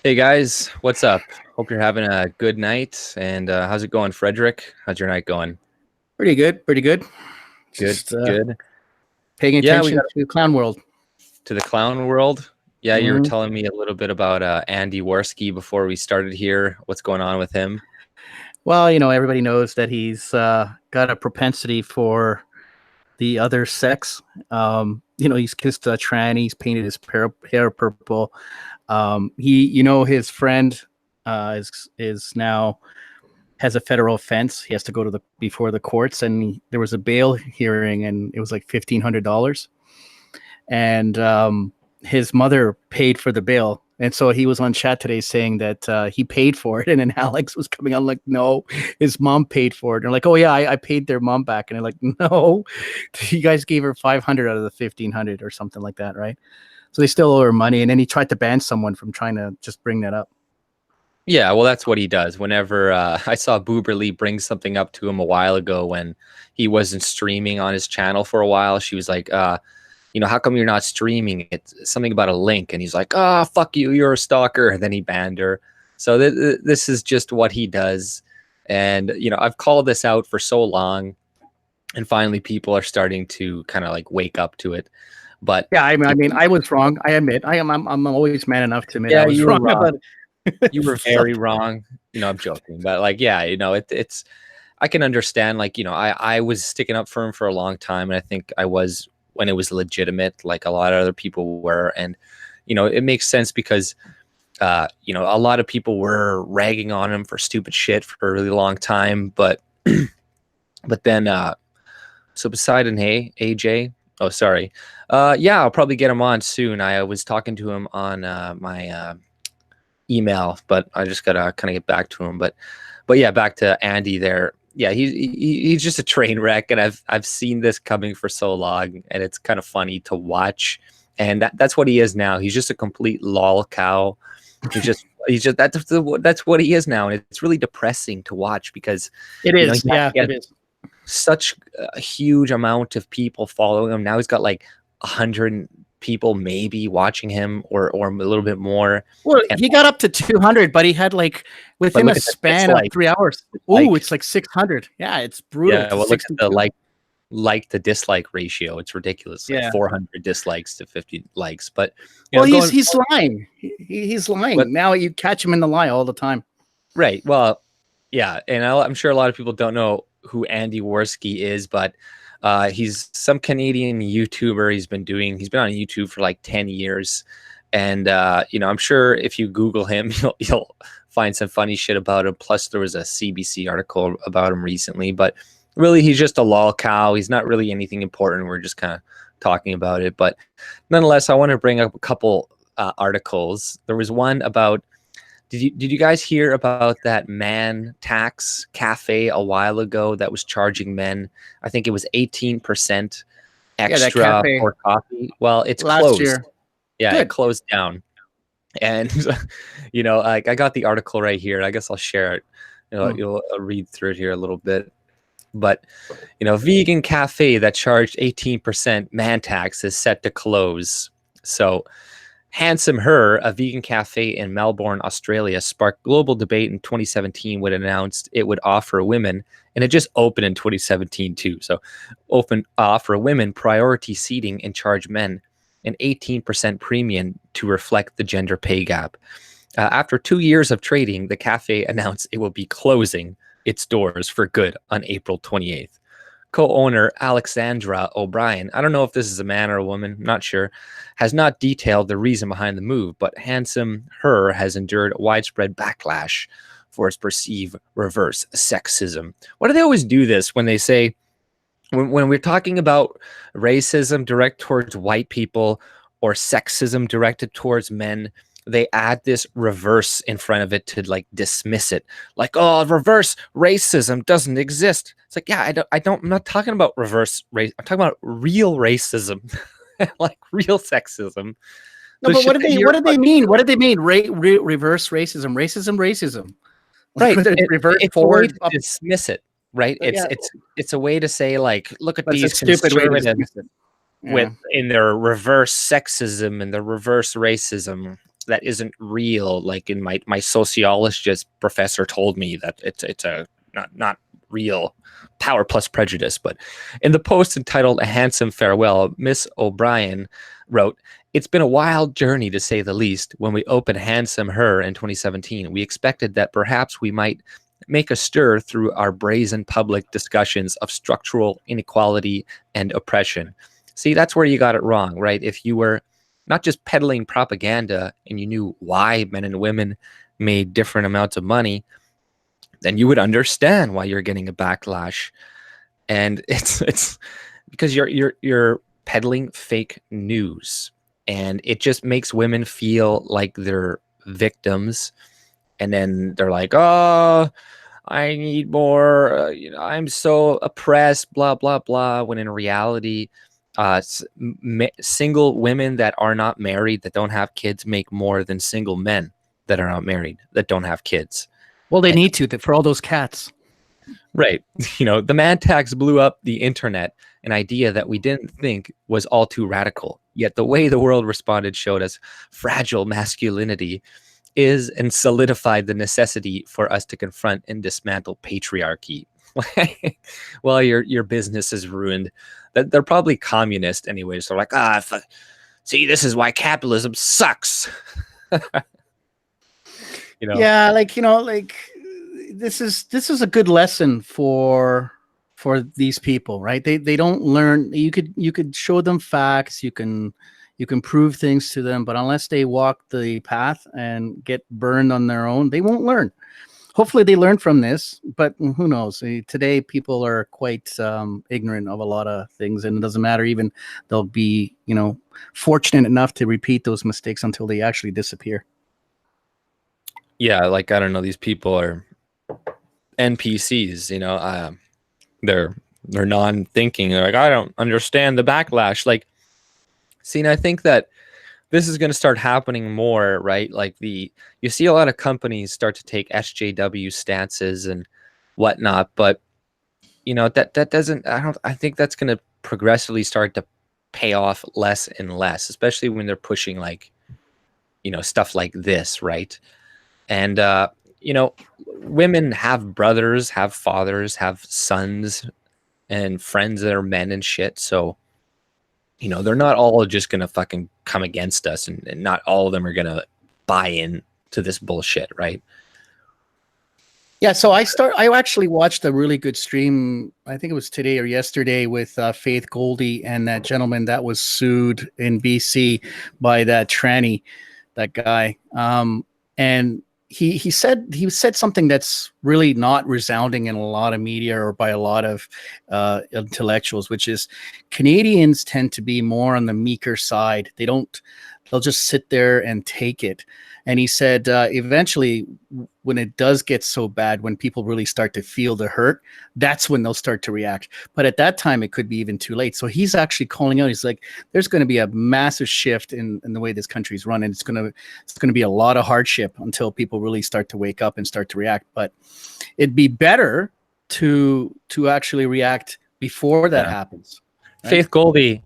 Hey guys, what's up? Hope you're having a good night. And how's it going, Fredrick? How's your night going? Pretty good, pretty good. Good, Just good. paying Yeah, we attention got to clown world. to the clown world. Yeah, you were Mhm. telling me a little bit about Andy Worski before we started here. What's going on with him? Well, everybody knows that he's got a propensity for the other sex. He's kissed a tranny. He's painted his hair purple. His friend is now has a federal offense. He has to go to the before the courts, and there was a bail hearing, and it was like $1,500. And his mother paid for the bill. And so he was on chat today saying that he paid for it. And then Alex was coming on like, no, his mom paid for it. And they're like, oh, yeah, I paid their mom back. And they're like, no, you guys gave her 500 out of the 1,500 or something like that, right? So they still owe her money. And then he tried to ban someone from trying to just bring that up. Yeah, well, that's what he does. Whenever I saw Booberly bring something up to him a while ago when he wasn't streaming on his channel for a while, she was like, how come you're not streaming? It's something about a link. And he's like, fuck you, you're a stalker. And then he banned her. So this is just what he does. And, I've called this out for so long. And finally, people are starting to kind of like wake up to it. But yeah, I was wrong. I admit I'm always man enough to admit I was wrong about it. You were very wrong. I'm joking. But like, yeah, it's I can understand. Like, I was sticking up for him for a long time. And I think I was when it was legitimate, like a lot of other people were. And, it makes sense because, a lot of people were ragging on him for stupid shit for a really long time. But, but then, so Poseidon, hey, AJ. Oh, sorry. Yeah, I'll probably get him on soon. I was talking to him on my email, but I just gotta kind of get back to him. But yeah, back to Andy there. Yeah, he's just a train wreck, and I've seen this coming for so long, and it's kind of funny to watch. And that's what he is now. He's just a complete lol cow. He's just that's what he is now, and it's really depressing to watch because It is, it is. Such a huge amount of people following him. Now he's got like 100 people maybe watching him or a little bit more. Well, he got up to 200, but he had like within a span of 3 hours. Oh, it's like 600. Yeah, it's brutal. Yeah, well, look at the like to dislike ratio. It's ridiculous. Like 400 dislikes to 50 likes. But he's lying. He's lying. But, now you catch him in the lie all the time. Right. Well, yeah, and I'm sure a lot of people don't know who Andy Worski is, but he's some Canadian YouTuber. He's been on YouTube for like 10 years. And, I'm sure if you Google him, you'll find some funny shit about him. Plus, there was a CBC article about him recently. But really, he's just a lol cow. He's not really anything important. We're just kind of talking about it. But nonetheless, I want to bring up a couple articles. There was one about, did you guys hear about that man tax cafe a while ago that was charging men? I think it was 18% extra for coffee. Well, it's closed. Year. Yeah, Good. It closed down. And, I got the article right here. I guess I'll share it. You'll read through it here a little bit. But, vegan cafe that charged 18% man tax is set to close. So, Handsome Her, a vegan cafe in Melbourne, Australia, sparked global debate in 2017 when it announced it would offer women, and it just opened in 2017 too. So, offer women priority seating and charge men an 18% premium to reflect the gender pay gap. After 2 years of trading, the cafe announced it will be closing its doors for good on April 28th. Co-owner Alexandra O'Brien, I don't know if this is a man or a woman, not sure, has not detailed the reason behind the move, but Handsome Her has endured widespread backlash for its perceived reverse sexism. Why do they always do this when they say, when we're talking about racism directed towards white people or sexism directed towards men, they add this reverse in front of it to like dismiss it, like, oh, reverse racism doesn't exist. It's like, yeah, I'm not talking about reverse race. I'm talking about real racism, like real sexism. No, but what do they mean? What do they mean? Reverse racism, racism. Right. Reverse forward, dismiss it. Right. It's a way to say like, look at these conservatives in their reverse sexism and their reverse racism. that isn't real. Like in my sociologist professor told me that it's a not real power plus prejudice. But in the post entitled A Handsome Farewell, Miss O'Brien wrote, "It's been a wild journey to say the least. When we opened Handsome Her in 2017, we expected that perhaps we might make a stir through our brazen public discussions of structural inequality and oppression." See, that's where you got it wrong, right? If you were not just peddling propaganda and you knew why men and women made different amounts of money, then you would understand why you're getting a backlash. And it's because you're peddling fake news, and it just makes women feel like they're victims, and then they're like, "Oh, I need more, I'm so oppressed, blah blah blah," when in reality, single women that are not married, that don't have kids, make more than single men that are not married, that don't have kids. Well, they need to for all those cats. Right. The man tax blew up the internet, an idea that we didn't think was all too radical. Yet the way the world responded showed us fragile masculinity is and solidified the necessity for us to confront and dismantle patriarchy. Well, your business is ruined. That they're probably communist anyway. So like, see, this is why capitalism sucks. Yeah, like this is a good lesson for these people, right? They don't learn. You could show them facts, you can prove things to them, but unless they walk the path and get burned on their own, they won't learn. Hopefully they learn from this, but who knows? Today people are quite ignorant of a lot of things, and it doesn't matter. Even they'll be fortunate enough to repeat those mistakes until they actually disappear. Yeah, like, I don't know, these people are NPCs, they're non-thinking. They're like, I don't understand the backlash. Like, see, and I think that this is going to start happening more, right? Like you see a lot of companies start to take SJW stances and whatnot, but that doesn't, I think that's going to progressively start to pay off less and less, especially when they're pushing like, stuff like this, right? And, women have brothers, have fathers, have sons and friends that are men and shit. So, they're not all just going to fucking come against us, and not all of them are going to buy in to this bullshit, right? Yeah, so I actually watched a really good stream, I think it was today or yesterday, with Faith Goldie and that gentleman that was sued in BC by that tranny, that guy. And he said something that's really not resounding in a lot of media or by a lot of intellectuals, which is Canadians tend to be more on the meeker side. They'll just sit there and take it. And he said eventually, when it does get so bad, when people really start to feel the hurt, that's when they'll start to react. But at that time, it could be even too late. So he's actually calling out. He's like, there's going to be a massive shift in the way this country's run, and it's going to be a lot of hardship until people really start to wake up and start to react. But it'd be better to actually react before that happens. Right? Faith Goldie,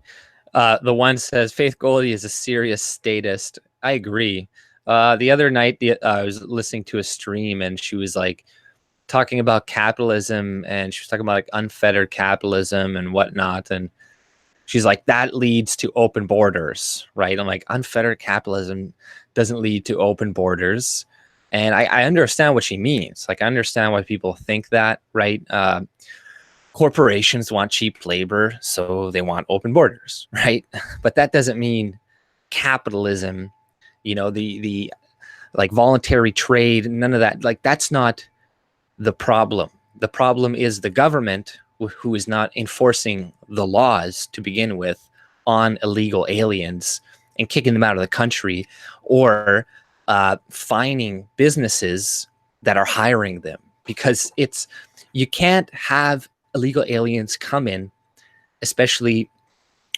the one says, Faith Goldie is a serious statist. I agree. The other night, I was listening to a stream, and she was like talking about capitalism, and she was talking about like unfettered capitalism and whatnot. And she's like, that leads to open borders, right? I'm like, unfettered capitalism doesn't lead to open borders. And I understand what she means. Like, I understand why people think that, right? Corporations want cheap labor, so they want open borders, right? But that doesn't mean capitalism, the like voluntary trade, none of that. Like, that's not the problem. The problem is the government who is not enforcing the laws to begin with on illegal aliens and kicking them out of the country, or fining businesses that are hiring them, because you can't have illegal aliens come in, especially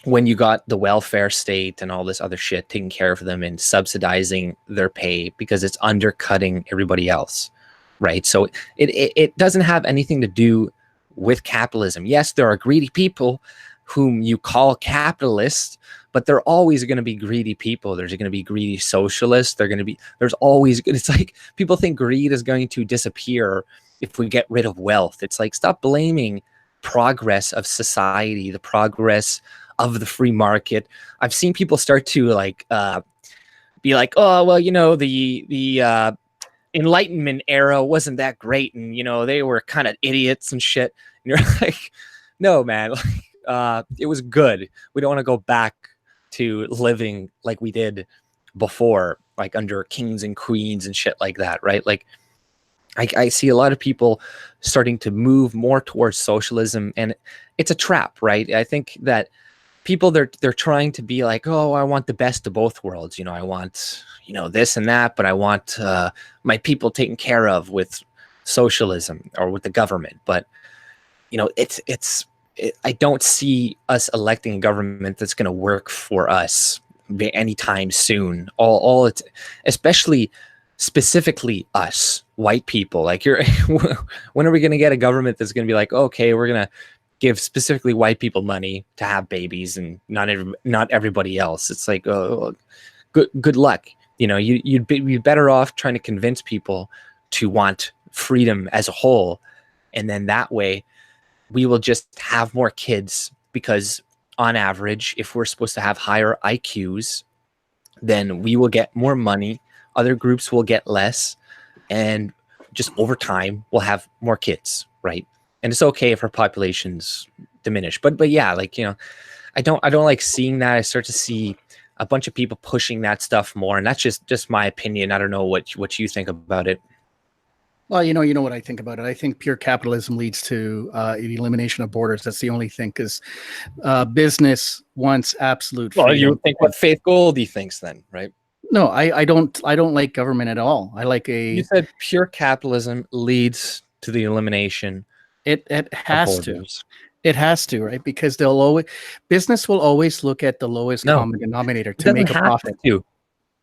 when you got the welfare state and all this other shit taking care of them and subsidizing their pay, because it's undercutting everybody else, right? So it doesn't have anything to do with capitalism. Yes, there are greedy people whom you call capitalists, but they're always going to be greedy people. There's going to be greedy socialists. There's always, it's like people think greed is going to disappear if we get rid of wealth. It's like, stop blaming progress of society, the progress of the free market. I've seen people start to like be like, oh well, you know, the Enlightenment era wasn't that great, and you know, they were kind of idiots and shit. And you're like, no man, it was good. We don't want to go back to living like we did before, like under kings and queens and shit like that, right? Like I see a lot of people starting to move more towards socialism, and it's a trap, right? I think that people, they're trying to be like, oh, I want the best of both worlds. You know, I want, you know, this and that, but I want my people taken care of with socialism or with the government. But, you know, I don't see us electing a government that's going to work for us anytime soon. All it's, especially specifically us white people, like when are we going to get a government that's going to be like, okay, we're going to give specifically white people money to have babies and not everybody else? It's like, oh, good luck. You know, you'd be better off trying to convince people to want freedom as a whole, and then that way we will just have more kids, because on average, if we're supposed to have higher IQs, then we will get more money, other groups will get less, and just over time we'll have more kids, right? And it's okay if our populations diminish, but yeah, like, you know, I don't like seeing that. I start to see a bunch of people pushing that stuff more, and that's just my opinion. I don't know what you think about it. Well, you know what I think about it. I think pure capitalism leads to the elimination of borders. That's the only thing, because business wants absolute freedom. Well, you think what Faith Goldie thinks then, right? No, I don't like government at all. I like You said pure capitalism leads to the elimination. It has to. It has to, right? Because business will always look at the lowest common denominator to make a profit.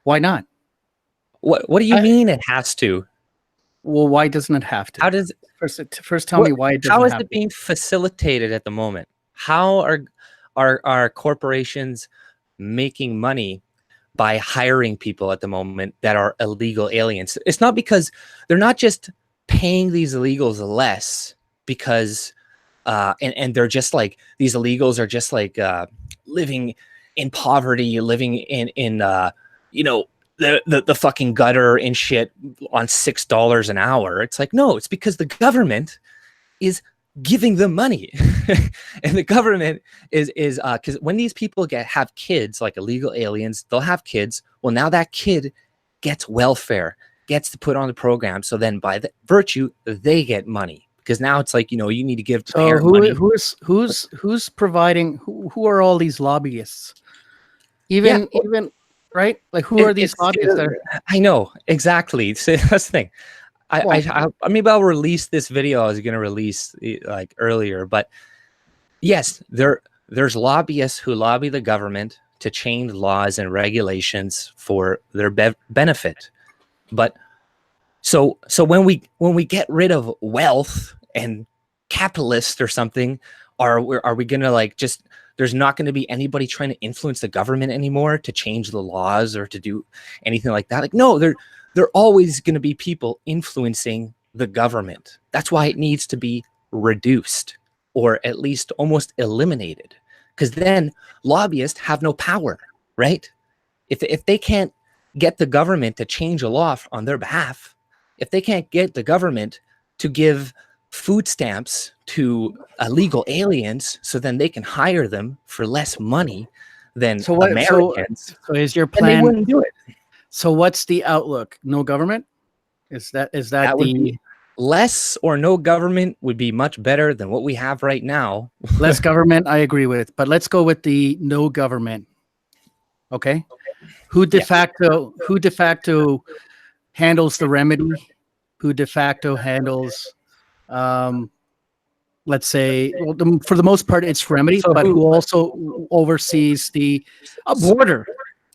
Why not? What do you mean it has to? Well, why doesn't it have to? How does first tell me why it doesn't have to? How is it being facilitated at the moment? How are corporations making money by hiring people at the moment that are illegal aliens? It's not because they're not just paying these illegals less because and they're just like, these illegals are just like living in poverty, living in you know, the fucking gutter and shit on $6 an hour. It's like, no, it's because the government is giving them money. And the government is because when these people have kids, like illegal aliens, they'll have kids. Well, now that kid gets welfare, gets to put on the program. So then by the virtue, they get money, because now it's like, you know, you need to give the parent money. Who's providing, who are all these lobbyists? Even right? Like, who are these lobbyists? I know, exactly. So that's the thing. Maybe I'll release this video I was going to release like earlier, but yes, there's lobbyists who lobby the government to change laws and regulations for their benefit. But so when we get rid of wealth and capitalists or something, are we going to like just, there's not going to be anybody trying to influence the government anymore to change the laws or to do anything like that? Like, no, there are always going to be people influencing the government. That's why it needs to be reduced, or at least almost eliminated, because then lobbyists have no power, right? If they can't get the government to change a law on their behalf, if they can't get the government to give food stamps to illegal aliens so then they can hire them for less money than Americans, so is your plan, they wouldn't do it. So what's the outlook? No government? Is that the less or no government would be much better than what we have right now. Less government, I agree with, but let's go with the no government. Okay. Who de facto handles the remedy? Who de facto handles let's say, well, for the most part it's remedy, but who also oversees the border?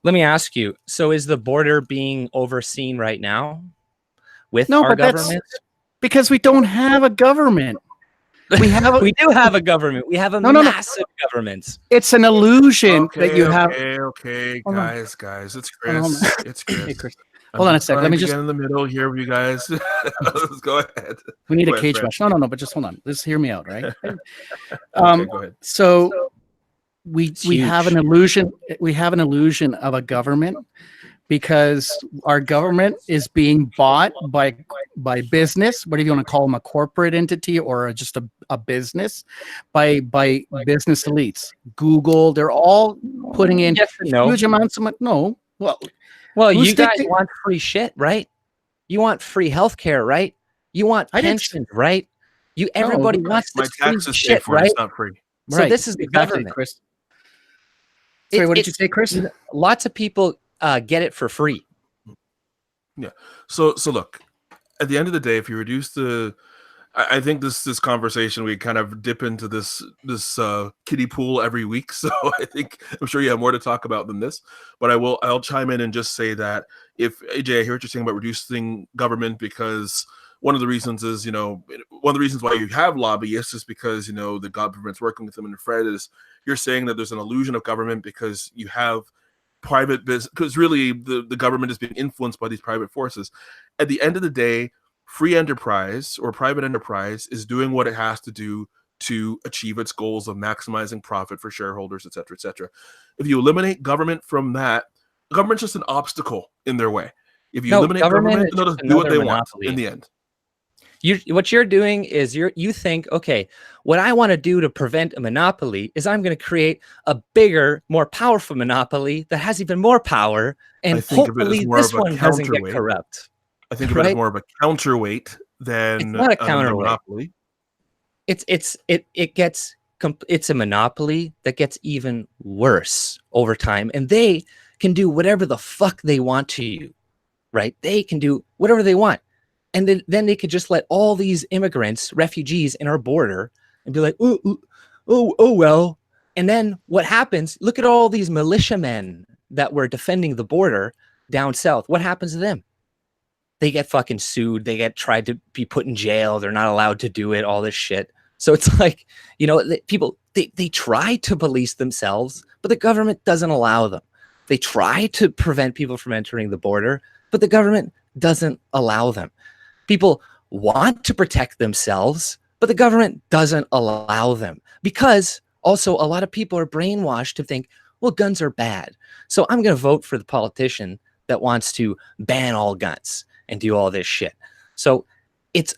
Let me ask you, so is the border being overseen right now with our government? Because we don't have a government. We do have a government. We have a massive government. It's an illusion that you have. Okay, guys. It's Chris. It's Chris. Hey, Chris. Hold on a sec. Let me just get in the middle here with you guys. Let's go ahead. We need a cage match. No, but just hold on. Just hear me out, right? Okay, go ahead. So we have an illusion. We have an illusion of a government because our government is being bought by business. What do you want to call them? A corporate entity or just a business by business elites. Google, they're all putting in huge amounts of money. No. Well, you guys want free shit, right? You want free healthcare, right? You want pensions, right? Everybody wants my this taxes free shit, right? It's not free. So this is the government. Chris. Sorry, what did you say, Chris? Lots of people get it for free. Yeah. So look, at the end of the day, if you reduce I think this conversation, we kind of dip into this kiddie pool every week. So I'm sure you have more to talk about than this, but I'll chime in and just say that if AJ, I hear what you're saying about reducing government, because one of the reasons is, one of the reasons why you have lobbyists is because, the government's working with them. And Fred, is you're saying that there's an illusion of government because you have private business, because really the government is being influenced by these private forces. At the end of the day, free enterprise or private enterprise is doing what it has to do to achieve its goals of maximizing profit for shareholders, et cetera, et cetera. If you eliminate government from that, government's just an obstacle in their way. If you eliminate government, they'll just do what they want in the end. What you're doing is you think, okay, what I want to do to prevent a monopoly is I'm going to create a bigger, more powerful monopoly that has even more power, and hopefully this one doesn't get corrupt. I think of it as more of a counterweight than it's not a counterweight. Monopoly. It's a monopoly that gets even worse over time, and they can do whatever the fuck they want to you, right? They can do whatever they want, and then they could just let all these immigrants, refugees in our border, and be like, oh well. And then what happens? Look at all these militiamen that were defending the border down south. What happens to them? They get fucking sued. They get tried to be put in jail. They're not allowed to do it, all this shit. So it's like, people, they try to police themselves, but the government doesn't allow them. They try to prevent people from entering the border, but the government doesn't allow them. People want to protect themselves, but the government doesn't allow them, because also a lot of people are brainwashed to think, well, guns are bad. So I'm going to vote for the politician that wants to ban all guns and do all this shit. So it's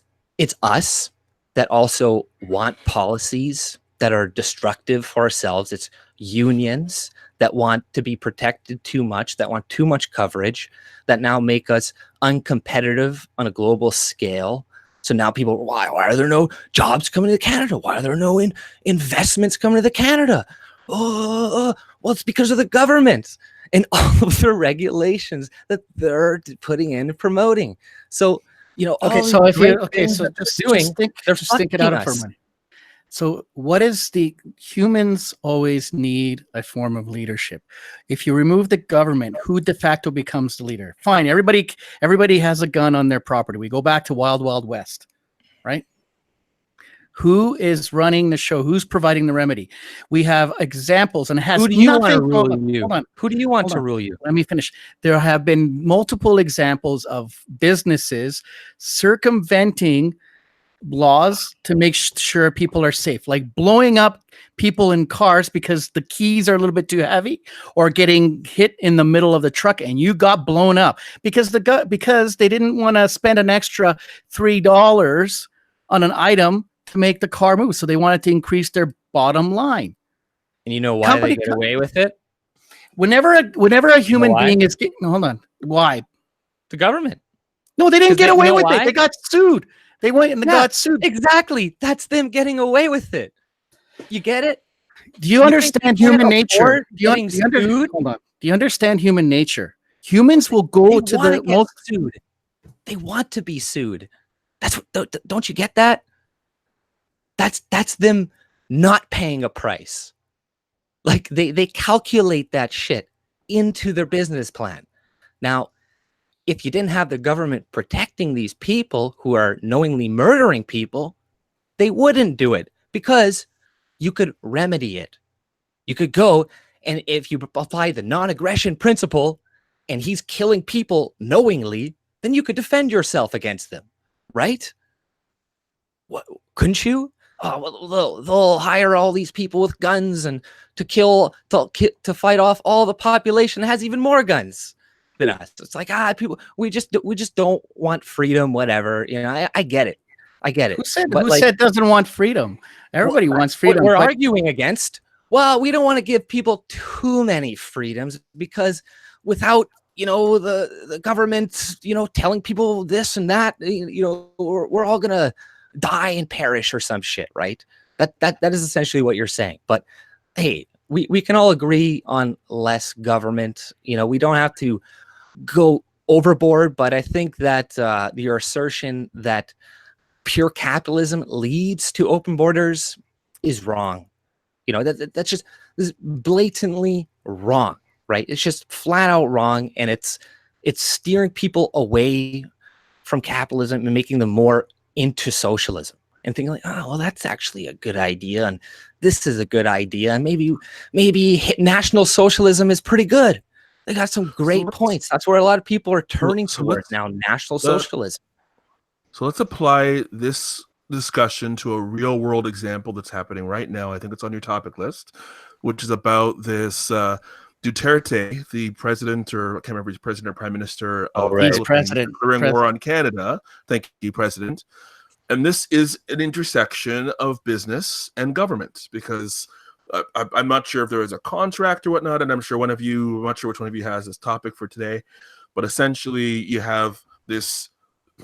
us that also want policies that are destructive for ourselves. It's unions that want to be protected too much, that want too much coverage, that now make us uncompetitive on a global scale. So now people, why are there no jobs coming to Canada? Why are there no investments coming to Canada? Well, it's because of the government and all of the regulations that they're putting in and promoting. So, so just think it out for a minute. So what is humans always need a form of leadership. If you remove the government, who de facto becomes the leader? Fine. Everybody has a gun on their property. We go back to Wild Wild West, right? Who is running the show? Who's providing the remedy? We have examples, and it has nothing. Who do you want to rule you? Let me finish. There have been multiple examples of businesses circumventing laws to make sure people are safe, like blowing up people in cars because the keys are a little bit too heavy, or getting hit in the middle of the truck and you got blown up because they didn't want to spend an extra $3 on an item to make the car move. So they wanted to increase their bottom line. And you know why they get away with it? Whenever a human being is getting, hold on. Why? The government. No, they didn't get away with it. They got sued. They went and got sued. Exactly. That's them getting away with it. You get it? Do you understand human nature? Hold on. Do you understand human nature? Humans will go to the most sued. They want to be sued. Don't you get that? That's them not paying a price. Like they calculate that shit into their business plan. Now, if you didn't have the government protecting these people who are knowingly murdering people, They wouldn't do it because you could remedy it. You could go, and if you apply the non-aggression principle and he's killing people knowingly, then you could defend yourself against them, right? What, couldn't you? Oh, well, they'll hire all these people with guns and to fight off all the population that has even more guns than us. It's like, people, we just don't want freedom, whatever. You know, I get it. I get it. Who said But, who said doesn't want freedom? Everybody wants freedom. We're arguing against. Well, we don't want to give people too many freedoms because without, you know, the government, you know, telling people this and that, you know, we're all gonna die and perish or some shit, right? That is essentially what you're saying. But hey, we can all agree on less government. You know, we don't have to go overboard. But I think that your assertion that pure capitalism leads to open borders is wrong. You know, that's just blatantly wrong, right? It's just flat out wrong, and it's steering people away from capitalism and making them more into socialism and thinking like, oh, well, that's actually a good idea, and this is a good idea, and maybe national socialism is pretty good. They got some great points. That's where a lot of people are turning towards now, national socialism. So let's apply this discussion to a real world example that's happening right now. I think it's on your topic list, which is about this Duterte, the president, or I can't remember if he's president or prime minister of he's president, declaring war on Canada. Thank you, president. And this is an intersection of business and government, because I'm not sure if there is a contract or whatnot, and I'm not sure which one of you has this topic for today, but essentially you have this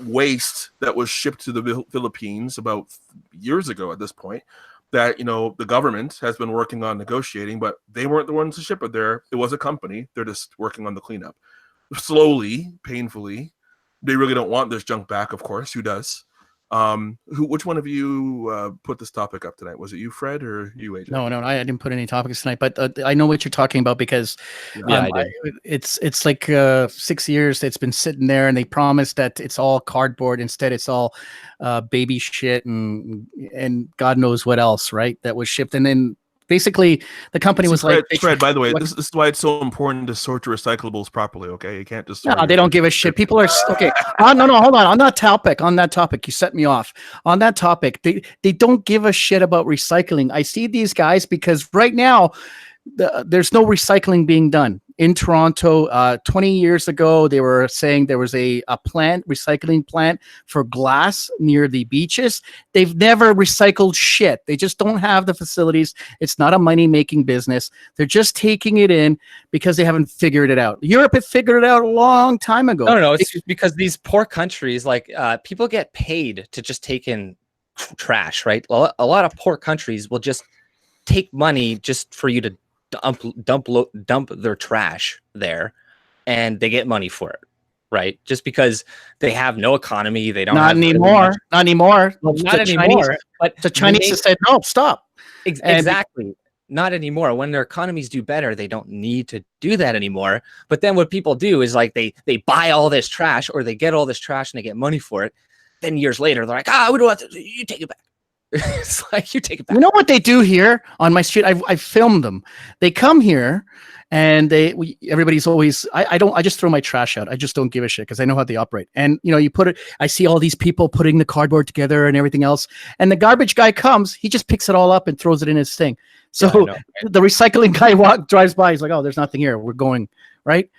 waste that was shipped to the Philippines about years ago at this point, that, you know, the government has been working on negotiating, but they weren't the ones to ship it there. It was a company. They're just working on the cleanup. Slowly, painfully. They really don't want this junk back, of course. Who does? Which one of you put this topic up tonight? Was it you, Fred, or you, AJ? No, I didn't put any topics tonight, but I know what you're talking about, because it's like 6 years it's been sitting there, and they promised that it's all cardboard. Instead, it's all baby shit and God knows what else, right? That was shipped, and then basically the company was Fred, like, Fred, by the way, this is why it's so important to sort your recyclables properly. Okay, you can't just no, they don't give a shit. People are okay. No, hold on. On that topic, you set me off. On that topic, they don't give a shit about recycling. I see these guys because right now there's no recycling being done in Toronto. 20 years ago, they were saying there was a recycling plant for glass near the beaches. They've never recycled shit. They just don't have the facilities. It's not a money-making business. They're just taking it in because they haven't figured it out. Europe had figured it out a long time ago. No. It's because these poor countries, like people get paid to just take in trash, right? A lot of poor countries will just take money just for you to dump their trash there, and they get money for it, right? Just because they have no economy, they don't. Not anymore. Well, not anymore. But the Chinese have said no, stop. Exactly. Not anymore. When their economies do better, they don't need to do that anymore. But then what people do is like they buy all this trash, or they get all this trash and they get money for it. Then years later, they're like, we don't want to. You take it back. It's like, you take it back. You know what they do here on my street? I filmed them. They come here, and everybody's always. I just throw my trash out. I just don't give a shit because I know how they operate. And you know, you put it. I see all these people putting the cardboard together and everything else. And the garbage guy comes. He just picks it all up and throws it in his thing. So the recycling guy drives by. He's like, "Oh, there's nothing here. We're going right."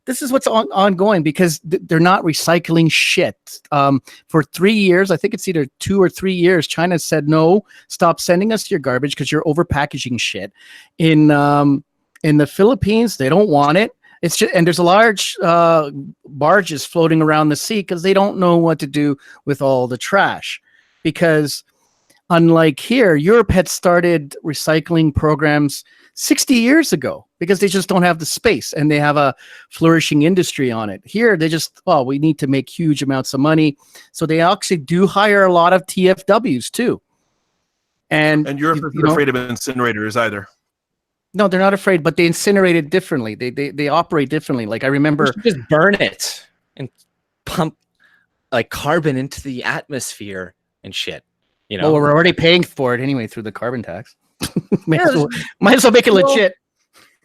This is what's ongoing because they're not recycling shit. For 3 years, I think it's either 2 or 3 years, China said, no, stop sending us your garbage because you're over packaging shit. In the Philippines, they don't want it. It's just, and there's a large barges floating around the sea because they don't know what to do with all the trash. Because unlike here, Europe had started recycling programs 60 years ago because they just don't have the space and they have a flourishing industry on it. Here, they just, we need to make huge amounts of money. So they actually do hire a lot of TFWs too. And Europe isn't afraid of incinerators either. No, they're not afraid, but they incinerate it differently. They operate differently. Like I remember, just burn it and pump like carbon into the atmosphere and shit. You know, Well, we're already paying for it anyway through the carbon tax. might, Yeah, as well, might as well make it legit.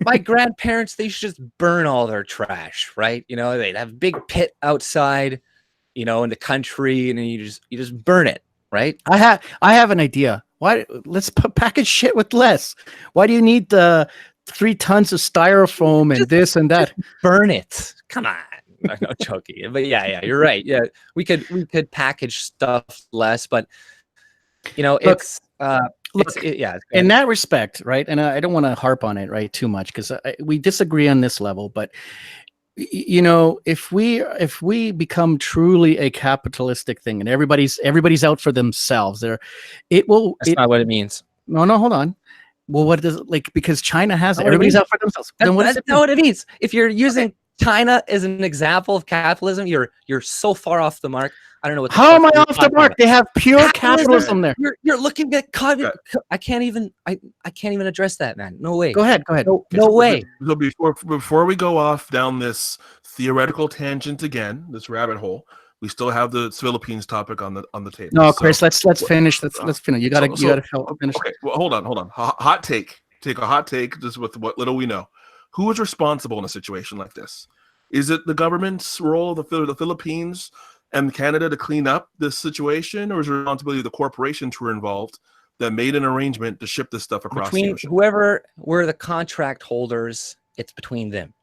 my grandparents, they should just burn all their trash, right? You know, they'd have a big pit outside, you know, in the country, and then you just burn it, right? I have an idea. Why? Let's package shit with less. Why do you need the 3 tons of styrofoam and this and that? Burn it. Come on. I'm not joking. But yeah, you're right. Yeah, we could package stuff less, but you know, it's in that respect, right? And I don't want to harp on it, right, too much, because we disagree on this level. But you know, if we become truly a capitalistic thing and everybody's out for themselves, it will. That's not what it means. No, hold on. Well, what does like because China has everybody's out for themselves. Then what that's not what it means. If you're using China as an example of capitalism, you're so far off the mark. I don't know what. How am I off the mark? They have pure capitalism there. You're looking at I can't even address that, man. No way. Go ahead. No way. So before we go off down this theoretical tangent again, this rabbit hole, we still have the Philippines topic on the table. No, Chris, let's finish. Let's finish. You gotta help finish. Okay, well, hold on. Hot take. Take a hot take. Just with what little we know. Who is responsible in a situation like this? Is it the government's role, the Philippines and Canada, to clean up this situation, or is it responsibility of the corporations who are involved that made an arrangement to ship this stuff across the ocean? Whoever were the contract holders, it's between them,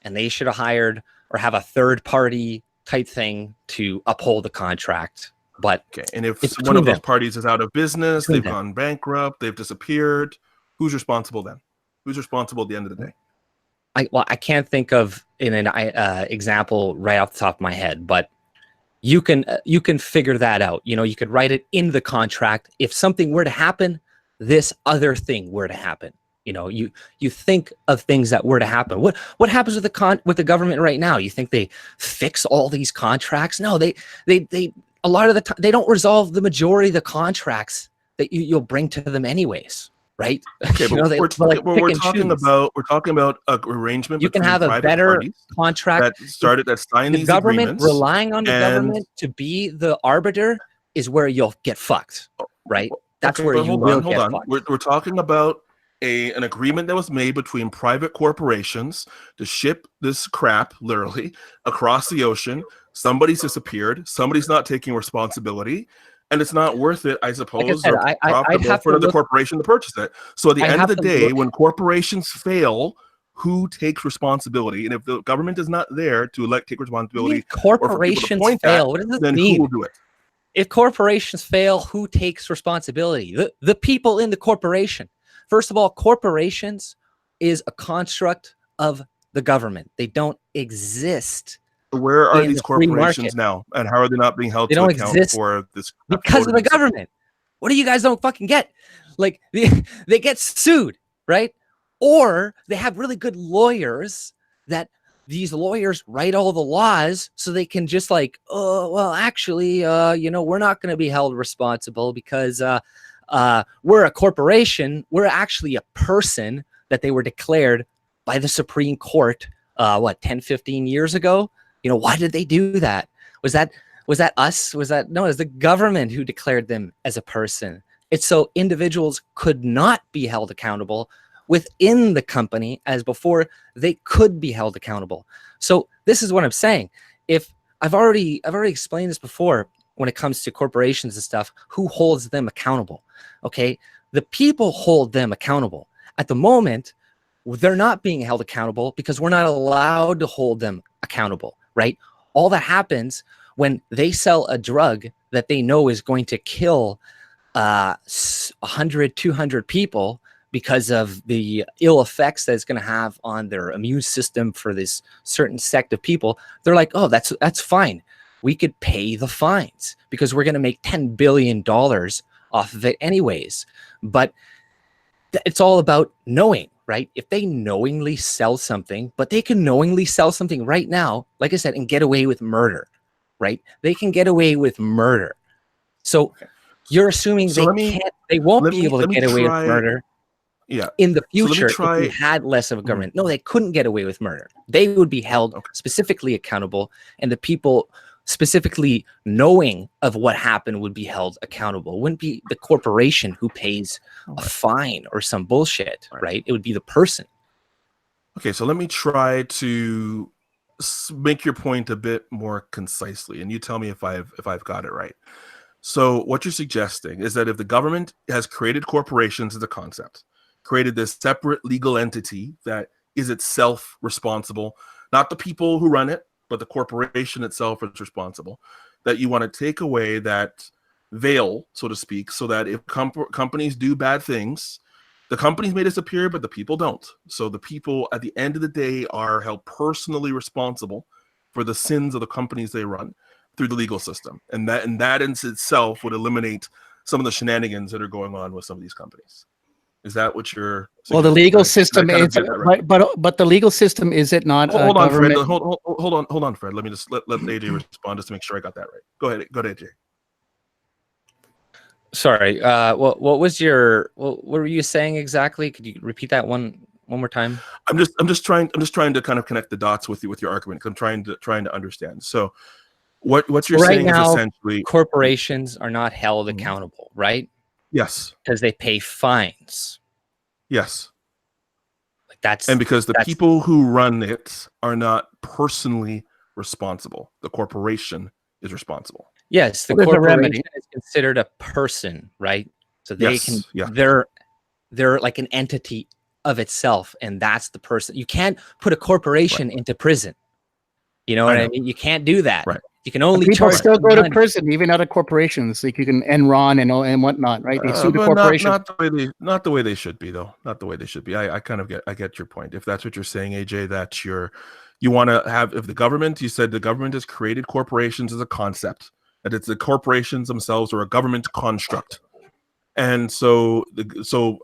and they should have hired or have a third party type thing to uphold the contract. But okay, and if one of those parties is out of business, they've gone bankrupt, they've disappeared, who's responsible then? Who's responsible at the end of the day? I can't think of an example right off the top of my head, but you can figure that out. You know, you could write it in the contract. If something were to happen, this other thing were to happen. You know, you think of things that were to happen. What happens with the government right now? You think they fix all these contracts? No, they a lot of the time they don't resolve the majority of the contracts that you'll bring to them anyways. Right? Okay, but we're talking about a arrangement. You can have a better contract that signed these government agreements, relying on the government to be the arbiter is where you'll get fucked, right? That's where you will get fucked. We're talking about an agreement that was made between private corporations to ship this crap literally across the ocean. Somebody's disappeared. Somebody's not taking responsibility. And it's not worth it, I suppose, or profitable for another corporation to purchase it. So at the end of the day, when corporations fail, who takes responsibility? And if the government is not there to take responsibility, corporations fail. What does this mean? Who will do it? If corporations fail, who takes responsibility? The people in the corporation. First of all, corporations is a construct of the government. They don't exist. Where are these corporations now, and how are they not being held to account for this? Because of the government. What do you guys don't fucking get? Like they get sued, right? Or they have really good lawyers that these lawyers write all the laws so they can just like, oh, well, actually, you know, we're not going to be held responsible because we're a corporation. We're actually a person that they were declared by the Supreme Court, 10, 15 years ago? You know, why did they do that? Was that us? No, it was the government who declared them as a person. It's so individuals could not be held accountable within the company as before they could be held accountable. So this is what I'm saying. If I've already explained this before when it comes to corporations and stuff, who holds them accountable? Okay, the people hold them accountable. At the moment, they're not being held accountable because we're not allowed to hold them accountable. Right? All that happens when they sell a drug that they know is going to kill 100, 200 people because of the ill effects that it's going to have on their immune system for this certain sect of people. They're like, oh, that's fine. We could pay the fines because we're going to make $10 billion off of it anyways. But it's all about knowing. Right? If they knowingly sell something, but they can knowingly sell something right now, like I said, and get away with murder, right? They can get away with murder. So you're assuming they won't be able to get away with murder in the future if we had less of a government. No, they couldn't get away with murder. They would be held specifically accountable, and the people specifically knowing of what happened would be held accountable. It wouldn't be the corporation who pays a fine or some bullshit, right? It would be the person. Okay, so let me try to make your point a bit more concisely, and you tell me if I've got it right. So what you're suggesting is that if the government has created corporations as a concept, created this separate legal entity that is itself responsible, not the people who run it, but the corporation itself is responsible, that you want to take away that veil, so to speak, so that if companies do bad things, the companies may disappear, but the people don't. So the people at the end of the day are held personally responsible for the sins of the companies they run through the legal system. And that in itself would eliminate some of the shenanigans that are going on with some of these companies. Is that what you're suggesting? Well, the legal system is, but the legal system, is it not? Hold on, government? Fred. Hold on, Fred. Let me just let AJ respond just to make sure I got that right. Go ahead, AJ. Sorry. What were you saying exactly? Could you repeat that one more time? I'm just trying to kind of connect the dots with your argument, because I'm trying to understand. So what you're saying now, is essentially corporations are not held accountable, right? Yes. Because they pay fines. Yes. Like and because the people who run it are not personally responsible. The corporation is responsible. Yes, the corporation is considered a person, right? So they they're like an entity of itself, and that's the person. You can't put a corporation into prison. You know what I mean? You can't do that. Right. You can only people charge still go to prison, even out of corporations. Like you can Enron and whatnot, right? They sue the corporation. Not the way they should be, though. Not the way they should be. I kind of get your point. If that's what you're saying, AJ, that you want to have, if the government, you said the government has created corporations as a concept, that it's the corporations themselves or a government construct. And so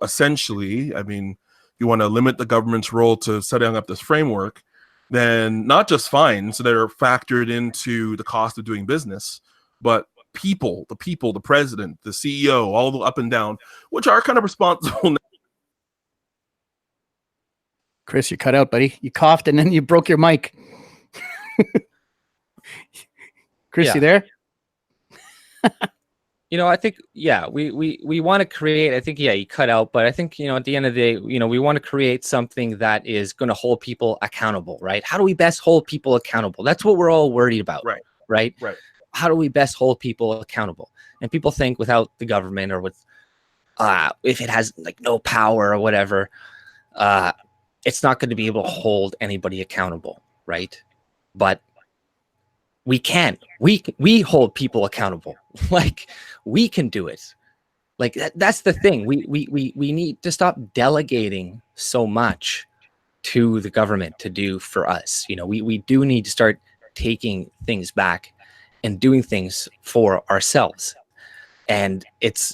essentially, I mean, you want to limit the government's role to setting up this framework, then not just fines that are factored into the cost of doing business, but the president, the CEO, all the up and down, which are kind of responsible. Chris, you cut out, buddy. You coughed and then you broke your mic. Chris, you there? You know, I think, we want to create, I think, you cut out, but I think, at the end of the day, we want to create something that is going to hold people accountable, right? How do we best hold people accountable? That's what we're all worried about, right? How do we best hold people accountable? And people think without the government or with, if it has like no power or whatever, it's not going to be able to hold anybody accountable, right? But we can. We hold people accountable. Like we can do it. Like that's the thing. We need to stop delegating so much to the government to do for us. We do need to start taking things back and doing things for ourselves. And it's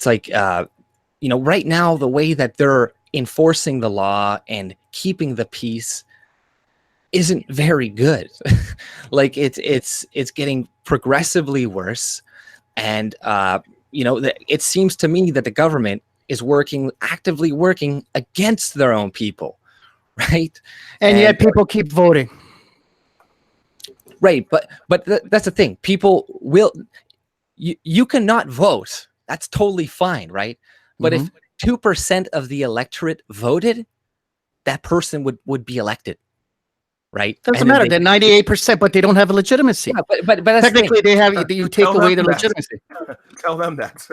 like right now the way that they're enforcing the law and keeping the peace isn't very good. Like it's getting progressively worse, and it seems to me that the government is actively working against their own people, right? And yet people keep voting, right? But that's the thing. People will. You cannot vote. That's totally fine, right? But if 2% of the electorate voted, that person would be elected. Right. Doesn't matter. They're 98%, but they don't have a legitimacy. Yeah, but technically they have. You take away their legitimacy. Tell them that.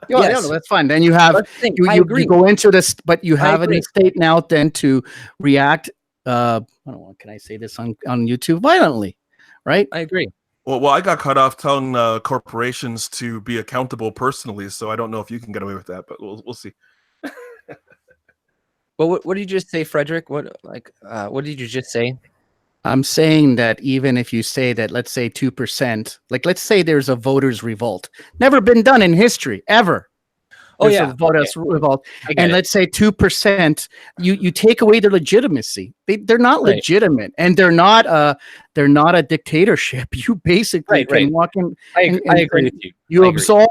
No, that's fine. Then you have you go into this, but you have an estate now then to react. I don't know. Can I say this on YouTube? Violently, right? I agree. Well, I got cut off telling corporations to be accountable personally, so I don't know if you can get away with that, but we'll see. Well, what did you just say, Fredrick? What did you just say? I'm saying that even if you say that, let's say 2%, like let's say there's a voters' revolt, never been done in history ever. A voters' revolt, and let's say 2%, you take away their legitimacy. They're not legitimate, and they're not a dictatorship. You basically can walk in. I agree with you. You absolve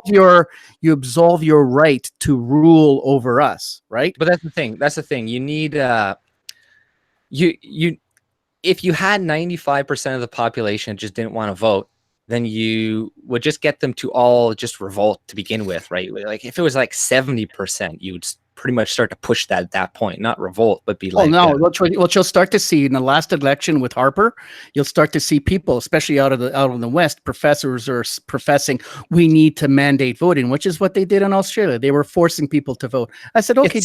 your right to rule over us, right? But that's the thing. You need if you had 95% of the population just didn't want to vote, then you would just get them to all just revolt to begin with, right? Like if it was like 70%, you would pretty much start to push that at that point, not revolt, but be like, no, what you'll start to see in the last election with Harper, you'll start to see people, especially out of the West, professors are professing we need to mandate voting, which is what they did in Australia. They were forcing people to vote. I said, okay,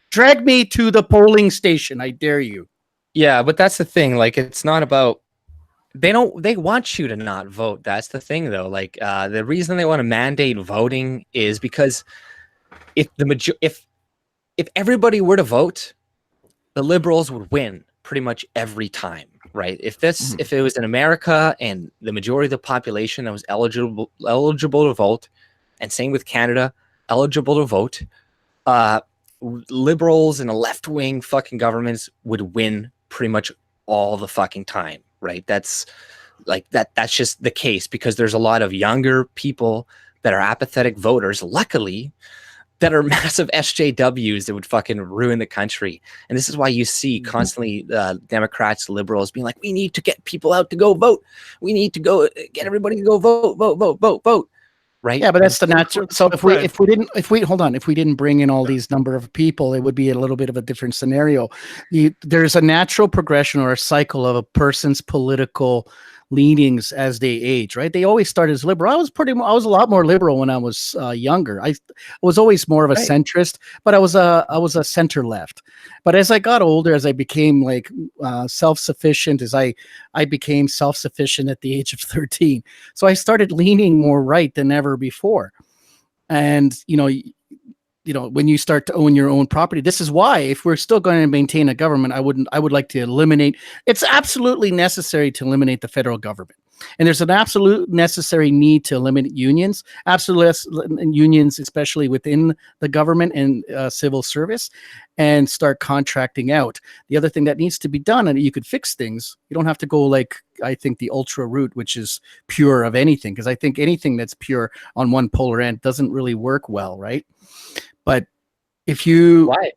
drag me to the polling station. I dare you. Yeah, but that's the thing. Like, it's not about, they want you to not vote. That's the thing, though. Like, the reason they want to mandate voting is because if everybody were to vote, the liberals would win pretty much every time, right? If it was in America and the majority of the population that was eligible to vote, and same with Canada, eligible to vote, liberals and the left-wing fucking governments would win pretty much all the fucking time, right? That's just the case, because there's a lot of younger people that are apathetic voters, luckily, that are massive SJWs that would fucking ruin the country. And this is why you see constantly Democrats, liberals being like, we need to get people out to go vote. We need to go get everybody to go vote. Right. Yeah, but that's the natural. So if we didn't bring in all these number of people, it would be a little bit of a different scenario. There's a natural progression or a cycle of a person's political leanings as they age, right? They always start as liberal. I was a lot more liberal when I was younger. I was always more of a centrist, but I was a center left. But as I got older, as I became like self-sufficient, as I became self-sufficient at the age of 13, so I started leaning more right than ever before. And when you start to own your own property, this is why, if we're still going to maintain a government, I would like to eliminate. It's absolutely necessary to eliminate the federal government. And there's an absolute necessary need to eliminate unions, unions, especially within the government and civil service, and start contracting out. The other thing that needs to be done, and you could fix things, you don't have to go like, I think, the ultra route, which is pure of anything, because I think anything that's pure on one polar end doesn't really work well, right? But if you... Why?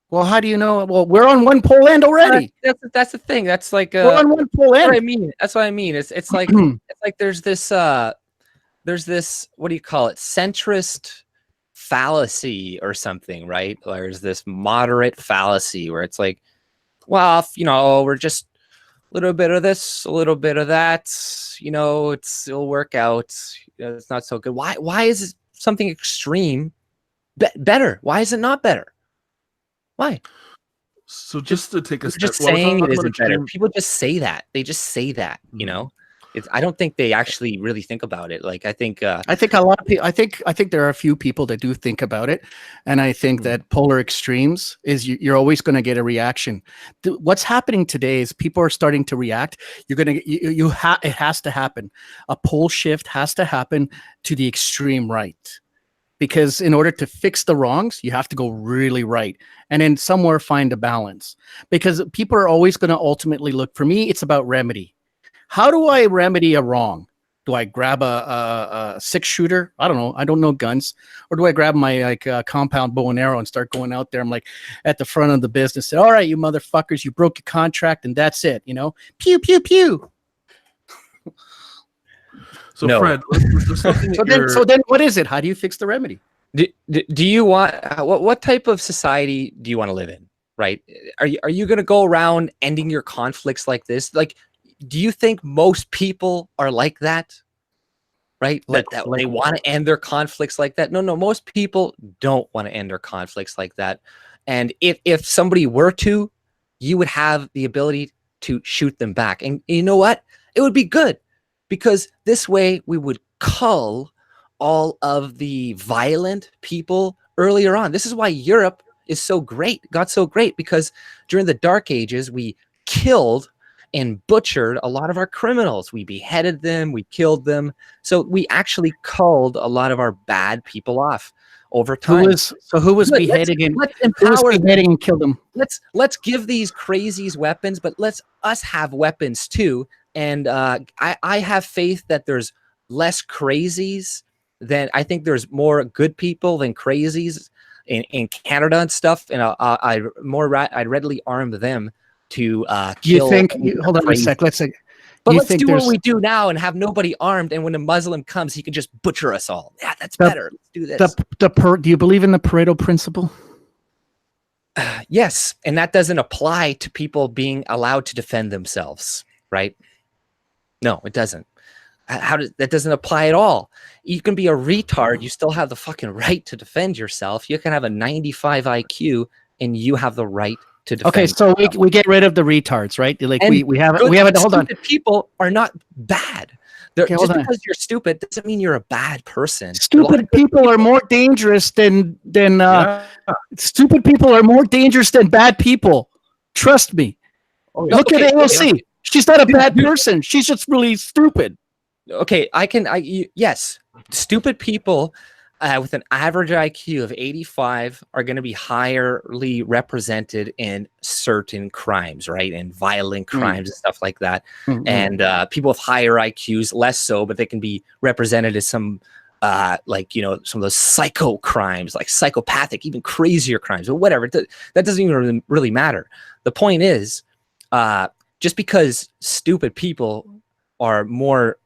Well, how do you know? Well, we're on one pole end already. That's the thing. That's like we're on one pole end. That's what I mean. It's like it's like there's this what do you call it? Centrist fallacy or something, right? There's this moderate fallacy where it's like, well, we're just a little bit of this, a little bit of that. It'll work out. It's not so good. Why is it something extreme better? Why is it not better? Why? So just to take a step, just saying it isn't better. People just say that. They just say that. I don't think they actually really think about it. Like I think a lot of people. I think there are a few people that do think about it, and I think that polar extremes is you're always going to get a reaction. What's happening today is people are starting to react. It has to happen. A pole shift has to happen to the extreme right. Because in order to fix the wrongs, you have to go really right, and then somewhere find a balance. Because people are always going to ultimately look. For me, it's about remedy. How do I remedy a wrong? Do I grab a 6-shooter? I don't know. I don't know guns. Or do I grab my compound bow and arrow and start going out there? I'm like at the front of the business. Say, all right, you motherfuckers, you broke your contract, and that's it. Pew pew pew. So no. Fred, so then what is it? How do you fix the remedy? Do you want what type of society do you want to live in? Right? Are you going to go around ending your conflicts like this? Like, do you think most people are like that? Right? That they want to end their conflicts like that? No. Most people don't want to end their conflicts like that. And if somebody were to, you would have the ability to shoot them back. And you know what? It would be good. Because this way we would cull all of the violent people earlier on. This is why Europe is so great, got so great, because during the Dark Ages, we killed and butchered a lot of our criminals. We beheaded them, we killed them. So we actually culled a lot of our bad people off over time. Who was beheading and killed them? Let's give these crazies weapons, but let's us have weapons too. And I have faith that there's less crazies than I think there's more good people than crazies in Canada and stuff. And I'd readily arm them. to You kill. think? Hold on a sec. Let's say. But let's do what we do now and have nobody armed. And when a Muslim comes, he can just butcher us all. Yeah, that's better. Let's do this. Do you believe in the Pareto Principle? Yes, and that doesn't apply to people being allowed to defend themselves, right? No, it doesn't. That doesn't apply at all. You can be a retard. You still have the fucking right to defend yourself. You can have a 95 IQ and you have the right to defend. Okay, so we get rid of the retards, right? Like and we have hold on. People are not bad. Okay, just because you're stupid doesn't mean you're a bad person. Stupid people are more dangerous than stupid people are more dangerous than bad people. Trust me. Look at AOC. She's not a bad person. She's just really stupid. Okay, yes, stupid people with an average IQ of 85 are going to be highly represented in certain crimes, right? And violent crimes and stuff like that. And people with higher IQs, less so, but they can be represented as some, like, you know, some of those psycho crimes, like psychopathic, even crazier crimes, or whatever. That doesn't even really matter. The point is, just because stupid people are more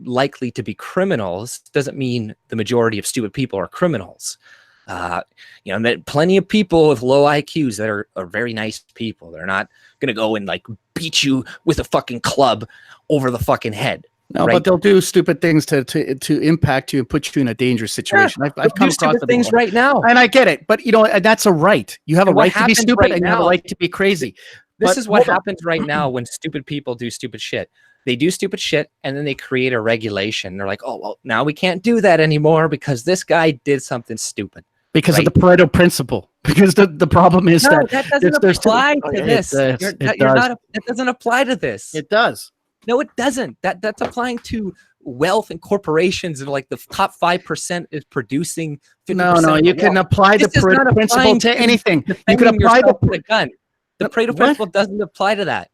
likely to be criminals doesn't mean the majority of stupid people are criminals. You know, and plenty of people with low IQs that are very nice people. They're not going to go and like beat you with a fucking club over the fucking head. No, right? But they'll do stupid things to impact you and put you in a dangerous situation. Yeah, I've come across things right now, and I get it. But you know, that's a right. You have a right to be stupid, and you have a right to be crazy. This is what happens right now when stupid people do stupid shit. They do stupid shit, and then they create a regulation. They're like, oh, well, now we can't do that anymore because this guy did something stupid. Because of the Pareto Principle. Because the problem is that doesn't apply to this. That doesn't apply to this. It does. No, it doesn't. That's applying to wealth and corporations, and like the top 5% is producing 50%. No, you can apply the Pareto Principle to anything. You can apply the gun. The Pareto Principle doesn't apply to that.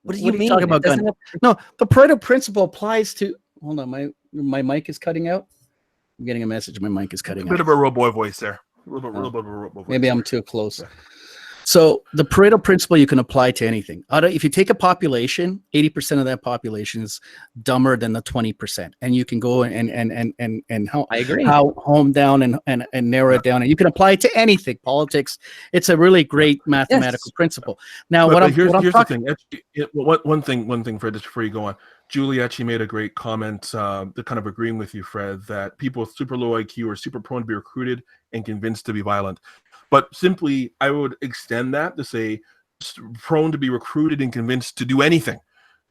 What do you mean? Talking about gun? No, the Pareto Principle applies to. Hold on, my mic is cutting out. I'm getting a message. My mic is cutting out. A bit of a roboy voice there. A little bit of a roboy voice. Maybe I'm too close. Yeah. So the Pareto Principle you can apply to anything. If you take a population, 80% of that population is dumber than the 20%, and you can go and how home down and narrow it down, and you can apply it to anything. Politics. It's a really great mathematical principle. Now, here's the thing. Actually, one thing, Fred, just before you go on. Julie actually made a great comment, that kind of agreeing with you, Fred, that people with super low IQ are super prone to be recruited and convinced to be violent. But simply, I would extend that to say prone to be recruited and convinced to do anything.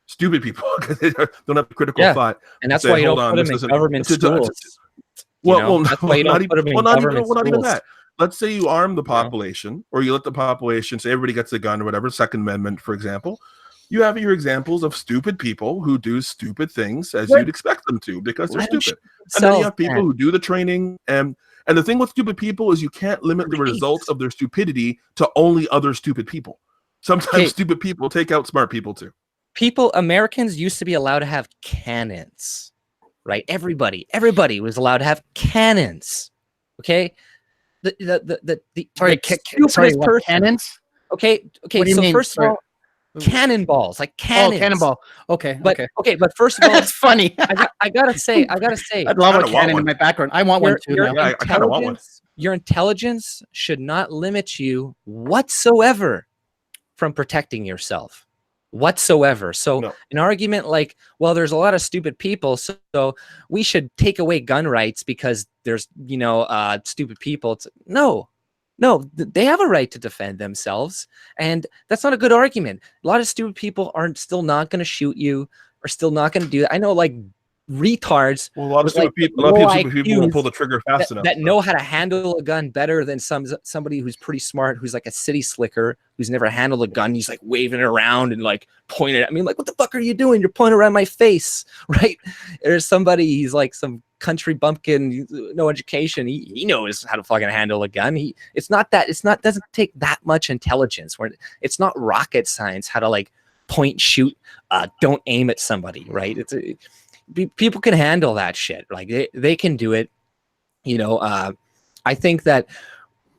Stupid people, because they don't have critical thought. And that's why you don't put them in government schools. Not even that. Let's say you arm the population, or you let the population say everybody gets a gun or whatever, Second Amendment, for example. You have your examples of stupid people who do stupid things as you'd expect them to because they're stupid. And then you have people who do the training. And the thing with stupid people is you can't limit the results of their stupidity to only other stupid people. Sometimes stupid people take out smart people too. Americans used to be allowed to have cannons, right? Everybody was allowed to have cannons. Okay. Cannons? Okay. So first of all, cannonballs, like cannons. Oh, cannonball. Okay. But first of all, that's funny. I gotta say, I'd love a cannon in my background. I want one too. I kind of want one. Your intelligence should not limit you whatsoever from protecting yourself, whatsoever. So an argument like, well, there's a lot of stupid people, so we should take away gun rights because there's stupid people. It's, no, they have a right to defend themselves, and that's not a good argument. A lot of stupid people are still not going to shoot you, or still not going to do that. I know, like, retards. Well, a lot of stupid people won't pull the trigger fast enough. That know how to handle a gun better than somebody who's pretty smart, who's like a city slicker, who's never handled a gun. He's like waving it around and like pointing at me, like, what the fuck are you doing? You're pointing around my face, right? There's somebody, he's like some country bumpkin, no education. He knows how to fucking handle a gun. Doesn't take that much intelligence. It's not rocket science how to like point, shoot, don't aim at somebody, right? People can handle that shit. Like they can do it. I think that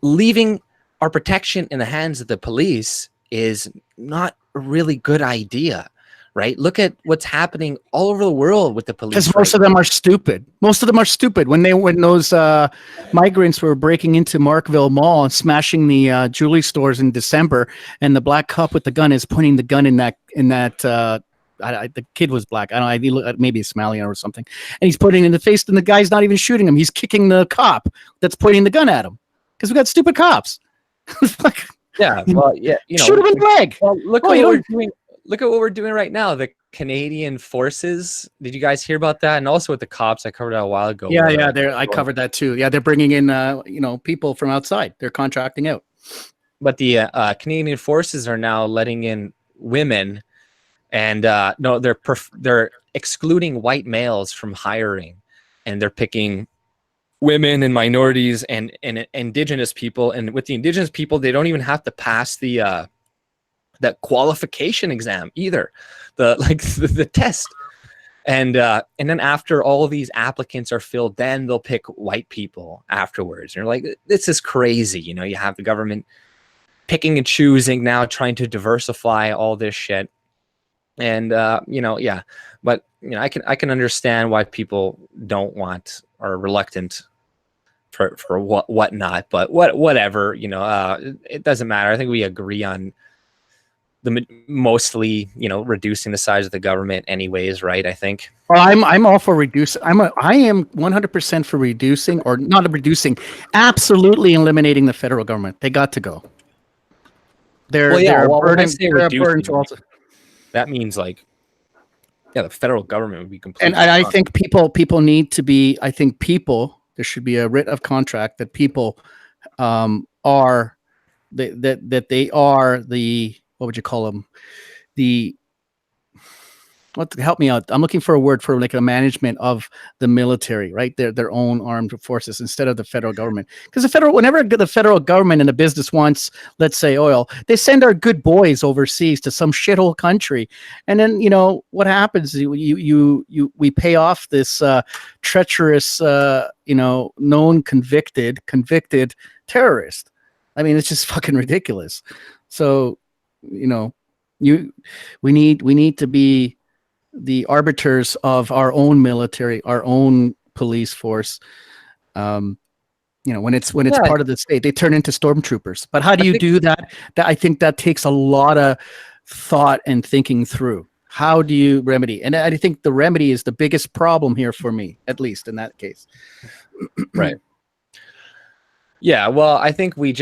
leaving our protection in the hands of the police is not a really good idea, right? Look at what's happening all over the world with the police. Because most of them are stupid. Most of them are stupid. When those migrants were breaking into Markville Mall and smashing the jewelry stores in December, and the black cop with the gun is pointing the gun in that the kid was black. I don't know. Maybe it's Somalian or something, and he's putting it in the face, and the guy's not even shooting him. He's kicking the cop that's pointing the gun at him because we got stupid cops. Yeah, well, yeah, shoot him in the leg. Well, look at what we're doing. Look at what we're doing right now. The Canadian forces. Did you guys hear about that? And also with the cops, I covered that a while ago. Yeah, I covered that too. Yeah, they're bringing in people from outside. They're contracting out. But the Canadian forces are now letting in women, and no, they're excluding white males from hiring, and they're picking women and minorities and indigenous people. And with the indigenous people, they don't even have to pass the that qualification exam either, the test. And then after all these applicants are filled, then they'll pick white people afterwards. And you're like, this is crazy. You have the government picking and choosing now, trying to diversify all this shit. And yeah, but I can understand why people don't want or are reluctant for whatnot, but whatever, it doesn't matter. I think we agree on mostly, reducing the size of the government anyways, right? I think. Well, I'm all for reducing. I am 100% for reducing, or not reducing, absolutely eliminating the federal government. They got to go. They're a burden to also. That means the federal government would be completely. And I think people need to be. I think there should be a writ of contract that people are that they are the. What would you call them? Help me out. I'm looking for a word for a management of the military, right? Their own armed forces instead of the federal government. Because whenever the federal government and the business wants, let's say, oil, they send our good boys overseas to some shithole country, and then what happens? We pay off this treacherous, known convicted terrorist. I mean, it's just fucking ridiculous. So. We need to be the arbiters of our own military, our own police force. When it's part of the state, they turn into stormtroopers. But how do you do that? I think that takes a lot of thought and thinking through. How do you remedy? And I think the remedy is the biggest problem here for me, at least in that case. Right. Yeah. Well, I think we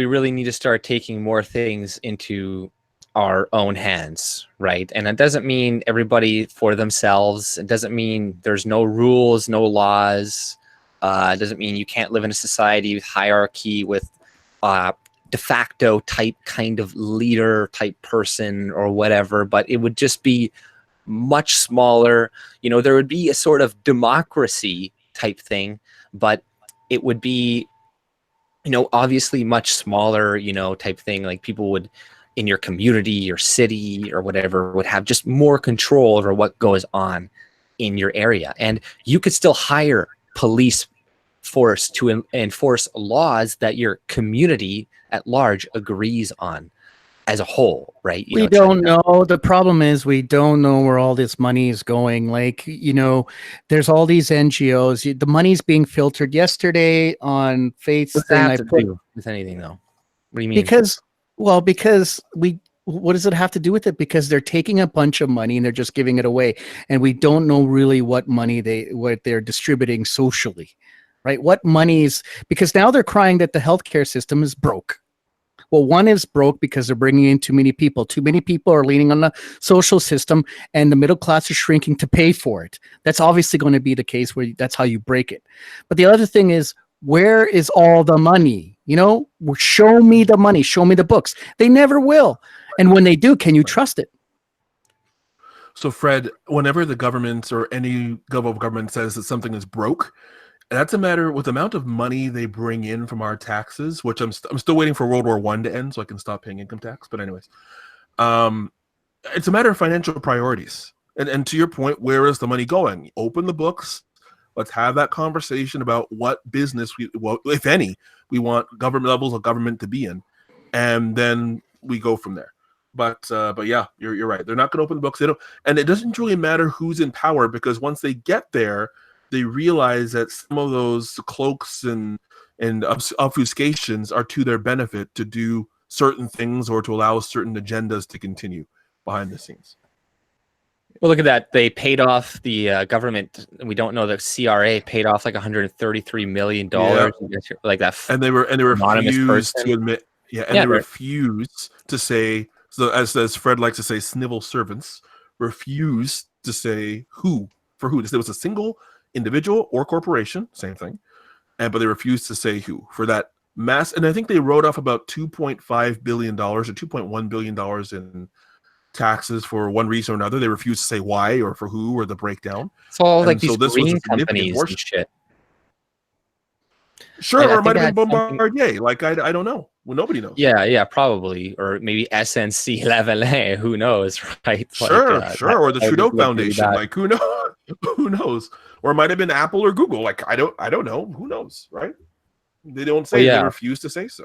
really need to start taking more things into our own hands, right? And it doesn't mean everybody for themselves. It doesn't mean there's no rules, no laws. It doesn't mean you can't live in a society with hierarchy, with de facto type kind of leader type person or whatever, but it would just be much smaller. There would be a sort of democracy type thing, but it would be obviously much smaller, type thing. Like people would, in your community or city or whatever, would have just more control over what goes on in your area. And you could still hire police force to enforce laws that your community at large agrees on as a whole, right? We don't know. The problem is we don't know where all this money is going. There's all these NGOs. The money's being filtered. Yesterday on Faith's What's that have to do with anything, though? What do you mean? Because what does it have to do with it? Because they're taking a bunch of money and they're just giving it away, and we don't know really what money they're distributing socially, right? What monies? Because now they're crying that the healthcare system is broke. Well, one is broke because they're bringing in too many people. Too many people are leaning on the social system, and the middle class is shrinking to pay for it. That's obviously going to be the case where that's how you break it. But the other thing is, where is all the money? Show me the money. Show me the books. They never will. And when they do, can you trust it? So, Fred, whenever the government or any government says that something is broke, that's a matter with the amount of money they bring in from our taxes, which I'm still waiting for World War I to end so I can stop paying income tax. But anyways, it's a matter of financial priorities. And to your point, where is the money going? Open the books. Let's have that conversation about what business if any, we want government levels of government to be in. And then we go from there. But yeah, you're right. They're not going to open the books. They don't, and it doesn't really matter who's in power, because once they get there, they realize that some of those cloaks and obfuscations are to their benefit to do certain things or to allow certain agendas to continue behind the scenes. Well, look at that. They paid off the government. We don't know, the CRA paid off like $133 million, like that. And they refused to admit. Yeah, and they refuse to say. So as Fred likes to say, civil servants refuse to say who. It was a single individual or corporation, same thing, but they refused to say who for that mass. And I think they wrote off about $2.5 billion or $2.1 billion in taxes for one reason or another. They refused to say why or for who or the breakdown. It's all like these green companies and shit. Sure, or it might have been Bombardier. Like I don't know. Well, nobody knows. Yeah, probably, or maybe SNC Lavalin. Who knows, right? Sure, or the Trudeau Foundation. Like who knows? Who knows? Or it might have been Apple or Google. Like I don't know. Who knows, right? They don't say. They refuse to say so.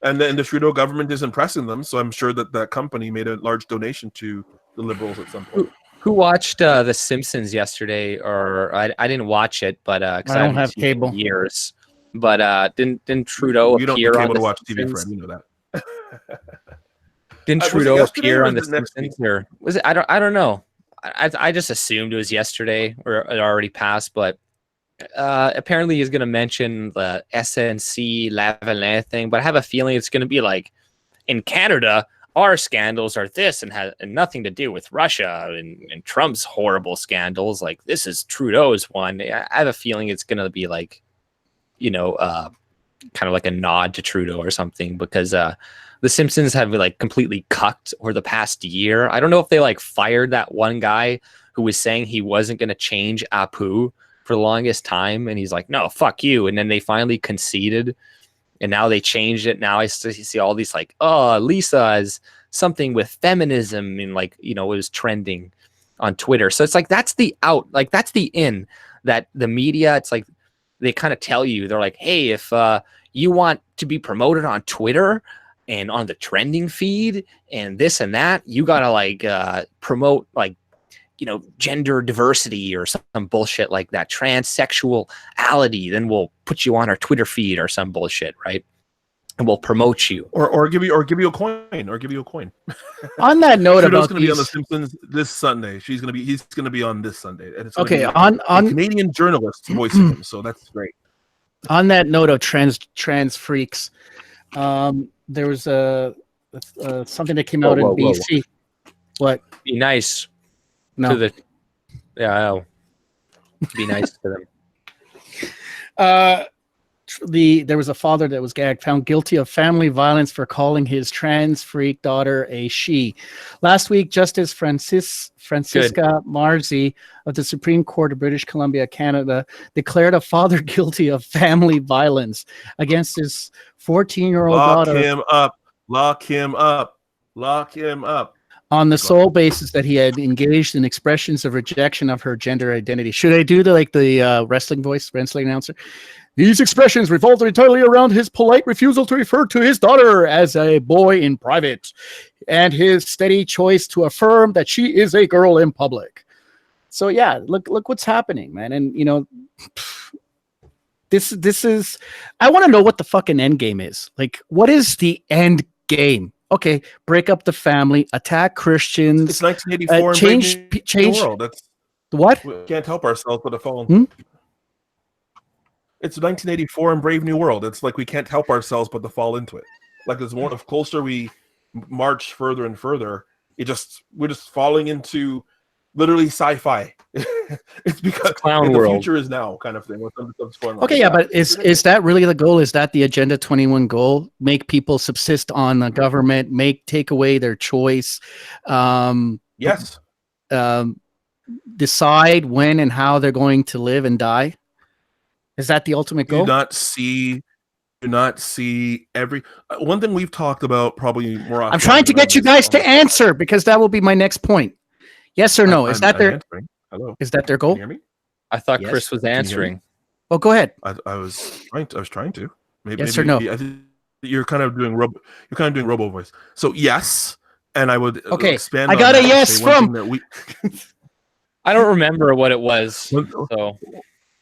And then the Trudeau government is impressing them, so I'm sure that company made a large donation to the Liberals at some point. Who watched The Simpsons yesterday? Or I didn't watch it, but I don't have cable. Years. But didn't Trudeau appear on to The watch Simpsons? TV, Fred. You know that. Didn't Trudeau appear on The Simpsons, or was it? I don't know. I just assumed it was yesterday, or it already passed. But apparently he's going to mention the SNC Lavalin thing. But I have a feeling it's going to be like, in Canada, our scandals are this and have nothing to do with Russia and Trump's horrible scandals. Like, this is Trudeau's one. I have a feeling it's going to be like, kind of like a nod to Trudeau or something, because the Simpsons have like completely cucked over the past year. I don't know if they like fired that one guy who was saying he wasn't going to change Apu for the longest time, and he's like, no, fuck you. And then they finally conceded, and now they changed it. Now I see all these like, oh, Lisa is something with feminism, and like, it was trending on Twitter. So it's like, that's the out, like that's the in, that the media, it's like, they kind of tell you, they're like, hey, if you want to be promoted on Twitter and on the trending feed and this and that, you got to like promote like, gender diversity or some bullshit like that, transsexuality, then we'll put you on our Twitter feed or some bullshit, right? And we'll promote you, or give you a coin, On that note, Trudeau's going to be on The Simpsons this Sunday. He's going to be on this Sunday, and it's okay. On Canadian journalists voicing him, so that's great. On that note of trans freaks, there was something that came out in BC. What? Be nice. No. To the, I'll be nice to them. There was a father that was found guilty of family violence for calling his trans freak daughter a she. Last week, Justice Francisca Marzi of the Supreme Court of British Columbia, Canada, declared a father guilty of family violence against his 14-year-old daughter. Lock him up. On the sole basis that he had engaged in expressions of rejection of her gender identity. Should I do the wrestling announcer? These expressions revolved entirely around his polite refusal to refer to his daughter as a boy in private, and his steady choice to affirm that she is a girl in public. So yeah, look what's happening, man. And this is, I want to know what the fucking end game is. Like, what is the end game? Okay, break up the family, attack Christians. It's 1984 change the world. That's what? We can't help ourselves but a fallen. It's 1984 and Brave New World. It's like we can't help ourselves but to fall into it. Like as more of closer we march further and further, we're just falling into literally sci-fi. It's because the future is now kind of thing. What's going on? Okay, yeah, but is that really the goal? Is that the Agenda 21 goal? Make people subsist on the government, take away their choice. Yes. Decide when and how they're going to live and die. Is that the ultimate goal? Do not see every one thing we've talked about probably more often. I'm trying to get you guys to answer, because that will be my next point. Yes or no? Is that their goal? Can you hear me? I thought Chris was answering. Well, go ahead. I was trying to. Yes or no? you're kind of doing robo voice. So yes, and I would expand. I on got that a and yes say one from. thing that we. I don't remember what it was. So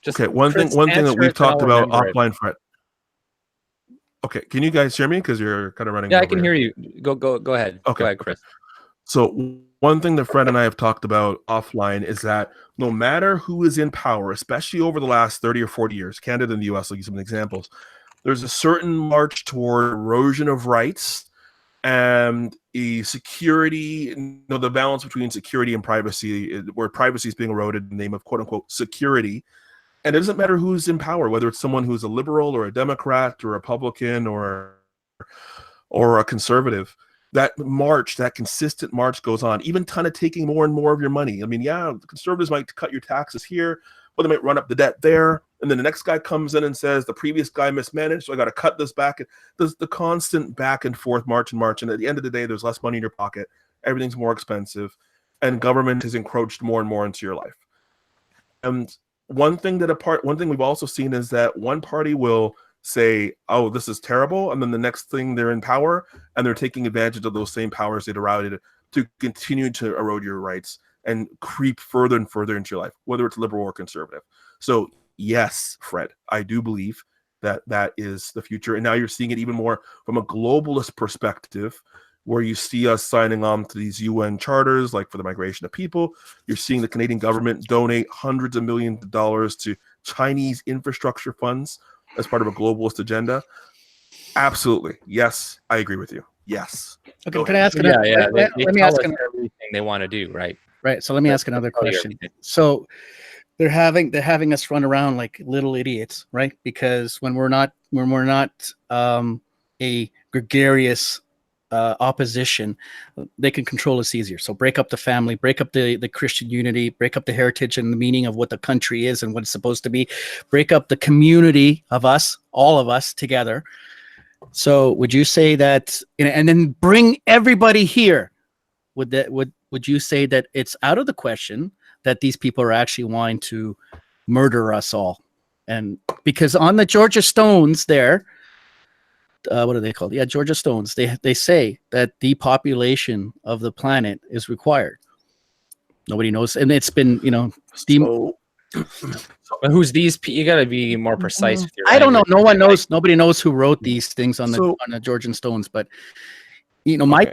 just Okay, one thing that answer we've it, then talked I'll about remember it. offline, Fred. Okay, can you guys hear me? Because you're kind of running. Yeah, I over can here. hear you. Go ahead. Okay. Go ahead, Chris. So one thing that Fred and I have talked about offline is that no matter who is in power, especially over the last 30 or 40 years, Canada and the US, I'll give some examples, there's a certain march toward erosion of rights and a security, the balance between security and privacy, where privacy is being eroded in the name of quote unquote security. And it doesn't matter who's in power, whether it's someone who's a liberal or a Democrat or a Republican or a conservative. That march, that consistent march goes on, even kind of taking more and more of your money. I mean, yeah, the conservatives might cut your taxes here, but they might run up the debt there. And then the next guy comes in and says, the previous guy mismanaged, so I got to cut this back. There's the constant back and forth march. And at the end of the day, there's less money in your pocket. Everything's more expensive. And government has encroached more and more into your life. And one thing we've also seen is that one party will say, oh, this is terrible, and then the next thing they're in power and they're taking advantage of those same powers that eroded to continue to erode your rights and creep further and further into your life, whether it's liberal or conservative. So yes, Fred, I do believe that is the future. And now you're seeing it even more from a globalist perspective, where you see us signing on to these UN charters, like for the migration of people. You're seeing the Canadian government donate hundreds of millions of dollars to Chinese infrastructure funds as part of a globalist agenda. Absolutely. Yes, I agree with you. Yes. Okay, can I ask? Let me ask everything they want to do, right? Right. So let me ask another question. So they're having us run around like little idiots, right? Because when we're not a gregarious opposition, they can control us easier. So break up the family, break up the Christian unity, break up the heritage and the meaning of what the country is and what it's supposed to be, break up the community of us, all of us together. So would you say that, and then bring everybody here? Would you say that it's out of the question that these people are actually wanting to murder us all? And because on the Georgia Stones there, what are they called? Yeah, Georgia Stones. They say that depopulation of the planet is required. Nobody knows, and it's been who's these? You got to be more precise. With your I don't know. No one knows. Nobody knows who wrote these things on the Georgian Stones, but. My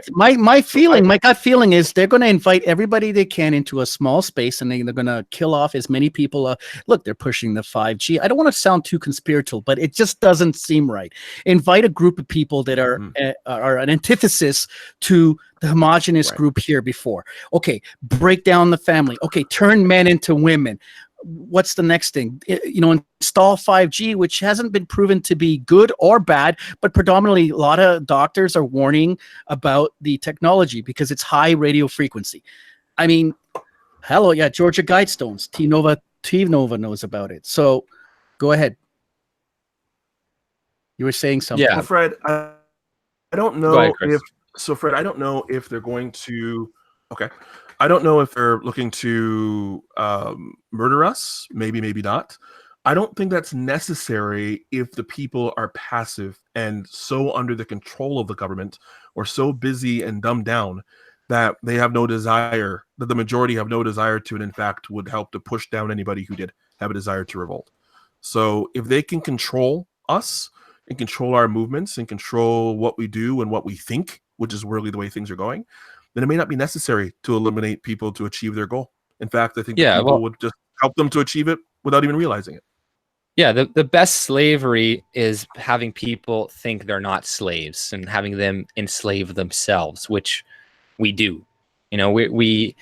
gut feeling is they're going to invite everybody they can into a small space, and they're going to kill off as many people. Look, they're pushing the 5G. I don't want to sound too conspiratorial, but it just doesn't seem right. Invite a group of people that are an antithesis to the homogenous group here before. Okay, break down the family. Okay, turn men into women. What's the next thing? Install 5G, which hasn't been proven to be good or bad, but predominantly a lot of doctors are warning about the technology because it's high radio frequency. I mean, hello, yeah, Georgia Guidestones. T-Nova knows about it. So go ahead. You were saying something. Yeah, Fred, I don't know Fred, I don't know if they're going to. Okay. I don't know if they're looking to murder us. Maybe not. I don't think that's necessary if the people are passive and so under the control of the government or so busy and dumbed down that they have no desire, that the majority have no desire to, and in fact would help to push down anybody who did have a desire to revolt. So if they can control us and control our movements and control what we do and what we think, which is really the way things are going, then it may not be necessary to eliminate people to achieve their goal. In fact, I think people would just help them to achieve it without even realizing it. Yeah, the best slavery is having people think they're not slaves and having them enslave themselves, which we do. We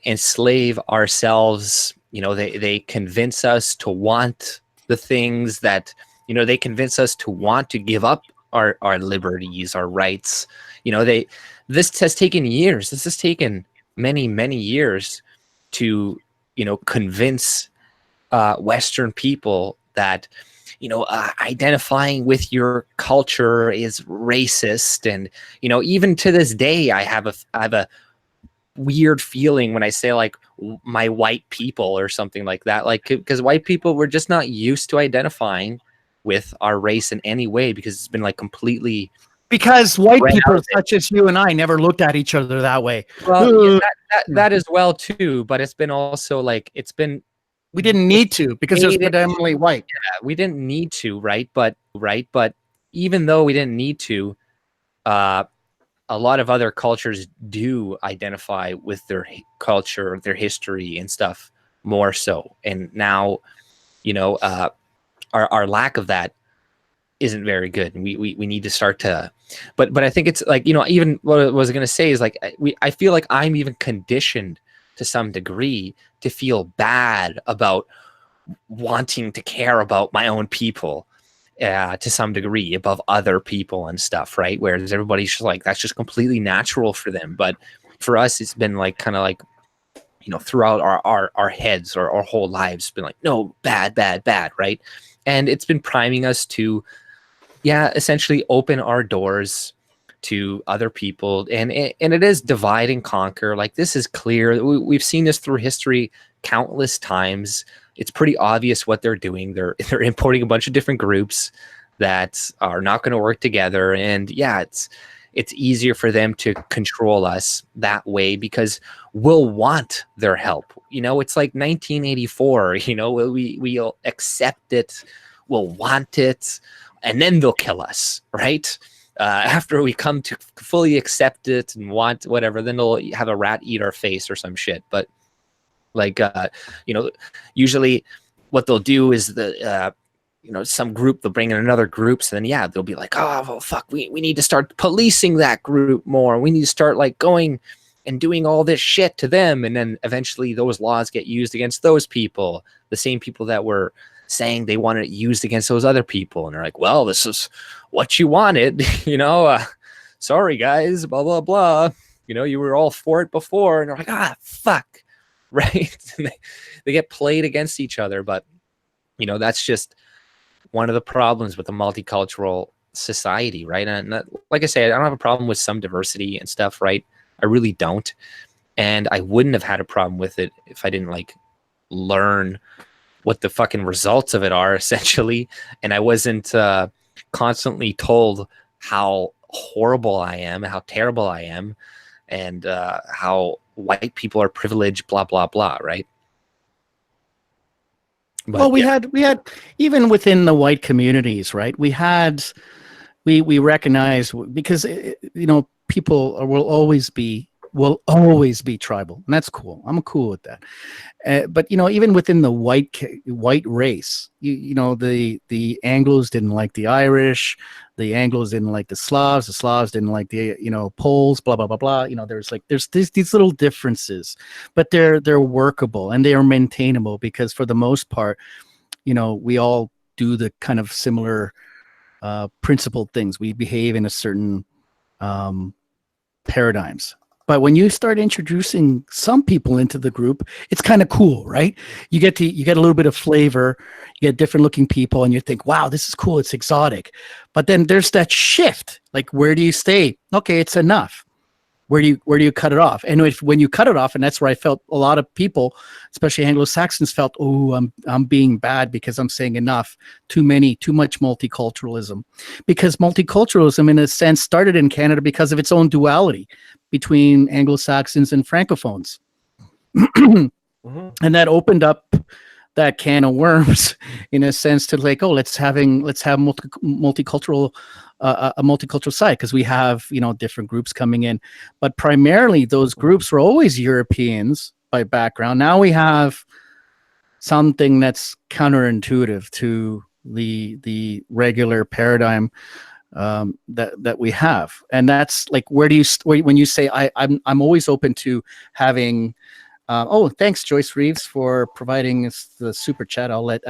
enslave ourselves. They convince us to want the things that, they convince us to want to give up our liberties, our rights. This has taken years. This has taken many, many years to, convince Western people that, identifying with your culture is racist. And, even to this day, I have a weird feeling when I say like my white people or something like that, like, because white people were just not used to identifying with our race in any way, because it's been like completely, because white Right people out of such as you and I never looked at each other that way. well, yeah, that as well too, but it's been also like We didn't need to, because it was predominantly white. we didn't need to, right? But even though we didn't need to, a lot of other cultures do identify with their culture, their history and stuff more so. And now, our lack of that isn't very good. And we need to start to, but I think it's like, even what I was going to say is like, I feel like I'm even conditioned to some degree to feel bad about wanting to care about my own people to some degree above other people and stuff, right? Whereas everybody's just like, that's just completely natural for them. But for us, it's been like kind of like, throughout our heads or our whole lives been like, no, bad, right? And it's been priming us to, essentially open our doors to other people, and it is divide and conquer. Like, this is clear. We've seen this through history countless times. It's pretty obvious what they're doing. They're importing a bunch of different groups that are not going to work together, and it's easier for them to control us that way because we'll want their help. It's like 1984. We'll accept it, we'll want it, and then they'll kill us, right? After we come to fully accept it and want whatever, then they'll have a rat eat our face or some shit. But like, usually what they'll do is some group, they'll bring in another group. So then, they'll be like, oh, well, fuck, we need to start policing that group more. We need to start like going and doing all this shit to them. And then eventually those laws get used against those people, the same people that were saying they wanted it used against those other people. And they're like, well, this is what you wanted, sorry guys, blah, blah, blah. You were all for it before. And they're like, fuck. Right. They get played against each other. But, that's just one of the problems with a multicultural society. Right. And like I say, I don't have a problem with some diversity and stuff. Right. I really don't. And I wouldn't have had a problem with it if I didn't like learn what the fucking results of it are, essentially. And I wasn't constantly told how horrible I am, how terrible I am, and how white people are privileged, blah, blah, blah, right? But, well, we had even within the white communities, right? We recognize, because people will always be tribal, and that's cool. I'm cool with that. But even within the white race, the Anglos didn't like the Irish, the Anglos didn't like the Slavs didn't like the Poles, blah blah blah blah. There's these little differences, but they're workable and they are maintainable, because for the most part, we all do the kind of similar principled things. We behave in a certain paradigms. But when you start introducing some people into the group, it's kind of cool, right? You get a little bit of flavor, you get different looking people, and you think, wow, this is cool, it's exotic. But then there's that shift. Like, where do you stay? Okay, it's enough. Where do you cut it off? And when you cut it off, and that's where I felt a lot of people, especially Anglo-Saxons, felt, oh, I'm being bad because I'm saying enough, too much multiculturalism. Because multiculturalism, in a sense, started in Canada because of its own duality between Anglo-Saxons and Francophones. Mm-hmm. And that opened up that can of worms, in a sense, to like, oh, let's have multicultural a multicultural side, because we have different groups coming in, but primarily those groups were always Europeans by background. Now we have something that's counterintuitive to the regular paradigm that we have, and that's like, where do you when you say I'm always open to having. Oh, thanks, Joyce Reeves, for providing us the super chat. I'll let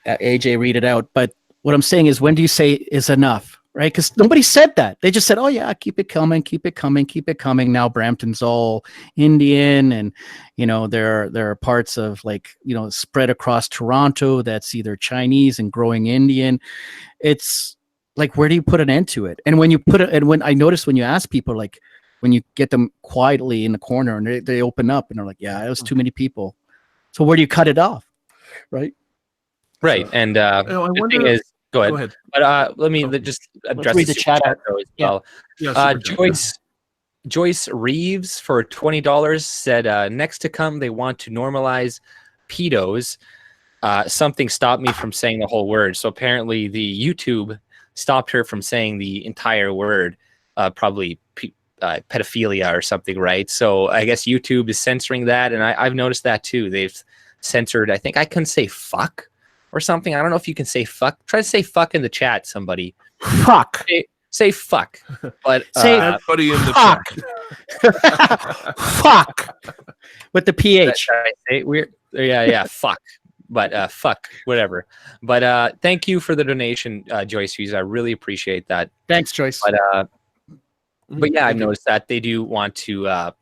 AJ read it out. But what I'm saying is, when do you say is enough, right? Because nobody said that. They just said, oh, yeah, keep it coming, keep it coming, keep it coming. Now Brampton's all Indian, and, there are parts of, like, spread across Toronto that's either Chinese and growing Indian. It's like, where do you put an end to it? And when you put it, and when I notice when you ask people, like, when you get them quietly in the corner and they open up and they're like, yeah, it was too many people. So where do you cut it off? Right. Right. So, And I the wonder. thing is, go ahead. Go ahead. But let me Oh. just address read the the super chat chat out. though as Yeah. well. Yeah, super chat. Joyce Reeves for $20 said, next to come, they want to normalize pedos. Something stopped me from saying the whole word. So apparently the YouTube stopped her from saying the entire word, probably pedophilia or something, right? So I guess YouTube is censoring that. And I've noticed that too. They've censored, I think I couldn't say fuck or something. I don't know if you can say fuck. Try to say fuck in the chat, somebody. Fuck. Say fuck. But Say everybody in the fuck. chat. Fuck. With the PH. I say weird? Yeah, fuck. But fuck, whatever. But thank you for the donation, Joyce Hughes. I really appreciate that. Thanks, Joyce. But yeah, I've noticed that they do want to,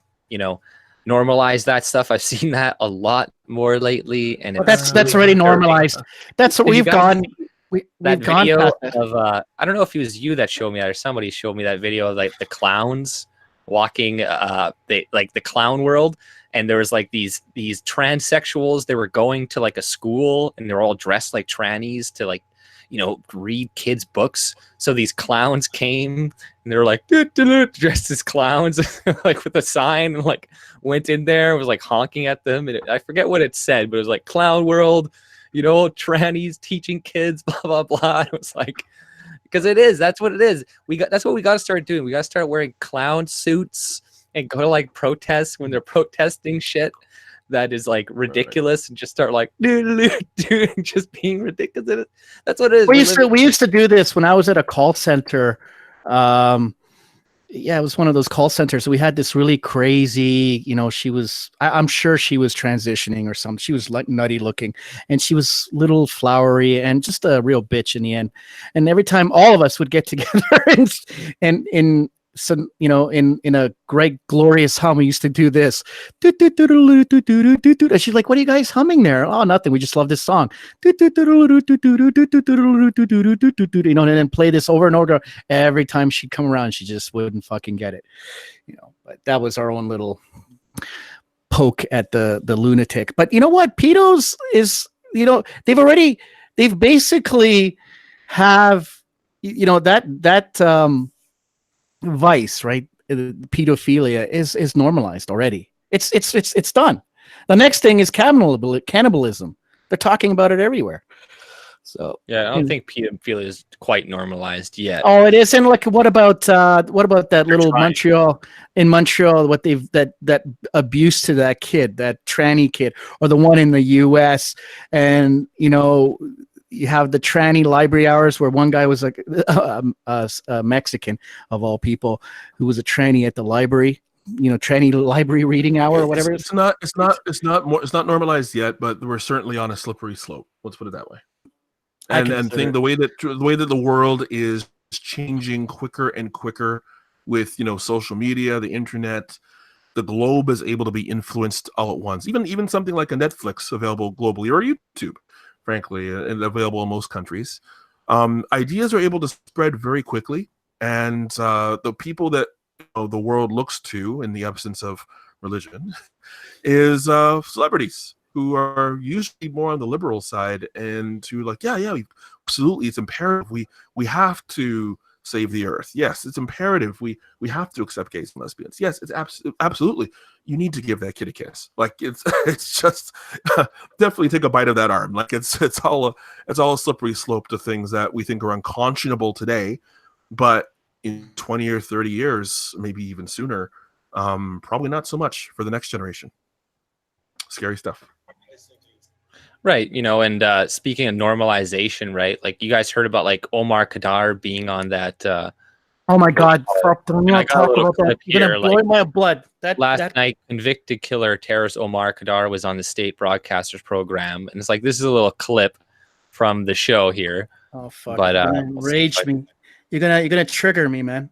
normalize that stuff. I've seen that a lot more lately, and Well, that's already normalized. That's what we've gone. We've that gone video past that. of I don't know if it was you that showed me that or somebody showed me that video of like the clowns walking the clown world, and there was like these transsexuals. They were going to like a school and they're all dressed like trannies to like read kids books. So these clowns came and they were like dressed as clowns like with a sign, and like went in there, was like honking at them, and I forget what it said, but it was like clown world, trannies teaching kids, blah blah blah. It was like, because that's what it is. That's what we got to start doing. We got to start wearing clown suits and go to like protests when they're protesting shit that is like ridiculous, and just start like just being ridiculous. That's what it is. We used to do this when I was at a call center. Yeah, it was one of those call centers. We had this really crazy, she was, I'm sure she was transitioning or something. She was like nutty looking, and she was little flowery and just a real bitch in the end. And every time all of us would get together and in some, in a great glorious hum, we used to do this. And she's like, "What are you guys humming there?" "Oh, nothing. We just love this song." And then play this over and over. Every time she'd come around, she just wouldn't fucking get it. But that was our own little poke at the lunatic. But you know what? Pedos is, they've basically have, that vice, right? Pedophilia is normalized already. It's done. The next thing is cannibalism. They're talking about it everywhere. So yeah, I don't think pedophilia is quite normalized yet. Oh, it is. And like, what about that little Montreal, what they've that abuse to that kid, that tranny kid, or the one in the US, and you have the tranny library hours where one guy was like a Mexican of all people who was a tranny at the library, tranny library reading hour or whatever. It's not normalized yet, but we're certainly on a slippery slope. Let's put it that way. And the way that the world is changing quicker and quicker with social media, the internet, the globe is able to be influenced all at once. Even something like a Netflix available globally, or YouTube, frankly, and available in most countries. Ideas are able to spread very quickly, and the people that the world looks to in the absence of religion is celebrities, who are usually more on the liberal side, and to like, absolutely, it's imperative. We have to save the earth. Yes, it's imperative. We have to accept gays and lesbians. Yes, it's absolutely. You need to give that kid a kiss. Like it's just definitely take a bite of that arm. Like it's all a slippery slope to things that we think are unconscionable today, but in 20 or 30 years, maybe even sooner, probably not so much for the next generation. Scary stuff. Right, and speaking of normalization, right? Like you guys heard about like Omar Kadar being on that. Oh my God! Don't talk about that. You're gonna boil my blood. Last night, convicted killer terrorist Omar Kadar was on the state broadcasters program, and it's like this is a little clip from the show here. Oh fuck! But you're gonna enrage me. You're gonna trigger me, man.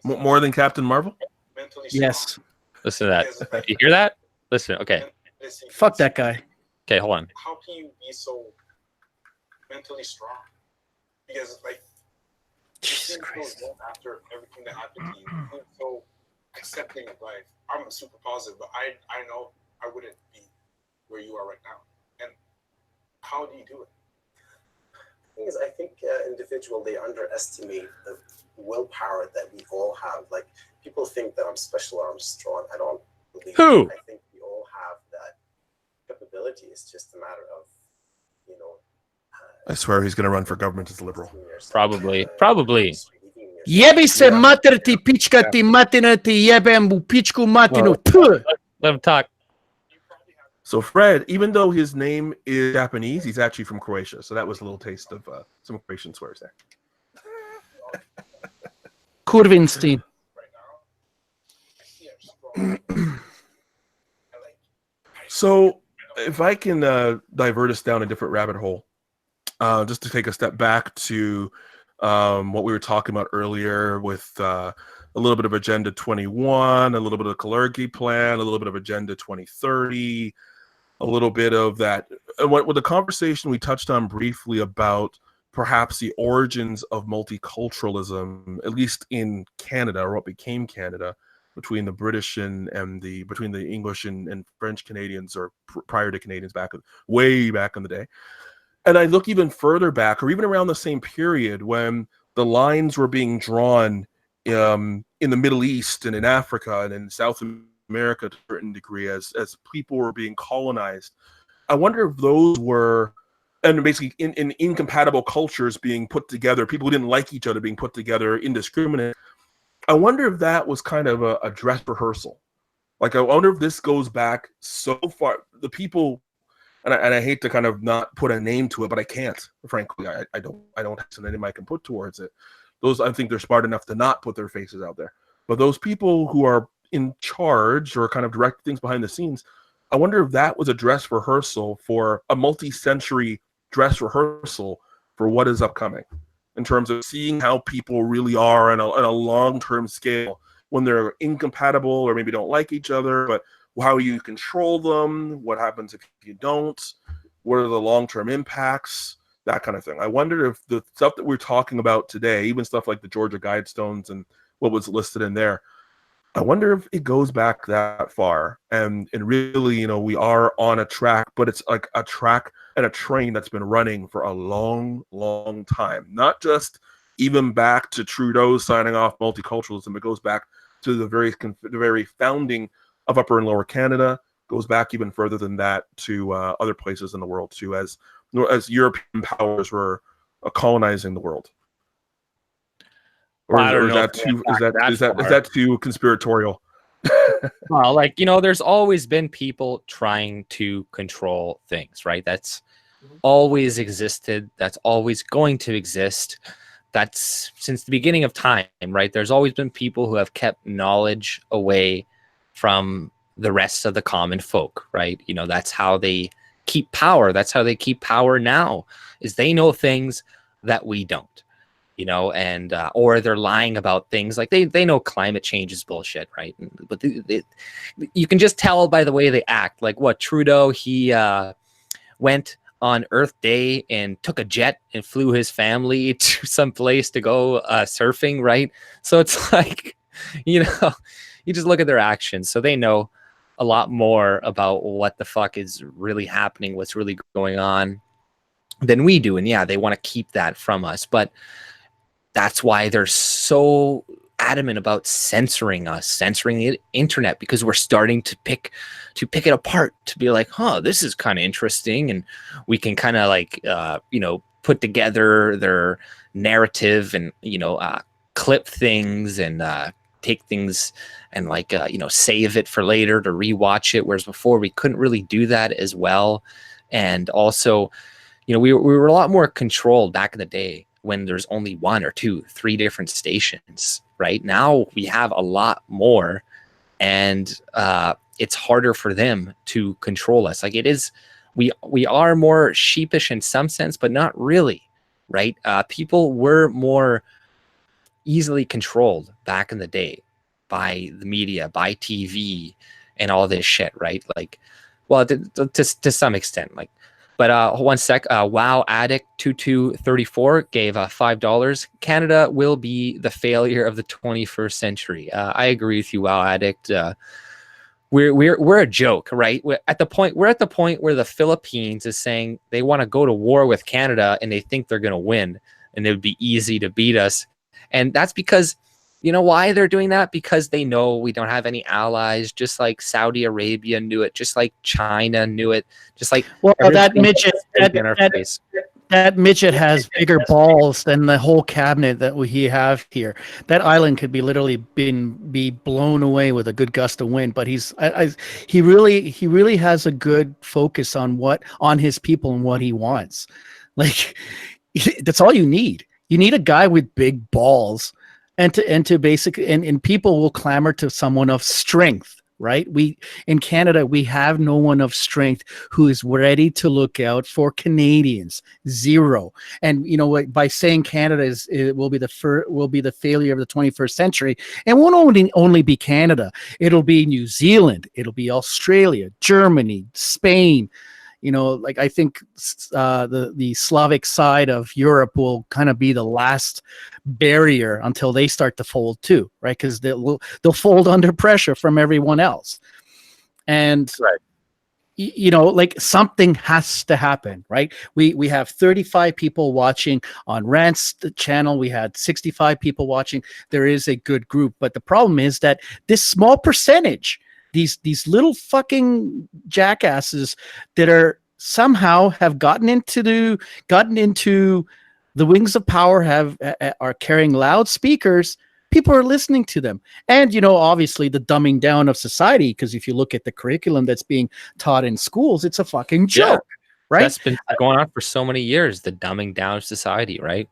More than Captain Marvel? Yes. Listen to that. You hear that? Listen. Okay. Fuck that guy. Okay, hold on. How can you be so mentally strong? Because like, Jesus Christ. After everything that happened to you, you seem so accepting of life. I'm super positive, but I know I wouldn't be where you are right now. And how do you do it? The thing is, I think individual, they underestimate the willpower that we all have. Like, people think that I'm special or I'm strong. I don't believe Who? I think we all have that capability. It's just a matter of, you know. I swear he's going to run for government as a liberal. Probably. Jebe se Yeah. materti, pičkati, matinati, jebem bu pičku matinu. Let him talk. So Fred, even though his name is Japanese, he's actually from Croatia. So that was a little taste of some Croatian swears there. Kurvinstein. So if I can divert us down a different rabbit hole, just to take a step back to what we were talking about earlier with a little bit of Agenda 21, a little bit of Kalergi Plan, a little bit of Agenda 2030, a little bit of that. With the conversation we touched on briefly about perhaps the origins of multiculturalism, at least in Canada, or what became Canada, between the British and between the English and French Canadians, or prior to Canadians way back in the day. And I look even further back, or even around the same period when the lines were being drawn in the Middle East and in Africa and in South America to a certain degree as people were being colonized. I wonder if those were, and basically in incompatible cultures being put together, people who didn't like each other being put together indiscriminate. I wonder if that was kind of a dress rehearsal. Like, I wonder if this goes back so far. The people, and I hate to kind of not put a name to it, but I can't, frankly. I don't have a name I can put towards it. Those, I think they're smart enough to not put their faces out there. But those people who are in charge or kind of direct things behind the scenes, I wonder if that was a dress rehearsal for a multi-century dress rehearsal for what is upcoming, in terms of seeing how people really are on a long-term scale when they're incompatible or maybe don't like each other, but how you control them, what happens if you don't, what are the long-term impacts, that kind of thing. I wonder if the stuff that we're talking about today, even stuff like the Georgia Guidestones and what was listed in there, I wonder if it goes back that far, and really, you know, we are on a track, but it's like a track and a train that's been running for a long, long time. Not just even back to Trudeau signing off multiculturalism. It goes back to the very founding of Upper and Lower Canada. Goes back even further than that to other places in the world too, as European powers were colonizing the world. Or is that too conspiratorial? Well, like, you know, there's always been people trying to control things, right? That's always existed. That's always going to exist. That's since the beginning of time, right? There's always been people who have kept knowledge away from the rest of the common folk, right? You know, that's how they keep power. That's how they keep power now, is they know things that we don't. You know, and or they're lying about things, like they know climate change is bullshit, right? But you can just tell by the way they act. Like what Trudeau, he went on Earth Day and took a jet and flew his family to some place to go surfing, right? So it's like, you know, you just look at their actions, so they know a lot more about what the fuck is really happening, what's really going on, than we do. And yeah, they want to keep that from us, but that's why they're so adamant about censoring us, censoring the internet, because we're starting to pick it apart, to be like, huh, this is kind of interesting, and we can kind of like you know, put together their narrative and, you know, clip things and take things and like you know, save it for later to rewatch it, whereas before we couldn't really do that as well. And also, you know, we were a lot more controlled back in the day, when there's only 1 or 2, 3 different stations. Right now we have a lot more, and it's harder for them to control us. Like, it is, we are more sheepish in some sense, but not really, right? People were more easily controlled back in the day by the media, by TV, and all this shit, right? Like, well, to some extent, like. But one sec, Wow Addict 2234 gave $5. Canada will be the failure of the 21st century. I agree with you, Wow Addict. we're a joke, right? We're at the point where the Philippines is saying they want to go to war with Canada and they think they're going to win and it would be easy to beat us. And that's because, you know why they're doing that? Because they know we don't have any allies, just like Saudi Arabia knew it, just like China knew it, just like that midget has bigger balls than the whole cabinet that we have here. That island could be literally be blown away with a good gust of wind. But he really has a good focus on his people and what he wants. Like that's all you need. You need a guy with big balls. And to basically and people will clamor to someone of strength, right? We in Canada we have no one of strength who is ready to look out for Canadians. Zero. And you know what? By saying Canada will be the failure of the 21st century, it won't only be Canada. It'll be New Zealand. It'll be Australia, Germany, Spain. You know, like I think the Slavic side of Europe will kind of be the last barrier until they start to fold too, right? Because they'll fold under pressure from everyone else, and right. You know, like something has to happen, right? We have 35 people watching on Rant's channel. We had 65 people watching. There is a good group, but the problem is that this small percentage. These little fucking jackasses that are somehow have gotten into the wings of power are carrying loudspeakers. People are listening to them, and you know, obviously the dumbing down of society. Because if you look at the curriculum that's being taught in schools, it's a fucking joke, right? That's been going on for so many years. The dumbing down of society, right?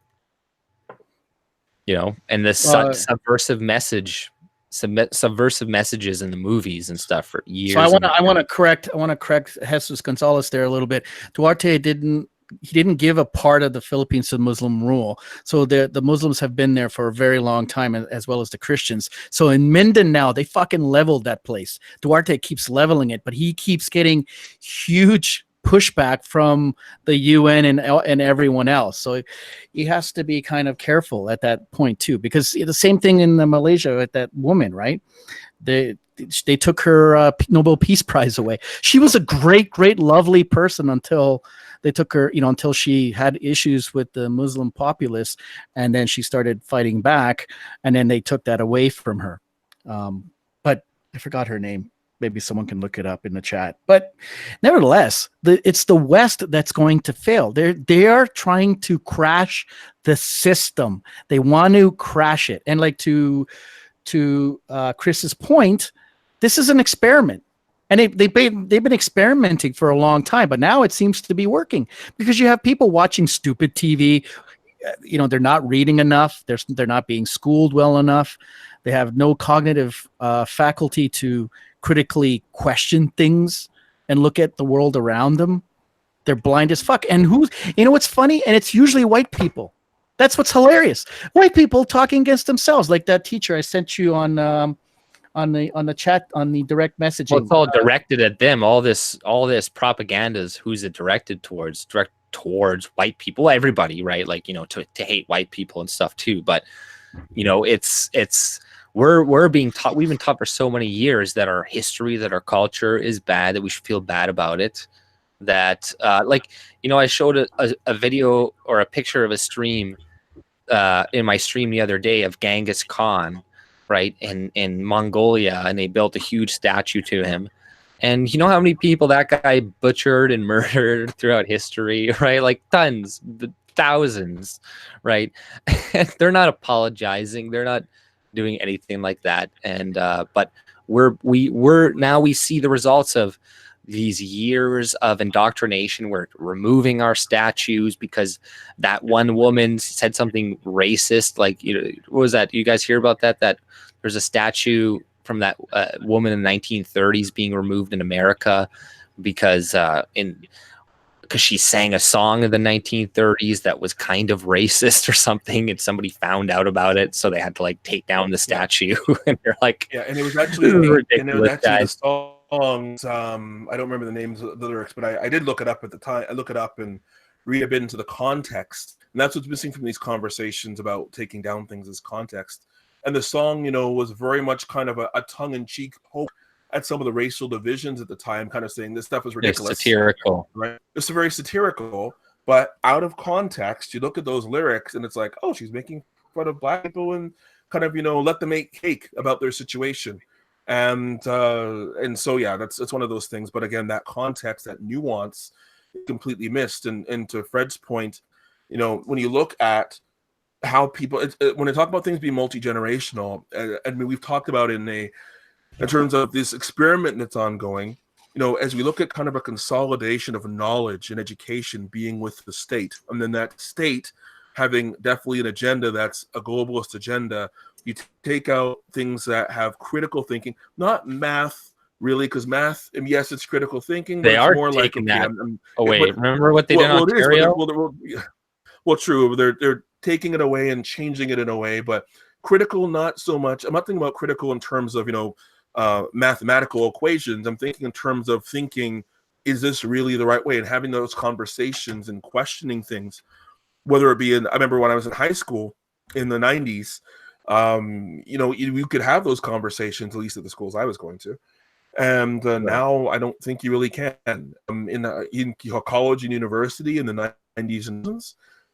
You know, and the subversive message. Subversive messages in the movies and stuff for years. So I want to correct Jesus Gonzalez there a little bit. Duterte didn't give a part of the Philippines to Muslim rule. So the Muslims have been there for a very long time, as well as the Christians. So in Mindanao, they fucking leveled that place. Duterte keeps leveling it, but he keeps getting huge pushback from the UN and everyone else. So he has to be kind of careful at that point too, because the same thing in Malaysia at that woman, right? They took her Nobel Peace Prize away. She was a great, lovely person until they took her, you know, until she had issues with the Muslim populace, and then she started fighting back, and then they took that away from her. But I forgot her name. Maybe someone can look it up in the chat. But nevertheless, it's the West that's going to fail. They are trying to crash the system. They want to crash it. And like to Chris's point, this is an experiment. And they've been experimenting for a long time, but now it seems to be working because you have people watching stupid TV. You know, they're not reading enough. They're not being schooled well enough. They have no cognitive faculty to critically question things and look at the world around them. They're blind as fuck. And you know what's funny? And it's usually white people. That's what's hilarious. White people talking against themselves, like that teacher I sent you on the chat, on the direct messaging. Well, it's all directed at them. All this propaganda is who's it directed towards? Direct towards white people, everybody, right? Like, you know, to hate white people and stuff too. But you know, we're being taught, we've been taught for so many years that our history, that our culture is bad, that we should feel bad about it. That like, you know, I showed a video or a picture of a stream in my stream the other day of Genghis Khan, right, in Mongolia, and they built a huge statue to him. And you know how many people that guy butchered and murdered throughout history, right? Like tons, thousands, right? And they're not apologizing. They're not doing anything like that. And but we see the results of these years of indoctrination. We're removing our statues because that one woman said something racist. Like, you know, what was that? You guys hear about that? That there's a statue from that woman in the 1930s being removed in America because she sang a song in the 1930s that was kind of racist or something, and somebody found out about it, so they had to like take down the statue. And they're like, yeah, and it was actually ridiculous, the songs. I don't remember the names of the lyrics, but I did look it up at the time. I look it up and read a bit into the context, and that's what's missing from these conversations about taking down things is context. And the song, you know, was very much kind of a tongue-in-cheek hope at some of the racial divisions at the time, kind of saying this stuff is They're ridiculous. satirical. Right? It's very satirical, but out of context, you look at those lyrics and it's like, oh, she's making fun of black people and kind of, let them make cake about their situation. And so, yeah, that's one of those things. But again, that context, that nuance, completely missed. And to Fred's point, when you look at how people, when they talk about things being multi-generational, I mean, we've talked about in terms of this experiment that's ongoing, as we look at kind of a consolidation of knowledge and education being with the state, and then that state having definitely an agenda that's a globalist agenda, you take out things that have critical thinking, not math, really, because math, and yes, it's critical thinking, but They it's are more like, taking okay, that away. Remember what they did in Ontario? Well, true. They're taking it away and changing it in a way, but critical, not so much. I'm not thinking about critical in terms of, mathematical equations. I'm thinking in terms of thinking, is this really the right way? And having those conversations and questioning things, whether it be I remember when I was in high school in the 90s, you could have those conversations, at least at the schools I was going to. And now I don't think you really can. In college and university in the 90s and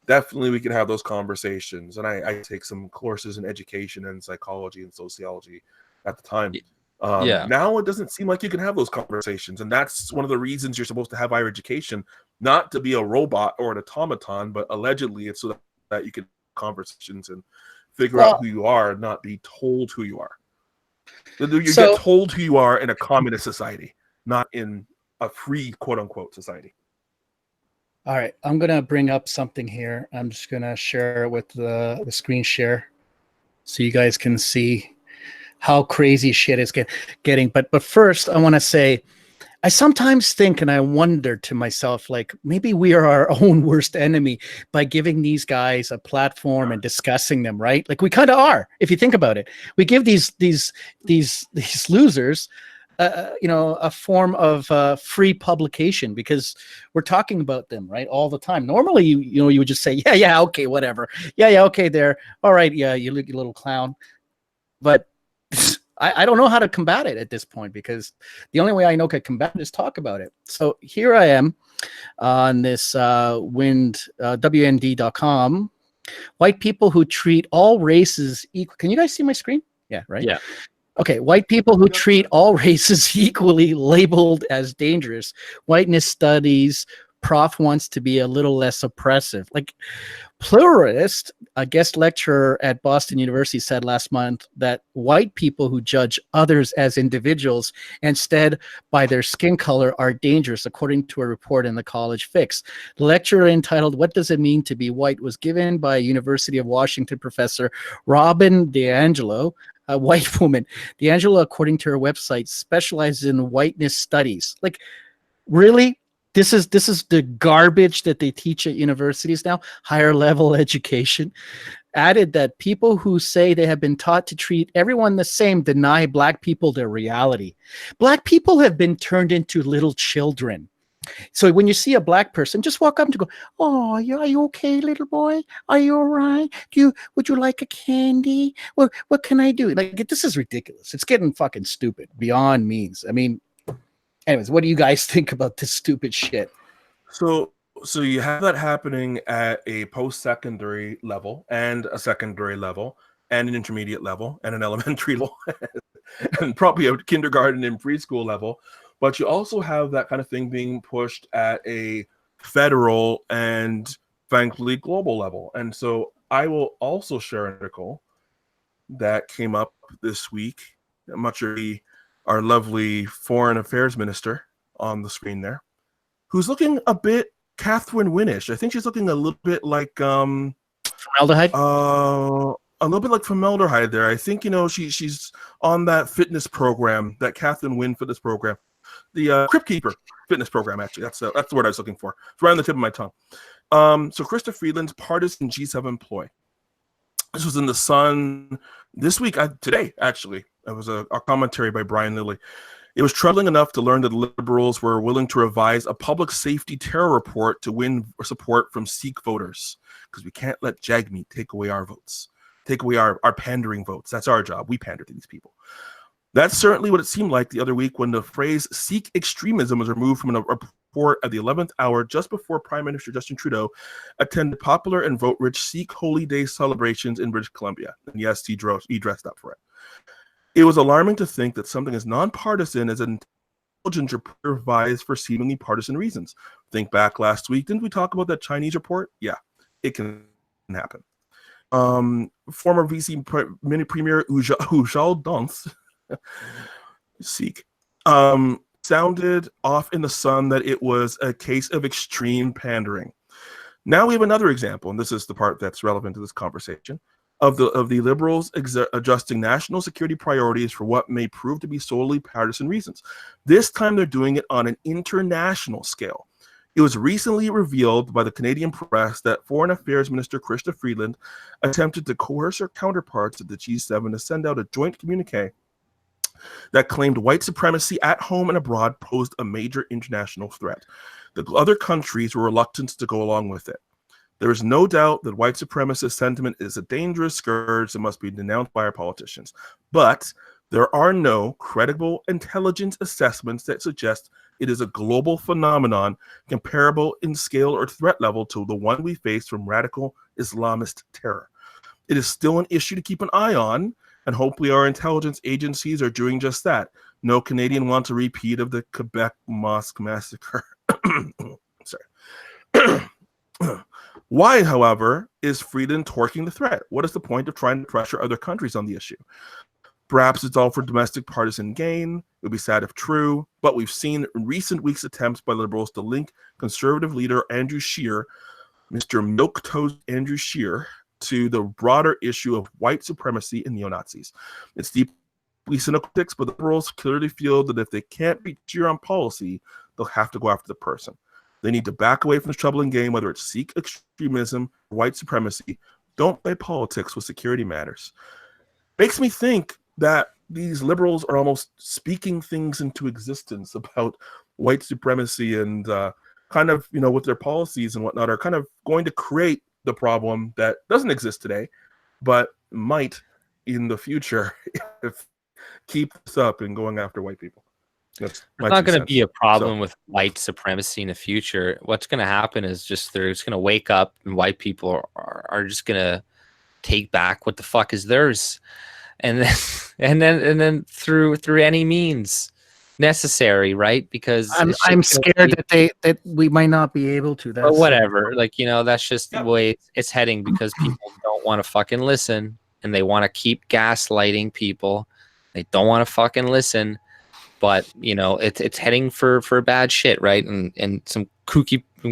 definitely we could have those conversations. And I take some courses in education and psychology and sociology at the time. Now it doesn't seem like you can have those conversations. And that's one of the reasons you're supposed to have higher education, not to be a robot or an automaton, but allegedly it's so that you can have conversations and figure out who you are, not be told who you are. You get told who you are in a communist society, not in a free, quote unquote, society. All right, I'm gonna bring up something here. I'm just gonna share it with the screen share, so you guys can see how crazy shit is getting. But first, I want to say, I sometimes think and I wonder to myself, like, maybe we are our own worst enemy by giving these guys a platform and discussing them, right? Like we kind of are, if you think about it. We give these losers, a form of free publication because we're talking about them, right, all the time. Normally, you would just say, yeah, okay, whatever, yeah, okay, there, all right, yeah, you little clown, but. I don't know how to combat it at this point because the only way I know to combat it is talk about it. So here I am on this WND.com. White people who treat all races equal. Can you guys see my screen? Yeah, right? Yeah. Okay, white people who treat all races equally labeled as dangerous. Whiteness studies. Prof wants to be a little less oppressive. Like pluralist, a guest lecturer at Boston University said last month that white people who judge others as individuals instead by their skin color are dangerous, according to a report in the College Fix. The lecture entitled "What Does It Mean to Be White" was given by University of Washington professor Robin DiAngelo, a white woman. DiAngelo, according to her website, specializes in whiteness studies. Like, really? This is the garbage that they teach at universities now, higher level education. Added that people who say they have been taught to treat everyone the same deny black people their reality. Black people have been turned into little children. So when you see a black person, just walk up and go, "Oh, yeah, are you okay, little boy? Are you all right? Would you like a candy? What can I do?" Like, this is ridiculous. It's getting fucking stupid beyond means. I mean, anyways, what do you guys think about this stupid shit? So you have that happening at a post-secondary level and a secondary level and an intermediate level and an elementary level and probably a kindergarten and preschool level. But you also have that kind of thing being pushed at a federal and frankly global level. And so I will also share an article that came up this week. I'm not sure our lovely foreign affairs minister on the screen there, who's looking a bit Catherine Winnish. I think she's looking a little bit like Formaldehyde? A little bit like formaldehyde there. I think, she's on that fitness program, that Catherine Wynne fitness program, the Crypt Keeper fitness program, actually. That's the word I was looking for. It's right on the tip of my tongue. So Krista Friedland's partisan G7 ploy. This was in the Sun this week, today, actually. It was a commentary by Brian Lilly. It was troubling enough to learn that Liberals were willing to revise a public safety terror report to win support from Sikh voters, because we can't let Jagmeet take away our votes, take away our pandering votes. That's our job. We pander to these people. That's certainly what it seemed like the other week when the phrase Sikh extremism was removed from a report at the 11th hour just before Prime Minister Justin Trudeau attended popular and vote-rich Sikh Holy Day celebrations in British Columbia. And yes, he dressed up for it. It was alarming to think that something as nonpartisan as an intelligence report revised for seemingly partisan reasons. Think back last week, didn't we talk about that Chinese report? Yeah, it can happen. Former VC Premier Ujjal Dance Sikh sounded off in the sun that it was a case of extreme pandering. Now we have another example, and this is the part that's relevant to this conversation, of the Liberals adjusting national security priorities for what may prove to be solely partisan reasons. This time they're doing it on an international scale. It was recently revealed by the Canadian press that Foreign Affairs Minister Chrystia Freeland attempted to coerce her counterparts at the G7 to send out a joint communique that claimed white supremacy at home and abroad posed a major international threat. The other countries were reluctant to go along with it. There is no doubt that white supremacist sentiment is a dangerous scourge that must be denounced by our politicians. But there are no credible intelligence assessments that suggest it is a global phenomenon comparable in scale or threat level to the one we face from radical Islamist terror. It is still an issue to keep an eye on, and hopefully our intelligence agencies are doing just that. No Canadian wants a repeat of the Quebec mosque massacre. Sorry. Why, however, is Freeland torquing the threat? What is the point of trying to pressure other countries on the issue? Perhaps it's all for domestic partisan gain. It would be sad if true, but we've seen in recent weeks attempts by Liberals to link Conservative leader Andrew Scheer, Mr. Milquetoast Andrew Scheer, to the broader issue of white supremacy and neo-Nazis. It's deeply cynical, but the Liberals clearly feel that if they can't beat Scheer on policy, they'll have to go after the person. They need to back away from this troubling game, whether it's Sikh extremism or white supremacy. Don't play politics with security matters. Makes me think that these Liberals are almost speaking things into existence about white supremacy and kind of, with their policies and whatnot, are kind of going to create the problem that doesn't exist today, but might in the future if keep this up and going after white people. It's not going to be a problem with white supremacy in the future. What's going to happen is just they're just going to wake up and white people are just going to take back what the fuck is theirs, and then through any means necessary, right? Because I'm scared that we might not be able to. Or whatever, that's just the way it's heading, because people don't want to fucking listen, and they want to keep gaslighting people. They don't want to fucking listen. But it's heading for bad shit, right? And some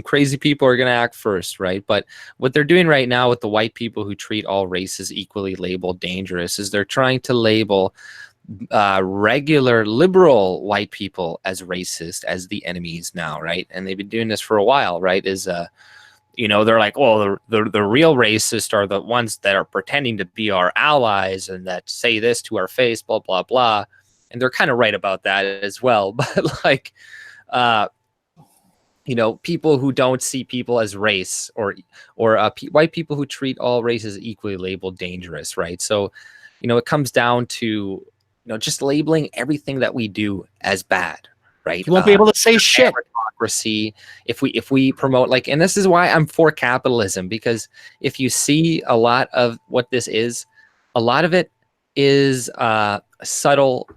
crazy people are gonna act first, right? But what they're doing right now with the white people who treat all races equally labeled dangerous is they're trying to label regular liberal white people as racist, as the enemies now, right? And they've been doing this for a while, right? They're like, well, the real racists are the ones that are pretending to be our allies and that say this to our face, blah blah blah. And they're kind of right about that as well. But people who don't see people as race or white people who treat all races equally labeled dangerous, right? So, it comes down to, just labeling everything that we do as bad, right? You won't be able to say shit. Meritocracy, if we promote and this is why I'm for capitalism, because if you see a lot of what this is, a lot of it is subtle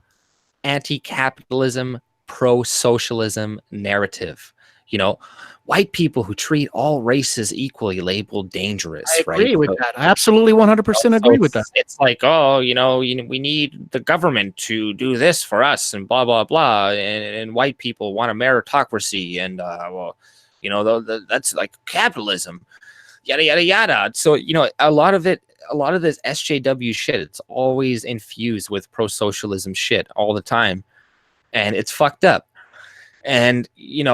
anti-capitalism, pro-socialism narrative. White people who treat all races equally labeled dangerous. I agree with that. I absolutely 100% agree with that. It's like, we need the government to do this for us and blah, blah, blah. And white people want a meritocracy. And, that's like capitalism, yada, yada, yada. So, a lot of this SJW shit, it's always infused with pro-socialism shit all the time. And it's fucked up. And,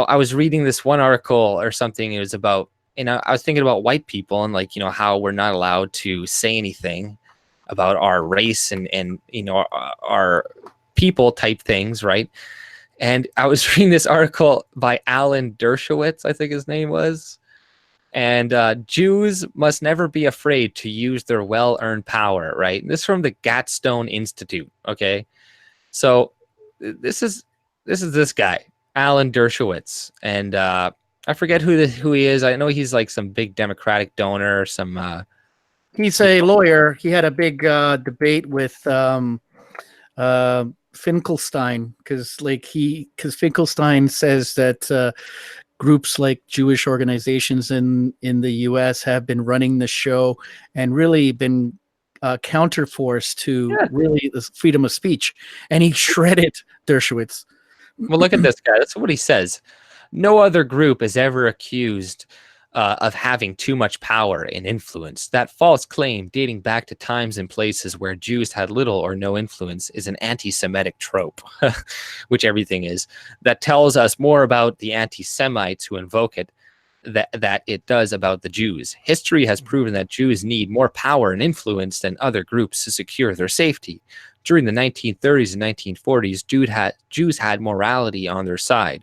I was reading this one article or something. It was about, I was thinking about white people and how we're not allowed to say anything about our race and our people type things. Right. And I was reading this article by Alan Dershowitz, I think his name was. And Jews must never be afraid to use their well-earned power, right? This is from the Gatstone Institute, okay? So this is this guy, Alan Dershowitz, and I forget who he is. I know he's like some big Democratic donor or some. He's a lawyer. He had a big debate with Finkelstein because Finkelstein says that groups like Jewish organizations in the U.S. have been running the show and really been counterforce to really the freedom of speech, and he shredded Dershowitz. Well, look at this guy. That's what he says. No other group is ever accused of having too much power and influence. That false claim, dating back to times and places where Jews had little or no influence, is an anti-Semitic trope, which everything is, that tells us more about the anti-Semites who invoke it that it does about the Jews. History has proven that Jews need more power and influence than other groups to secure their safety. During the 1930s and 1940s, Jews had morality on their side,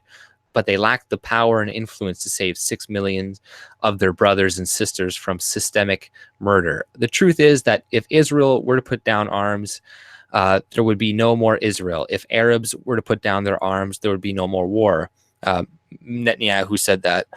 but they lacked the power and influence to save 6 million of their brothers and sisters from systemic murder. The truth is that if Israel were to put down arms, there would be no more Israel. If Arabs were to put down their arms, there would be no more war. Netanyahu said that.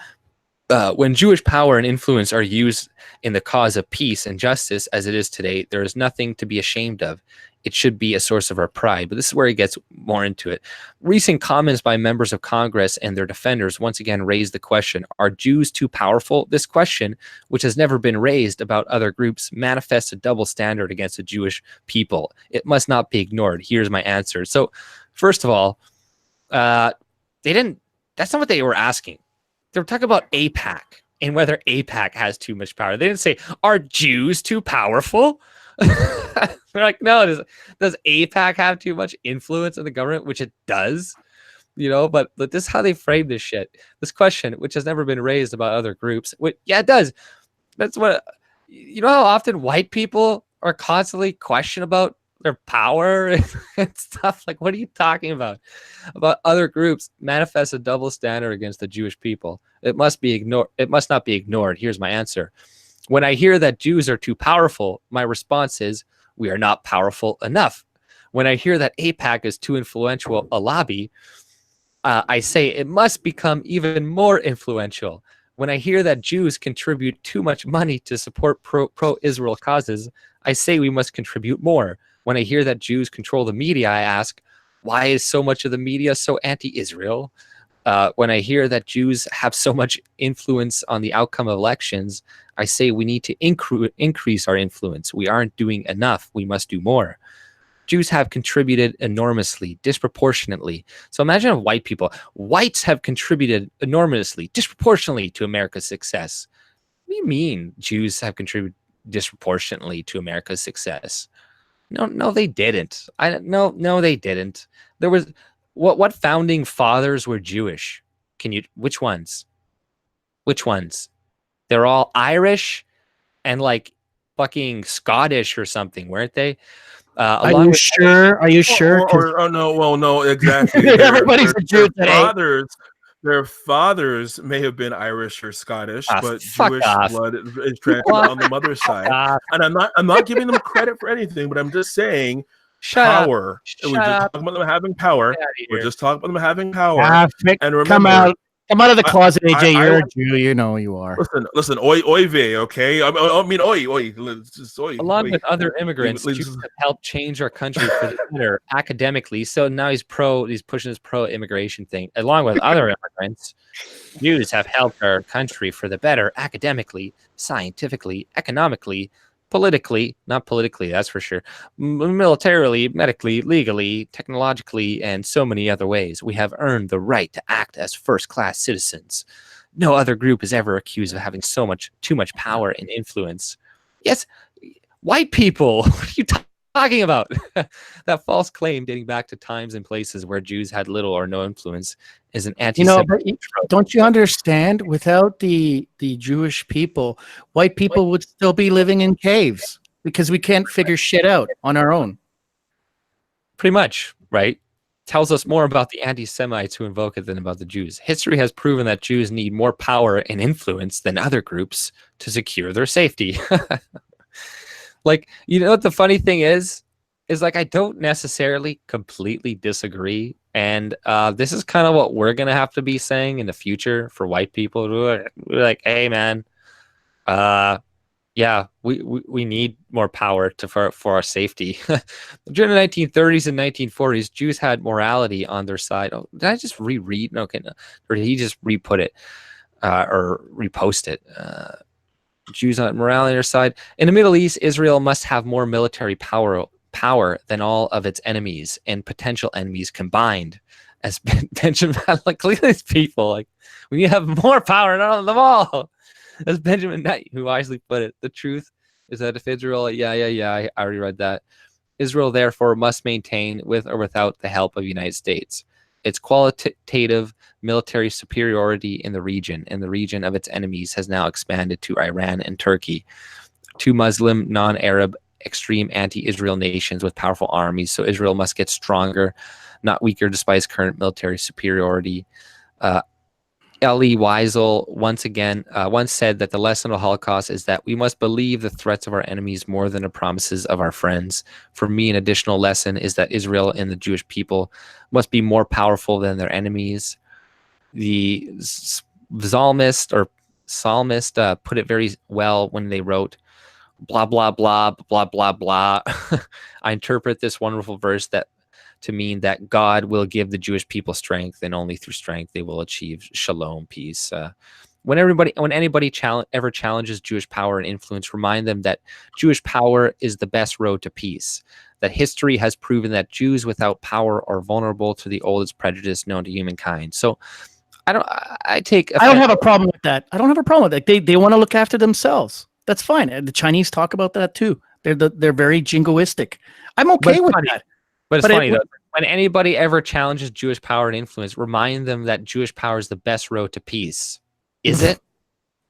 When Jewish power and influence are used in the cause of peace and justice, as it is today, there is nothing to be ashamed of. It should be a source of our pride. But this is where he gets more into it. Recent comments by members of Congress and their defenders once again raised the question, are Jews too powerful? This question, which has never been raised about other groups, manifests a double standard against the Jewish people. It must not be ignored. Here's my answer. So, first of all, that's not what they were asking. They were talking about AIPAC and whether AIPAC has too much power. They didn't say, are Jews too powerful? They're like, no, does AIPAC have too much influence in the government? Which it does, but this is how they frame this shit. This question, which has never been raised about other groups. Yeah, it does. That's what, how often white people are constantly questioned about their power and stuff. Like, what are you talking about? About other groups manifest a double standard against the Jewish people. It must be ignored. It must not be ignored. Here's my answer. When I hear that Jews are too powerful, my response is, we are not powerful enough. When I hear that AIPAC is too influential a lobby, I say it must become even more influential. When I hear that Jews contribute too much money to support pro-Israel causes, I say we must contribute more. When I hear that Jews control the media, I ask, why is so much of the media so anti-Israel? When I hear that Jews have so much influence on the outcome of elections, I say we need to increase our influence. We aren't doing enough. We must do more. Jews have contributed enormously, disproportionately. So imagine whites have contributed enormously, disproportionately to America's success. What do you mean Jews have contributed disproportionately to America's success? No, they didn't. No, they didn't. There was what founding fathers were Jewish? Which ones? They're all Irish and like fucking Scottish or something, weren't they? Are you sure? No, exactly. Everybody's a Jew today. Their fathers may have been Irish or Scottish, but Jewish blood is transferred on the mother's side. And I'm not giving them credit for anything, but I'm just saying power. We're just talking about them having power. We're just talking about them having power. And remember, come out of the closet, AJ. You're a Jew. You know you are. Listen, oi vey, okay? I mean, oi. Just oi. Along with other immigrants, Jews have helped change our country for the better academically. So now he's pushing this pro-immigration thing. Along with other immigrants, Jews have helped our country for the better academically, scientifically, economically, politically, not politically, that's for sure, militarily, medically, legally, technologically, and so many other ways. We have earned the right to act as first-class citizens. No other group is ever accused of having too much power and influence. Yes, white people. What are you talking about? That false claim dating back to times and places where Jews had little or no influence is an anti-Semitic trope. Don't you understand? Without the Jewish people, white people would still be living in caves because we can't figure shit out on our own. Pretty much, right? Tells us more about the anti-Semites who invoke it than about the Jews. History has proven that Jews need more power and influence than other groups to secure their safety. Like, what the funny thing is is like I don't necessarily completely disagree, and this is kind of what we're gonna have to be saying in the future for white people. We're like, hey man, yeah, we need more power for our safety. During the 1930s and 1940s, Jews had morality on their side. Oh, did I just reread? No, okay, no. Or did he just re-put it or repost it? Jews on morality on their side. In the Middle East, Israel must have more military power than all of its enemies and potential enemies combined. As Benjamin, like, look at these people. Like, we need to have more power than all of them all. As Benjamin Knight, who wisely put it, the truth is that if Israel, I already read that. Israel, therefore, must maintain, with or without the help of the United States, its qualitative military superiority in the region, and the region of its enemies has now expanded to Iran and Turkey, two Muslim, non-Arab, extreme anti-Israel nations with powerful armies. So Israel must get stronger, not weaker, despite its current military superiority. Elie Wiesel once said that the lesson of the Holocaust is that we must believe the threats of our enemies more than the promises of our friends. For me, an additional lesson is that Israel and the Jewish people must be more powerful than their enemies. The psalmist put it very well when they wrote, blah, blah, blah, blah, blah, blah. I interpret this wonderful verse to mean that God will give the Jewish people strength, and only through strength they will achieve shalom, peace. When anybody ever challenges Jewish power and influence, remind them that Jewish power is the best road to peace. That history has proven that Jews without power are vulnerable to the oldest prejudice known to humankind. So, I don't have a problem with that. I don't have a problem with that. They want to look after themselves. That's fine. And the Chinese talk about that too. They're very jingoistic. I'm okay with that. But it's funny, though. When anybody ever challenges Jewish power and influence, remind them that Jewish power is the best road to peace. Is it?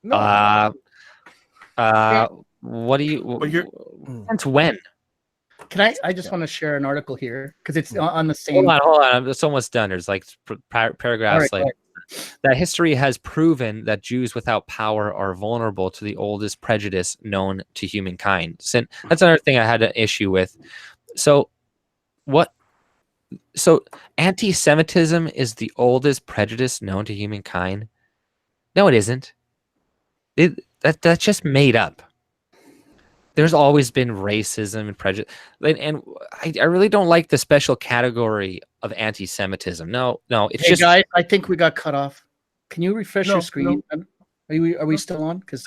No. What do you... Since when? Can I just want to share an article here because it's on the same... Hold on. It's almost done. There's like paragraphs later. That history has proven that Jews without power are vulnerable to the oldest prejudice known to humankind. So that's another thing I had an issue with. So anti-Semitism is the oldest prejudice known to humankind? No, it isn't. That's just made up. There's always been racism and prejudice, and I really don't like the special category of anti-Semitism. No, it's just... guys, I think we got cut off. Can you refresh your screen? No. Are we still on? Because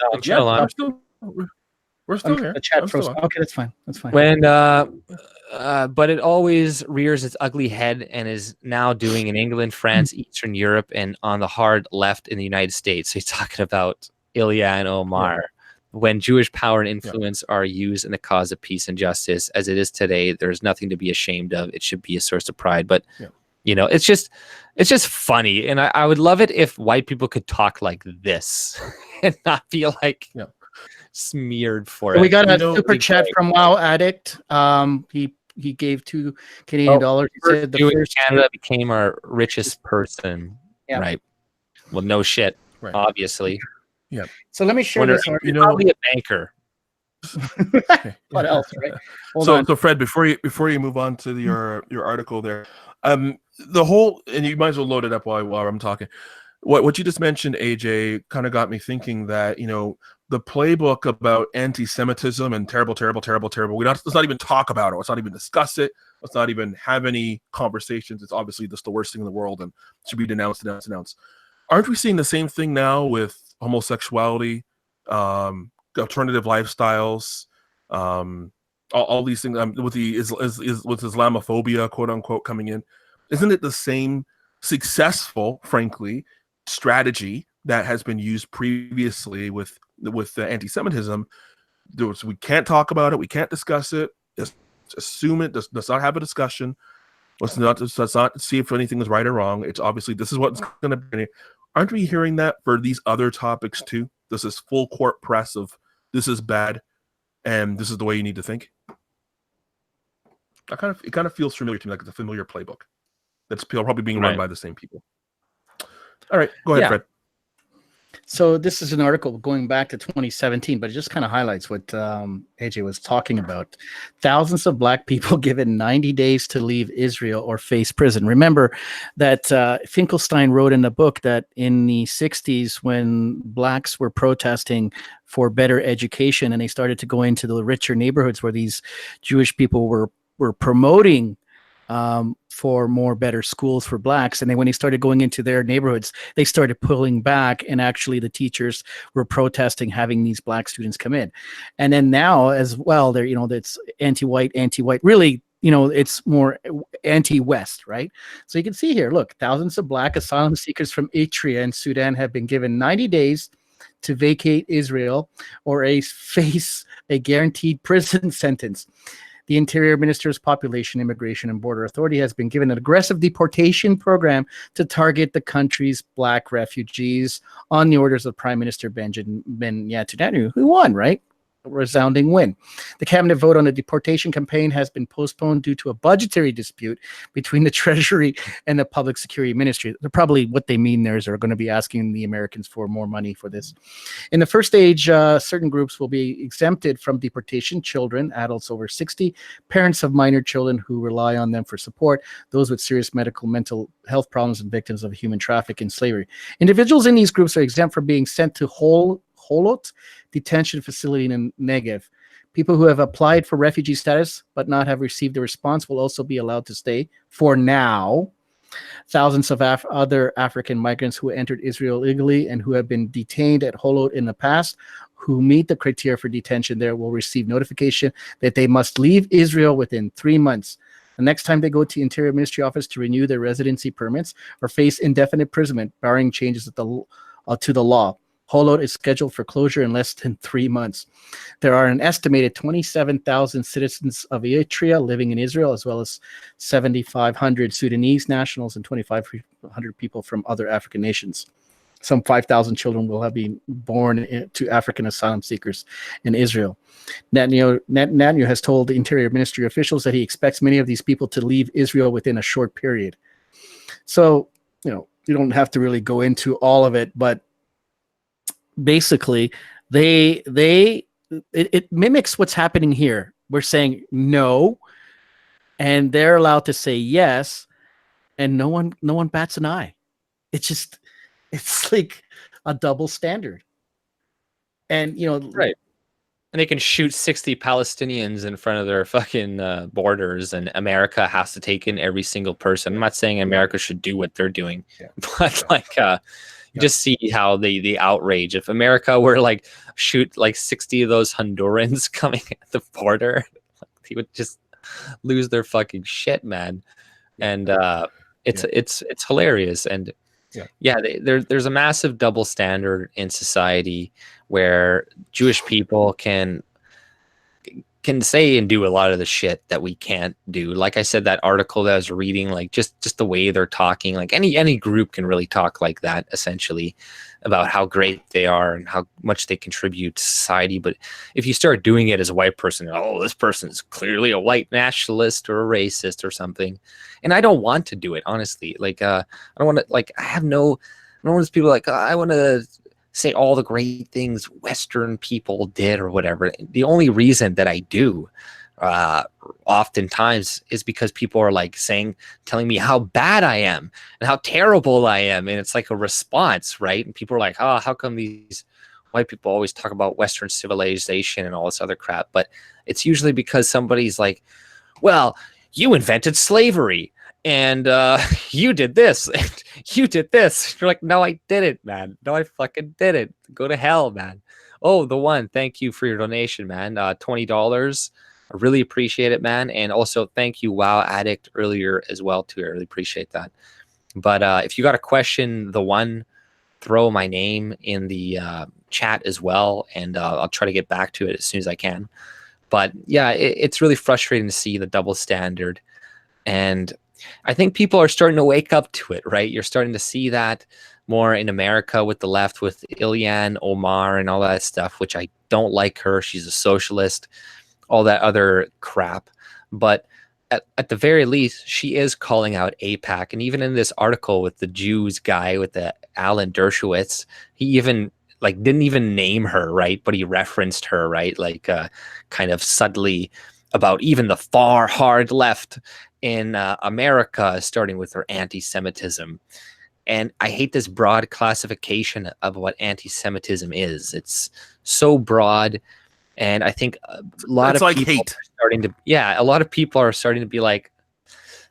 we're still here. The chat froze. Okay, that's fine. When but it always rears its ugly head and is now doing in England, France, Eastern Europe, and on the hard left in the United States. So he's talking about Ilya and Omar. Yeah. When Jewish power and influence are used in the cause of peace and justice, as it is today, there's nothing to be ashamed of. It should be a source of pride. But it's just funny, and I would love it if white people could talk like this and not feel like smeared for it. We got a super chat from Wow Addict. He gave $2 Canadian. He said the first Canada became our richest person. Yeah. Right. Well, no shit. Right. Obviously. Yeah. So let me share this. Probably a banker. What else, right? So Fred, before you move on to your article there, the whole, and you might as well load it up while I'm talking. What you just mentioned, AJ, kind of got me thinking that the playbook about anti-Semitism and terrible. Let's not even talk about it. Let's not even discuss it. Let's not even have any conversations. It's obviously just the worst thing in the world and should be denounced. Aren't we seeing the same thing now with homosexuality, alternative lifestyles, all these things with with Islamophobia, quote unquote, coming in? Isn't it the same successful, frankly, strategy that has been used previously with anti-Semitism? We can't talk about it. We can't discuss it. Just assume it. Let's not have a discussion. Let's not see if anything is right or wrong. It's obviously this is what's going to be. Aren't we hearing that for these other topics too? This is full court press of this is bad, and this is the way you need to think. It kind of feels familiar to me, like it's a familiar playbook that's probably being run by the same people. All right, go ahead, Fred. So this is an article going back to 2017, but it just kind of highlights what AJ was talking about. Thousands of black people given 90 days to leave Israel or face prison. Remember that Finkelstein wrote in the book that in the 60s, when blacks were protesting for better education and they started to go into the richer neighborhoods where these Jewish people were promoting for more better schools for blacks. And then when they started going into their neighborhoods, they started pulling back, and actually the teachers were protesting having these black students come in. And then now as well, they're, it's anti-white, really, it's more anti-West, right? So you can see here, look, thousands of black asylum seekers from Eritrea and Sudan have been given 90 days to vacate Israel or face a guaranteed prison sentence. The Interior Minister's Population, Immigration, and Border Authority has been given an aggressive deportation program to target the country's black refugees on the orders of Prime Minister Benjamin Netanyahu, who won, right? A resounding win. The cabinet vote on the deportation campaign has been postponed due to a budgetary dispute between the Treasury and the Public Security Ministry. They're probably, what they mean there is they're going to be asking the Americans for more money for this. In the first stage, certain groups will be exempted from deportation: children, adults over 60, parents of minor children who rely on them for support, those with serious mental health problems, and victims of human trafficking and slavery. Individuals in these groups are exempt from being sent to Holot detention facility in Negev. People who have applied for refugee status but not have received a response will also be allowed to stay for now. Thousands of other African migrants who entered Israel illegally and who have been detained at Holot in the past, who meet the criteria for detention there, will receive notification that they must leave Israel within 3 months. The next time they go to Interior Ministry office to renew their residency permits or face indefinite imprisonment, barring changes to the law. Holot is scheduled for closure in less than 3 months. There are an estimated 27,000 citizens of Eritrea living in Israel, as well as 7,500 Sudanese nationals and 2,500 people from other African nations. Some 5,000 children will have been born to African asylum seekers in Israel. Netanyahu has told the Interior Ministry officials that he expects many of these people to leave Israel within a short period. So, you don't have to really go into all of it, but basically it mimics what's happening here. We're saying no, and they're allowed to say yes, and no one bats an eye. It's like a double standard. And right. And they can shoot 60 Palestinians in front of their fucking borders, and America has to take in every single person. I'm not saying America should do what they're doing, but you just see how the outrage. If America were like shoot like 60 of those Hondurans coming at the border, they would just lose their fucking shit, man. And it's hilarious. And there's a massive double standard in society where Jewish people can say and do a lot of the shit that we can't do. Like I said, that article that I was reading, like just the way they're talking, like any group can really talk like that, essentially, about how great they are and how much they contribute to society. But if you start doing it as a white person, this person is clearly a white nationalist or a racist or something. And I don't want to do it, honestly. Like, I don't want to, like, I don't want those people like, I want to say all the great things Western people did or whatever. The only reason that I do oftentimes is because people are like telling me how bad I am and how terrible I am. And it's like a response, right? And people are like, how come these white people always talk about Western civilization and all this other crap? But it's usually because somebody's like, well, you invented slavery. And you did this, and you did this. You're like, no, I didn't, man. No, I fucking didn't. Go to hell, man. Oh, the one. Thank you for your donation, man. $20. I really appreciate it, man. And also, thank you, Wow Addict, earlier as well, too. I really appreciate that. But if you got a question, the one, throw my name in the chat as well, and I'll try to get back to it as soon as I can. But yeah, it's really frustrating to see the double standard. And I think people are starting to wake up to it, right? You're starting to see that more in America with the left, with Ilhan Omar and all that stuff, which I don't like her. She's a socialist, all that other crap. But at the very least, she is calling out AIPAC. And even in this article with the Jews guy, with the Alan Dershowitz, he even like didn't even name her, right? But he referenced her, right? Like kind of subtly about even the far hard left in America, starting with her anti-Semitism. And I hate this broad classification of what anti-Semitism is. It's so broad. And I think a lot It's of like people hate. are starting to, a lot of people are starting to be like,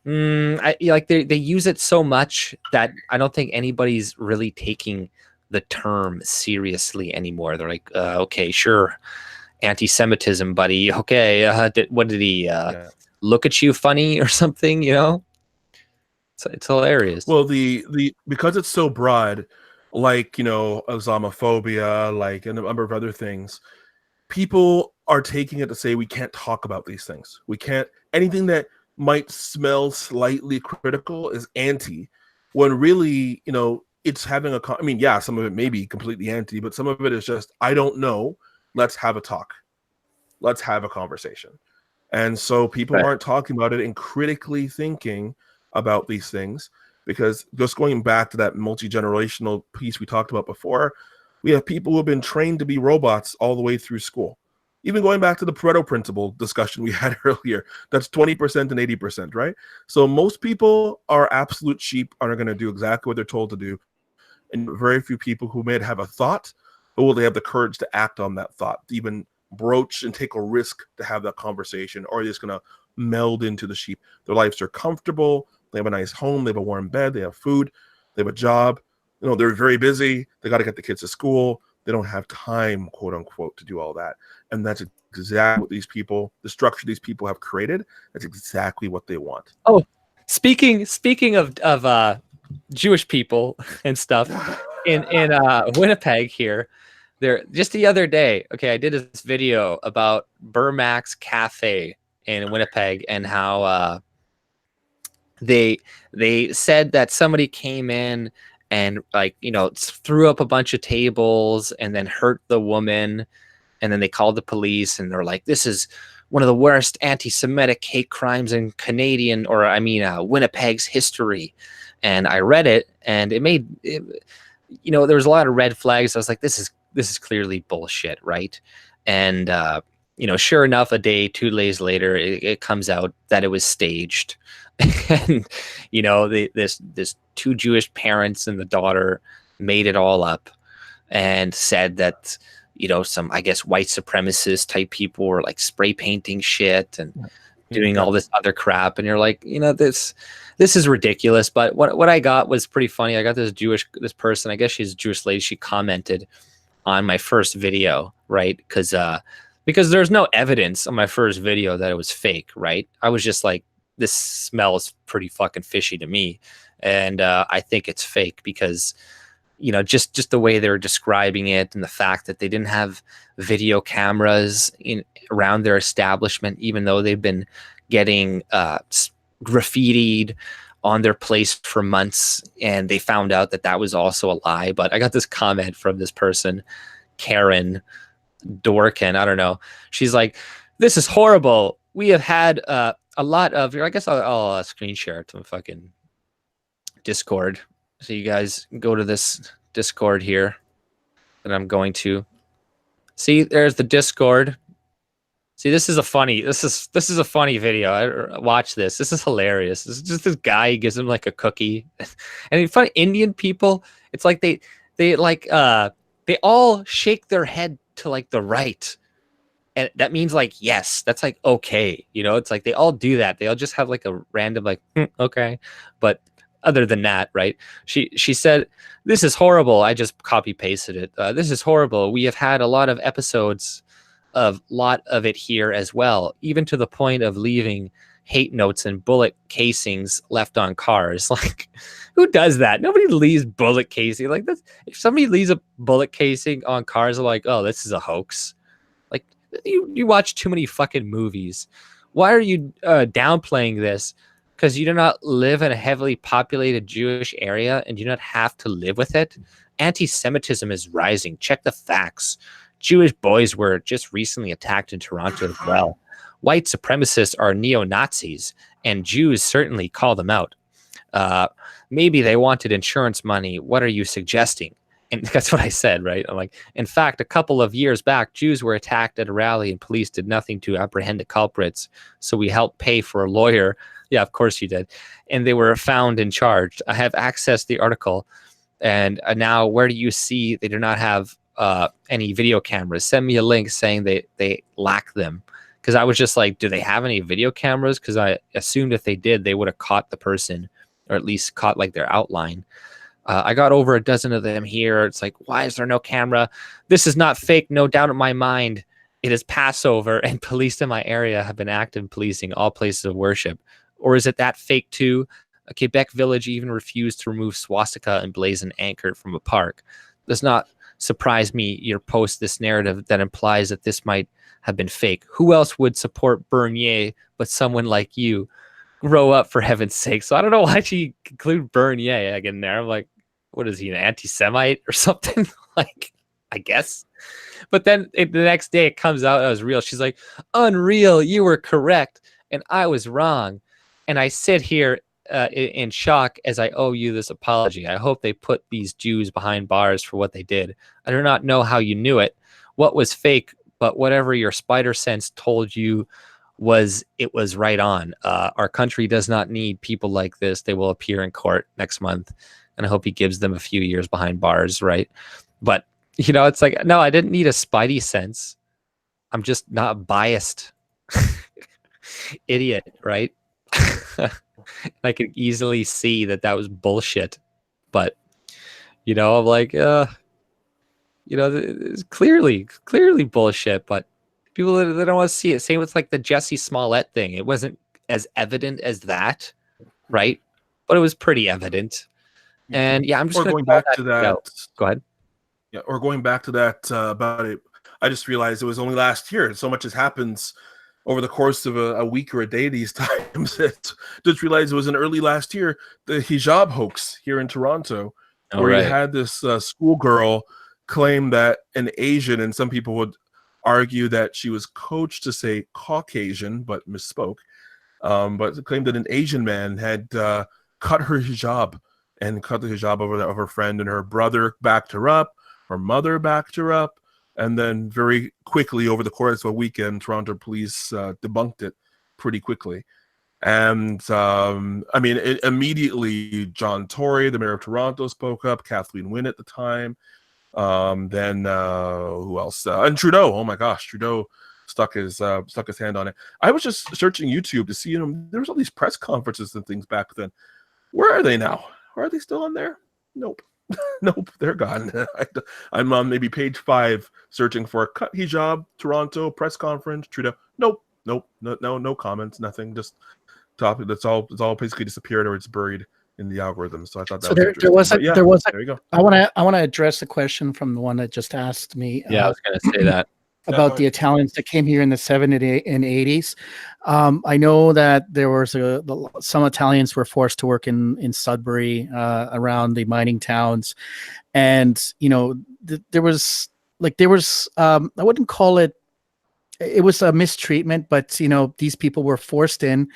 like they use it so much that I don't think anybody's really taking the term seriously anymore. They're like, okay, sure, anti-Semitism, buddy. Okay, what did he look at you funny or something? You know, it's hilarious. Well, the because it's so broad, like, you know, Islamophobia, like a number of other things, people are taking it to say we can't talk about these things. We can't, anything that might smell slightly critical is anti, when really, you know, it's having I mean, yeah, some of it may be completely anti, but some of it is just, I don't know. Let's have a talk. Let's have a conversation. And so people aren't talking about it and critically thinking about these things, because just going back to that multi-generational piece we talked about before, we have people who have been trained to be robots all the way through school. Even going back to the Pareto Principle discussion we had earlier, that's 20% and 80%, right? So most people are absolute sheep, are going to do exactly what they're told to do. And very few people who may have a thought, but will they have the courage to act on that thought, to even broach and take a risk to have that conversation, or are they just going to meld into the sheep? Their lives are comfortable. They have a nice home. They have a warm bed. They have food. They have a job. You know, they're very busy. They got to get the kids to school. They don't have time, quote unquote, to do all that. And that's exactly what these people, the structure these people have created, that's exactly what they want. Oh, speaking of Jewish people and stuff in Winnipeg here, there just the other day, okay, I did this video about Burmax Cafe in Winnipeg and how they said that somebody came in and, like, you know, threw up a bunch of tables and then hurt the woman, and then they called the police and they're like, this is one of the worst anti-Semitic hate crimes in Winnipeg's history. And I read it, and it made it, you know, there was a lot of red flags. I was like, this is clearly bullshit, right? And you know, sure enough, a day, 2 days later, it comes out that it was staged. And you know, this two Jewish parents and the daughter made it all up and said that, you know, some, I guess, white supremacist type people were like spray painting shit and doing all this other crap. And you're like, you know, this is ridiculous. But what I got was pretty funny. I got this person, I guess she's a Jewish lady. She commented on my first video, right? Because there's no evidence on my first video that it was fake, right? I was just like, this smells pretty fucking fishy to me. And I think it's fake because, you know, just the way they're describing it and the fact that they didn't have video cameras around their establishment, even though they've been getting graffitied on their place for months, and they found out that was also a lie. But I got this comment from this person, Karen Dorkin, I don't know. She's like, this is horrible. We have had a lot of, I guess I'll screen share it to my fucking Discord. So you guys go to this Discord here that I'm going to. See, there's the Discord. See, this is a funny video. Watch this. This is hilarious. This is just this guy, he gives him like a cookie. And funny, Indian people, it's like they all shake their head to like the right. And that means like, yes, that's like, okay. You know, it's like they all do that. They all just have like a random like, okay. But other than that, right? She said, this is horrible. I just copy pasted it. This is horrible. We have had a lot of episodes of it here as well, even to the point of leaving hate notes and bullet casings left on cars. Like, who does that? Nobody leaves bullet casing. Like, that's, if somebody leaves a bullet casing on cars, they're like, oh, this is a hoax. Like, you watch too many fucking movies. Why are you downplaying this? Because you do not live in a heavily populated Jewish area and do not have to live with it. Anti-Semitism is rising. Check the facts. Jewish boys were just recently attacked in Toronto as well. White supremacists are neo-Nazis, and Jews certainly call them out. Maybe they wanted insurance money. What are you suggesting? And that's what I said, right? I'm like, in fact, a couple of years back, Jews were attacked at a rally and police did nothing to apprehend the culprits. So we helped pay for a lawyer. Yeah, of course you did. And they were found and charged. I have access to the article. And now where do you see they do not have any video cameras? Send me a link saying they lack them. Because I was just like, do they have any video cameras? Because I assumed if they did, they would have caught the person, or at least caught like their outline. I got over a dozen of them here. It's like, why is there no camera? This is not fake, no doubt in my mind. It is Passover, and police in my area have been active policing all places of worship. Or is it that fake too? A Quebec village even refused to remove swastika and blazon anchor from a park. Does not surprise me your post this narrative that implies that this might have been fake. Who else would support Bernier but someone like you? Grow up, for heaven's sake. So I don't know why she include Bernier again there. I'm like, what is he, an anti-Semite or something? Like, I guess. But then the next day it comes out as real. She's like, unreal, you were correct and I was wrong. And I sit here in shock as I owe you this apology. I hope they put these Jews behind bars for what they did. I do not know how you knew it, what was fake, but whatever your spider sense told you it was right on. Our country does not need people like this. They will appear in court next month. And I hope he gives them a few years behind bars, right? But, it's like, no, I didn't need a spidey sense. I'm just not biased. Idiot, right? I could easily see that was bullshit. But, I'm like, it's clearly bullshit, but people, they don't want to see it. Same with like the Jussie Smollett thing. It wasn't as evident as that, right? But it was pretty evident. And yeah, I'm just going back to that. Go ahead. Yeah, or going back to that about it. I just realized it was only last year, and so much has happened over the course of a week or a day these times. Just realized it was in early last year, the hijab hoax here in Toronto, where you had this schoolgirl claim that an Asian, and some people would argue that she was coached to say Caucasian, but misspoke, but claimed that an Asian man had cut her hijab. And cut the hijab of her friend, and her brother backed her up, her mother backed her up, and then very quickly over the course of a weekend, Toronto police debunked it pretty quickly. And immediately John Tory, the mayor of Toronto, spoke up. Kathleen Wynne at the time. Then who else? And Trudeau. Oh my gosh, Trudeau stuck his hand on it. I was just searching YouTube to see there was all these press conferences and things back then. Where are they now? Are they still on there? Nope. Nope, they're gone. I'm on maybe page 5 searching for a cut hijab, Toronto press conference, Trudeau. Nope. No comments, nothing. Just topic. It's all basically disappeared or it's buried in the algorithm. So I thought that was interesting. There was there you go. I want to address a question from the one that just asked me. Yeah, I was going to say that. About the Italians that came here in the 70s and 80s. I know that there was some Italians were forced to work in Sudbury around the mining towns. And, there was I wouldn't call it was a mistreatment, but, these people were forced in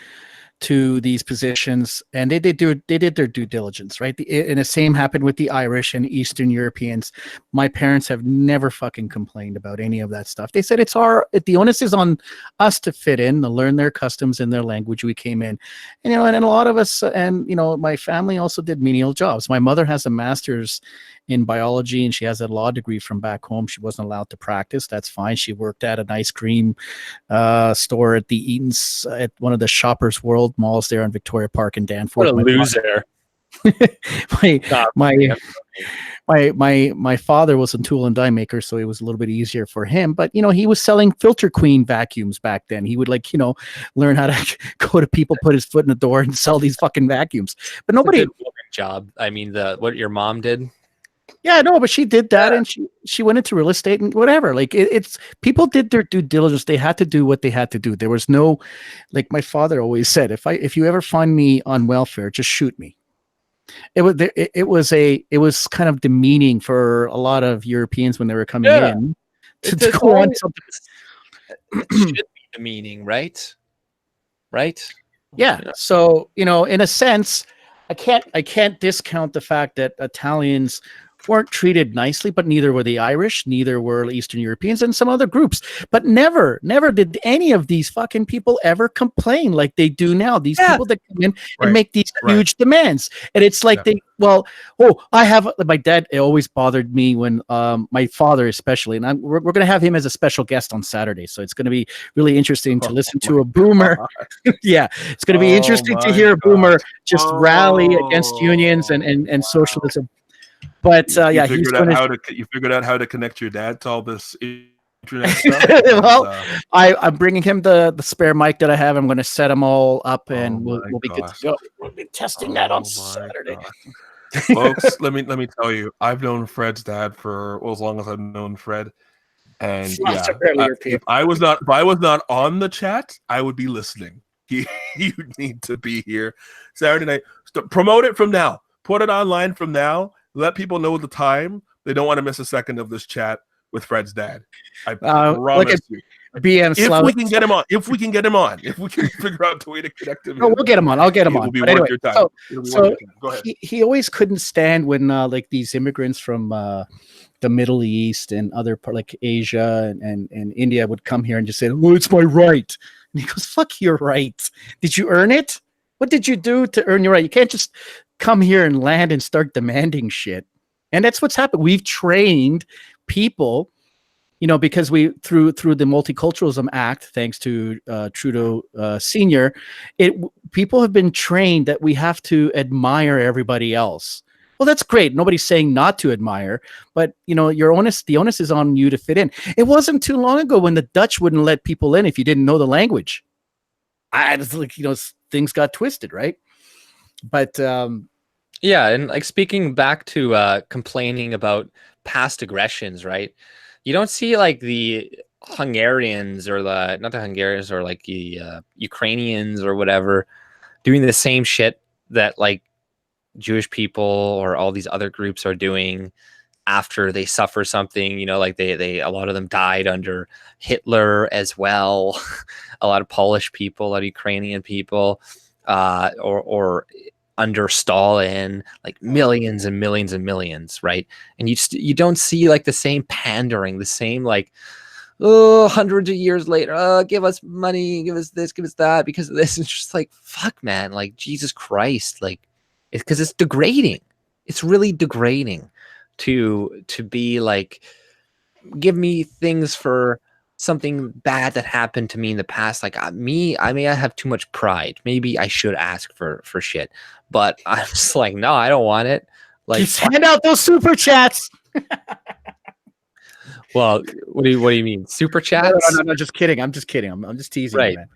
to these positions, and they did their due diligence, right? And the same happened with the Irish and Eastern Europeans. My parents have never fucking complained about any of that stuff. They said the onus is on us to fit in, to learn their customs and their language. We came in, and a lot of us, and my family also did menial jobs. My mother has a master's in biology, and she has a law degree from back home. She wasn't allowed to practice. That's fine. She worked at an ice cream store at the Eaton's, at one of the Shoppers World malls there on Victoria Park in Danforth. What a loser. my father was a tool and die maker, so it was a little bit easier for him. But he was selling Filter Queen vacuums back then. He would learn how to go to people, put his foot in the door, and sell these fucking vacuums. But nobody. It's a good job. I mean, what your mom did. Yeah, no, but she did that, and she went into real estate and whatever. Like it's people did their due diligence. They had to do what they had to do. There was no, like my father always said, if you ever find me on welfare, just shoot me. It was kind of demeaning for a lot of Europeans when they were coming in to go on something. It should be demeaning, right? Right? Yeah. So in a sense, I can't discount the fact that Italians weren't treated nicely, but neither were the Irish, neither were Eastern Europeans, and some other groups. But never did any of these fucking people ever complain like they do now. These people that come in and make these huge demands. And it's like my dad, it always bothered me when my father especially, and we're going to have him as a special guest on Saturday. So it's going to be really interesting to listen to a boomer. Yeah, it's going to be interesting to hear a boomer just rally against unions and socialism. But you figured out how to connect your dad to all this internet stuff. Well, I'm bringing him the spare mic that I have. I'm going to set them all up, and we'll be good to go. We'll be testing that on Saturday. Folks, let me tell you, I've known Fred's dad for as long as I've known Fred, and if I was not on the chat, I would be listening. You need to be here Saturday night. Promote it from now. Put it online from now. Let people know the time. They don't want to miss a second of this chat with Fred's dad. I promise you. BM if we can get him on. If we can figure out the way to connect him. No, we'll get him on. I'll get him on. Be worth your time. So Go ahead. He always couldn't stand when like these immigrants from the Middle East and other part like Asia and India would come here and just say, "Oh, it's my right." And he goes, "Fuck your right. Did you earn it? What did you do to earn your right? You can't just come here and land and start demanding shit." And that's what's happened. We've trained people, because we through the Multiculturalism Act, thanks to Trudeau Senior, people have been trained that we have to admire everybody else. Well, that's great. Nobody's saying not to admire, but the onus is on you to fit in. It wasn't too long ago when the Dutch wouldn't let people in if you didn't know the language. Things got twisted, right? But yeah, and like speaking back to complaining about past aggressions, right? You don't see like the Hungarians or not the Hungarians or like the Ukrainians or whatever doing the same shit that like Jewish people or all these other groups are doing after they suffer something, like they a lot of them died under Hitler as well. A lot of Polish people, a lot of Ukrainian people, or under Stalin, like millions and millions and millions, right? And you don't see like the same pandering, the same like, hundreds of years later, give us money, give us this, give us that, because of this. It's just like, fuck, man, like Jesus Christ, like it's because it's degrading. It's really degrading to be like, give me things for something bad that happened to me in the past. Like I have too much pride. Maybe I should ask for shit, but I'm just like, no, I don't want it. Like, just hand out those super chats. Well, what do you mean, super chats? No, just kidding. I'm just kidding. I'm just teasing, right? Man.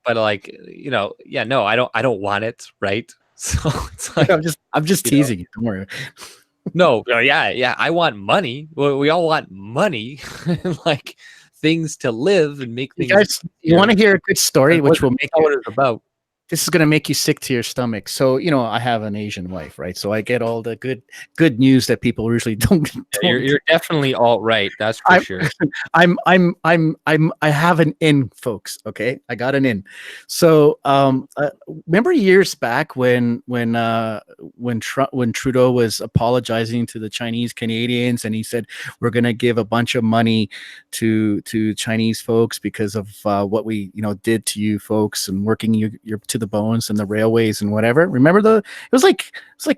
but like, yeah, no, I don't want it, right? So it's like, I'm just teasing you. Don't worry. No, yeah, I want money. Well, we all want money, like things to live and make things. You guys, you want to hear a good story, which will make what it's about. This is going to make you sick to your stomach. So, I have an Asian wife, right? So I get all the good news that people usually don't. You're definitely all right. That's for sure. I have an in, folks. Okay. I got an in. So, remember years back when Trudeau was apologizing to the Chinese Canadians and he said, we're going to give a bunch of money to Chinese folks because of what we, did to you folks and working you to the bones and the railways and whatever. Remember it was like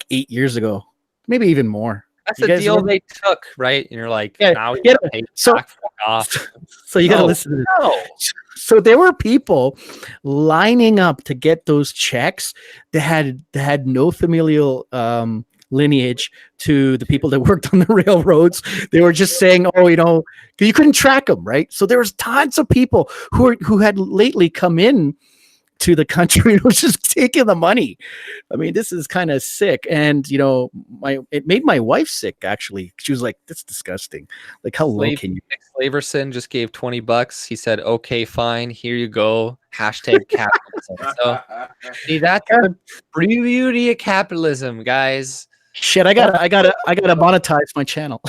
8 years ago, maybe even more. That's the deal they took, right? And you're like, yeah, now you off. So you got to listen to this. No. So there were people lining up to get those checks that had no familial lineage to the people that worked on the railroads. They were just saying, you couldn't track them, right? So there was tons of people who had lately come in to the country and was just taking the money. I mean, this is kind of sick. And it made my wife sick, actually. She was like, that's disgusting. Like, how low can you? Slaverson just gave $20. He said, okay, fine, here you go. Hashtag capitalism. So see, that's the beauty of capitalism, guys. Shit, I gotta monetize my channel.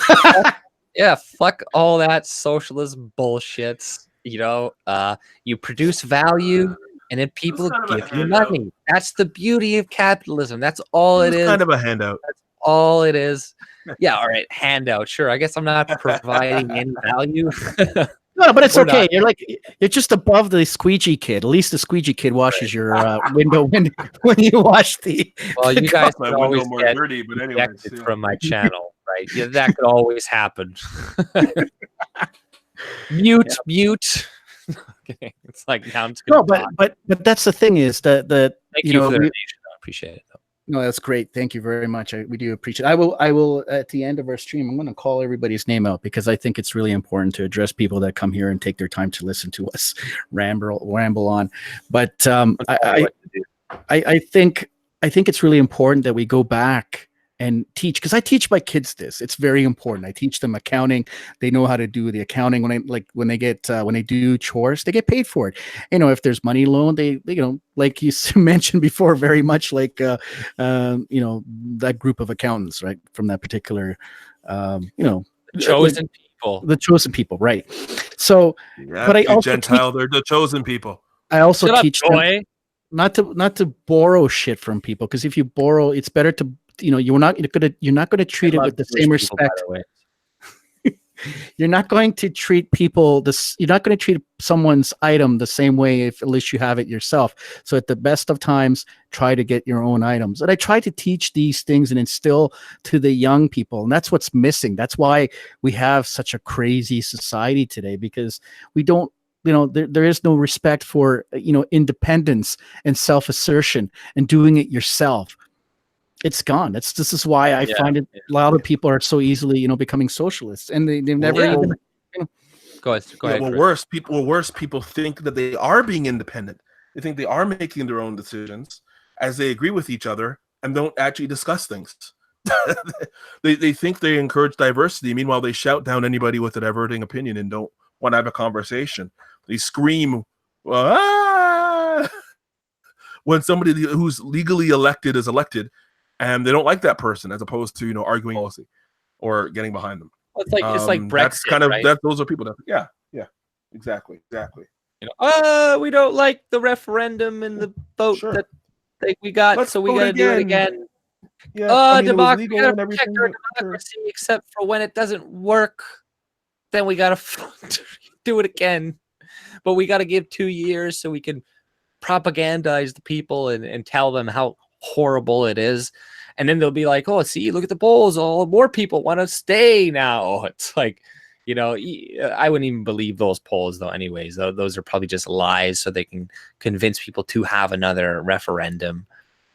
Yeah, fuck all that socialism bullshit. You produce value and then people give you money. That's the beauty of capitalism. That's all it is. Kind of a handout. That's all it is. Yeah, all right, handout. Sure, I guess I'm not providing any value. No, but it's Or okay. not. You're just above the squeegee kid. At least the squeegee kid washes your window when you wash the. Well, the you guys My could window always more get dirty, but anyways, ejected from my channel, right? Yeah, that could always happen. Mute. Okay, it's like now I'm just gonna talk. but that's the thing is that Thank you you know for the we, donation. I appreciate it. no, that's great. Thank you very much. We do appreciate it. I will at the end of our stream, I'm going to call everybody's name out because I think it's really important to address people that come here and take their time to listen to us ramble on. But I think it's really important that we go back and teach, because I teach my kids this. It's very important. I teach them accounting. They know how to do the accounting. When they do chores, they get paid for it. You know, if there's money loaned, they you know, like you mentioned before, very much like you know, that group of accountants, right, from that particular you know, Chosen people. The chosen people, right? So, yeah, but I also Gentile, they're the chosen people. I also Shut teach up, them boy. not to borrow shit from people, because if you borrow, it's better to, you know, you're not going to treat it with the same respect. You're not going to treat people you're not going to treat someone's item the same way if at least you have it yourself. So at the best of times, try to get your own items. And I try to teach these things and instill to the young people. And that's what's missing. That's why we have such a crazy society today, because we don't, you know, there is no respect for, you know, independence and self-assertion and doing it yourself. It's gone. This is why I find it a lot of people are so easily, you know, becoming socialists, and they've never even. You know, Go ahead. Well, worse, people think that they are being independent. They think they are making their own decisions as they agree with each other and don't actually discuss things. They think they encourage diversity. Meanwhile, they shout down anybody with a diverging opinion and don't want to have a conversation. They scream, "Ah!" when somebody who's legally elected is elected, and they don't like that person, as opposed to, you know, arguing policy or getting behind them. Well, it's like Brexit. That's kind of right? those are people that exactly. You know, we don't like the referendum and the vote that we got, so we got to do it again. Yeah, I mean, democracy. We got to protect our democracy, except for when it doesn't work, then we got to do it again. But we got to give 2 years so we can propagandize the people and tell them how horrible it is, and then they'll be like, oh, see, look at the polls, all more people want to stay now. It's like, you know, I wouldn't even believe those polls though anyways. Those are probably just lies so they can convince people to have another referendum.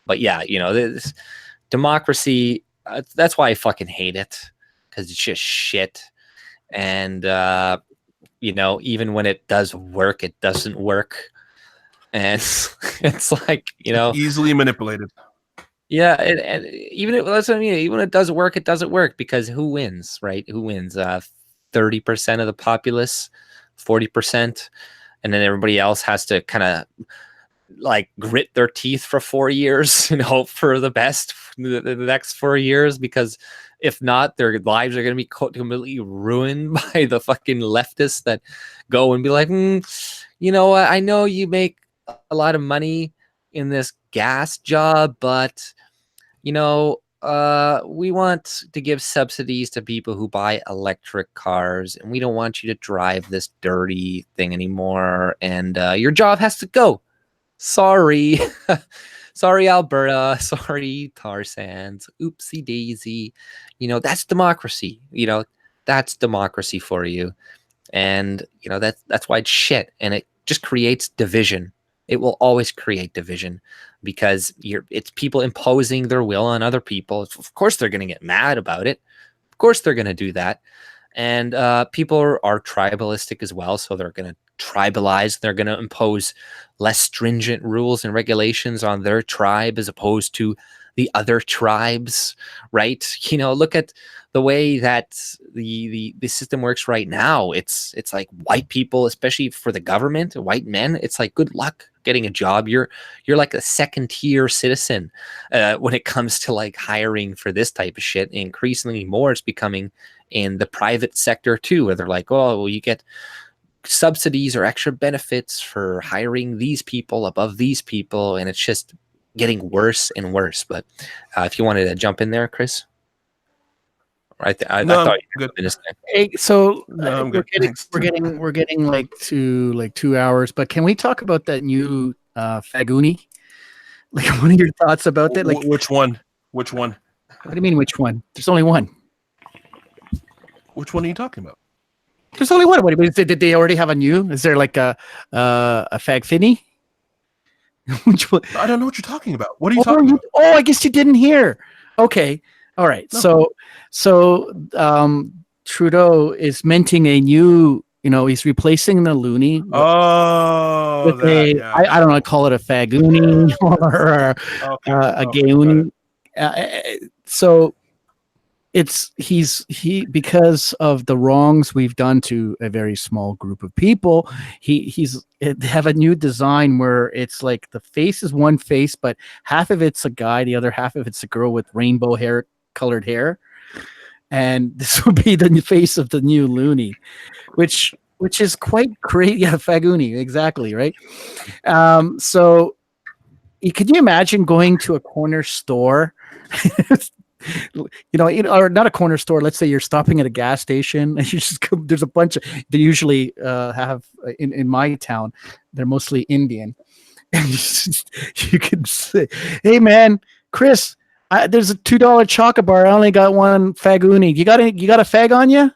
But yeah, you know, this democracy, that's why I fucking hate it, because it's just shit. And you know, even when it does work, it doesn't work. And it's like, you know, easily manipulated. Yeah, and even that's what I mean. Even when it doesn't work, because who wins, right? Who wins? 30% of the populace, 40%, and then everybody else has to kind of like grit their teeth for 4 years and hope for the best the next 4 years, because if not, their lives are going to be completely ruined by the fucking leftists that go and be like, you know what? I know you make a lot of money in this gas job, but you know, we want to give subsidies to people who buy electric cars, and we don't want you to drive this dirty thing anymore, and your job has to go. Sorry. Sorry, Alberta. Sorry, tar sands. Oopsie daisy. You know, that's democracy. You know, that's democracy for you. And, you know, that's why it's shit. And it just creates division. It will always create division, because it's people imposing their will on other people. Of course, they're going to get mad about it. Of course, they're going to do that. And people are tribalistic as well. So they're going to tribalize. They're going to impose less stringent rules and regulations on their tribe as opposed to the other tribes, right? You know, look at the way that the system works right now. It's like white people, especially for the government, white men, it's like, good luck getting a job. You're like a second tier citizen when it comes to like hiring for this type of shit. And increasingly more it's becoming in the private sector too, where they're like, oh, well, you get subsidies or extra benefits for hiring these people above these people, and it's just getting worse and worse. But if you wanted to jump in there, Chris. I No, thought good. you were gonna say. Hey, so No, I'm we're good. getting Thanks. we're getting like to 2 hours, but can we talk about that new Faguni? Like, what are your thoughts about that? Like, Which one? Which one? what do you mean, which one? There's only one. Which one are you talking about? There's only one. What, did they already have a new? Is there like a fag finny? Which one? I don't know what you're talking about. What are you talking about? Oh, I guess you didn't hear. Okay, all right. No. So Trudeau is minting a new. He's replacing the loony. Oh, With that, yeah. I don't know. I call it a fagoonie or a gayoonie. So he because of the wrongs we've done to a very small group of people, he's have a new design where it's like the face is one face, but half of it's a guy, the other half of it's a girl with rainbow colored hair, and this will be the face of the new loony, which is quite great. Yeah, fagoonie, exactly, right? So could you imagine going to a corner store? Or not a corner store. Let's say you're stopping at a gas station and you just there's a bunch of, they usually have in my town, they're mostly Indian. And you can say, hey man, Chris, there's a $2 chocolate bar. I only got one fagoonie. You got a fag on you?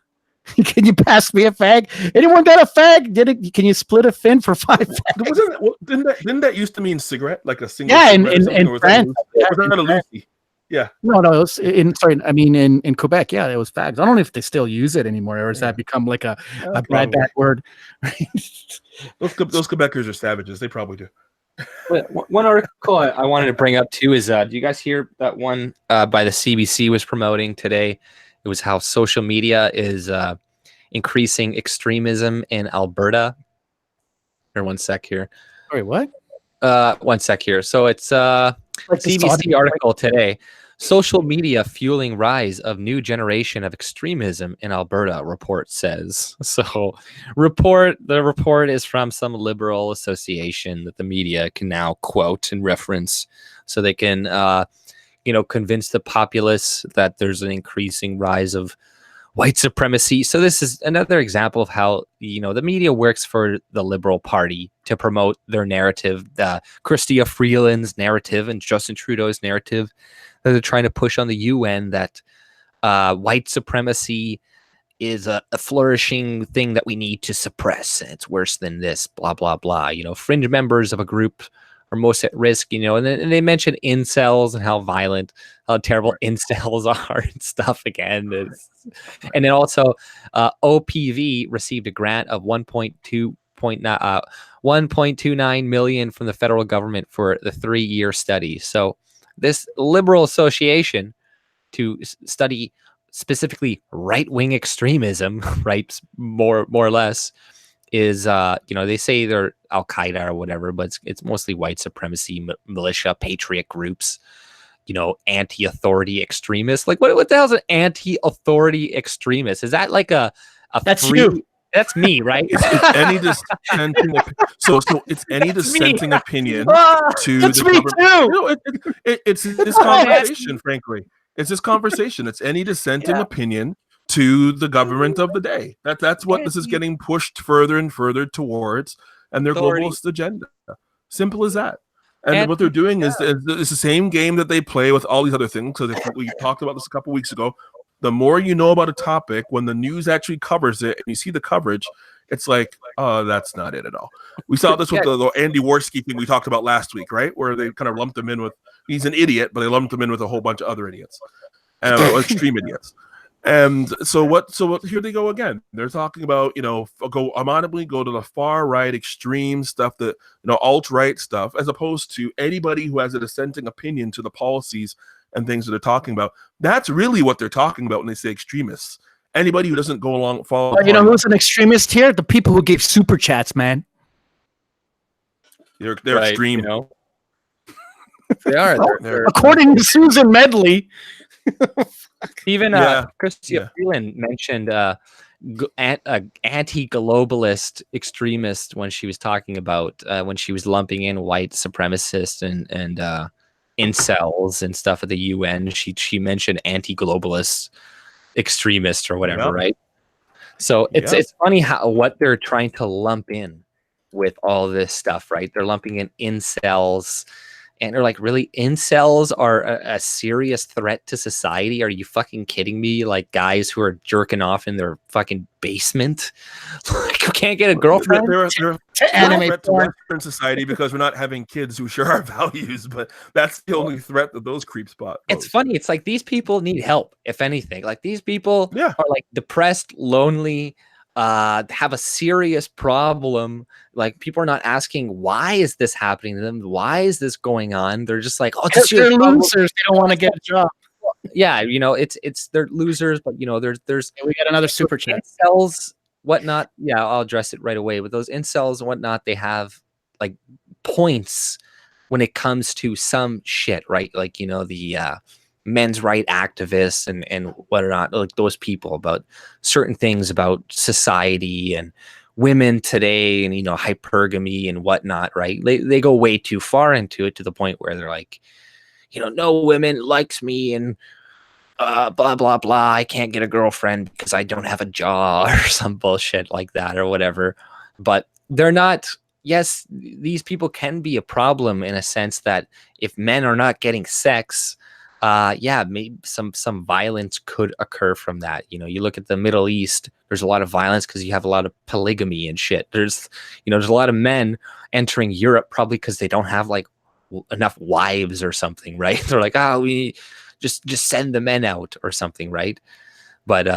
Can you pass me a fag? Anyone got a fag? Can you split a fin for 5 fags? Didn't that used to mean cigarette, like a single? Yeah, cigarette in France. Was that a Lucy? Yeah. No, it was in Quebec. Yeah, it was fags. I don't know if they still use it anymore, or has that become like a bad word? Those Quebecers are savages. They probably do. One article I wanted to bring up too is, do you guys hear that one by the CBC was promoting today? It was how social media is increasing extremism in Alberta. Or one sec here. Sorry, what? One sec here. So it's Like CBC article today. Social media fueling rise of new generation of extremism in Alberta, report says. So the report is from some liberal association that the media can now quote and reference, so they can convince the populace that there's an increasing rise of white supremacy. So this is another example of how the media works for the Liberal Party to promote their narrative, Chrystia Freeland's narrative and Justin Trudeau's narrative that they're trying to push on the UN, that white supremacy is a flourishing thing that we need to suppress, and it's worse than this, blah blah blah. Fringe members of a group are most at risk, and they mention incels and how violent, how terrible incels are and stuff again. And then also OPV received a grant of 1.29 million from the federal government for the 3-year study. So this liberal association to study specifically right-wing extremism, right, more or less, is they say they're Al-Qaeda or whatever, but it's mostly white supremacy militia patriot groups, anti-authority extremists. Like what the hell is an anti-authority extremist? Is that like a that's you? That's me, right? It's any dissenting so it's any dissenting opinion to that's the me government. Too. It's this conversation, frankly. It's this conversation. It's any dissenting opinion to the government of the day. That's what this is getting pushed further and further towards, and their globalist agenda. Simple as that. And what they're doing is it's the same game that they play with all these other things. So we talked about this a couple weeks ago. The more you know about a topic, when the news actually covers it and you see the coverage, it's like, oh, that's not it at all. We saw this with the Andy Worski thing we talked about last week, right? Where they kind of lumped him in with, he's an idiot, but they lumped him in with a whole bunch of other idiots, extreme idiots. And so what? Here they go again. They're talking about, go to the far right extreme stuff, that alt-right stuff, as opposed to anybody who has a dissenting opinion to the policies and things that they're talking about. That's really what they're talking about when they say extremists. Anybody who doesn't go along, follow. Who's an extremist here? The people who give super chats, man. They're right, extreme. They are. They're according to Susan Medley. Even Chrystia Freeland mentioned anti-globalist extremist when she was talking about when she was lumping in white supremacists and incels and stuff at the UN. She mentioned anti-globalists extremist or whatever, Yeah. right? So it's funny how what they're trying to lump in with all this stuff, right? They're lumping in incels, and they're like, really, incels are a serious threat to society? Are you fucking kidding me? Like guys who are jerking off in their fucking basement, like who can't get a girlfriend? They're anime a threat to porn. Western society because we're not having kids who share our values, but that's the only threat that those creeps spot. It's funny. It's like these people need help, if anything. Like these people are like depressed, lonely, have a serious problem. Like people are not asking, why is this happening to them? Why is this going on? They're just like, oh, They're losers. They don't want to get a job. Yeah, you know, it's they're losers, but you know, there's we got another super chat. Incels, whatnot. Yeah, I'll address it right away. With those incels and whatnot, they have like points when it comes to some shit, right? Like, you know, the men's right activists and whatnot, like those people about certain things about society and women today and, you know, hypergamy and whatnot, right? They go way too far into it to the point where they're like, you know, no women likes me and blah, blah, blah. I can't get a girlfriend because I don't have a jaw or some bullshit like that or whatever. But they're not. Yes, these people can be a problem in a sense that if men are not getting sex, maybe some violence could occur from that. You know, you look at the Middle East, there's a lot of violence because you have a lot of polygamy and shit. There's a lot of men entering Europe probably because they don't have like enough wives or something, right? They're like, we just send the men out or something, right? But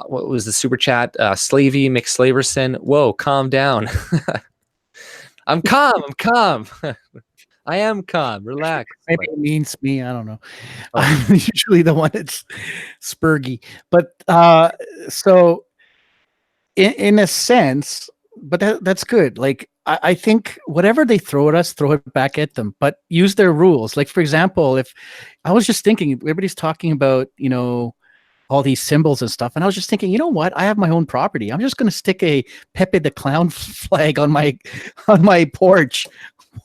what was the super chat? Slavey McSlaverson, whoa, calm down. I'm calm. I am calm. Relax. Maybe it means me. I don't know. I'm usually the one that's spurgy. But so in a sense, but that's good. Like I think whatever they throw at us, throw it back at them, but use their rules. Like, for example, if I was just thinking, everybody's talking about, you know, all these symbols and stuff. And I was just thinking, you know what? I have my own property. I'm just going to stick a Pepe the Clown flag on my porch.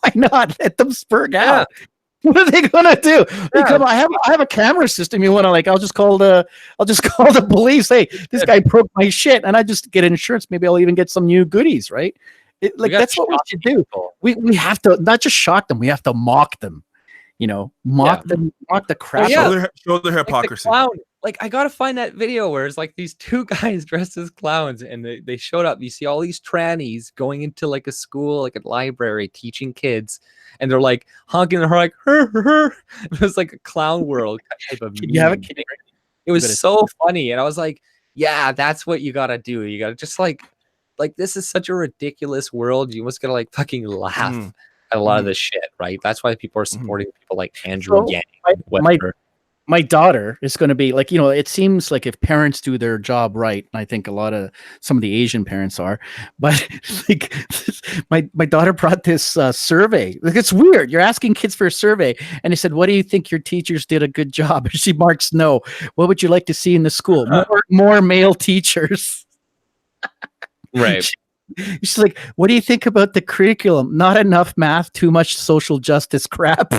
Why not let them spurg out? What are they going to do? Hey, come on, I have a camera system. You want to I'll just call the police. Hey, this guy broke my shit. And I just get insurance. Maybe I'll even get some new goodies, right? That's what we should do. We have to not just shock them. We have to mock them. You know, mock them, mock the crap. Show their hypocrisy. Like I gotta find that video where it's like these two guys dressed as clowns and they showed up. You see all these trannies going into like a school, like a library, teaching kids, and they're like honking their horn like her. It was like a clown world type of. You have a kid. It was so funny, and I was like, yeah, that's what you gotta do. You gotta just like this is such a ridiculous world. You almost gotta like fucking laugh at a lot of this shit, right? That's why people are supporting people like Andrew Yang. My daughter is going to be like, you know, it seems like if parents do their job right, and I think some of the Asian parents are, but like my daughter brought this survey. Like, it's weird. You're asking kids for a survey, and they said, "What do you think your teachers did a good job?" And she marks no. What would you like to see in the school? More male teachers. Right. She's like, "What do you think about the curriculum? Not enough math, too much social justice crap."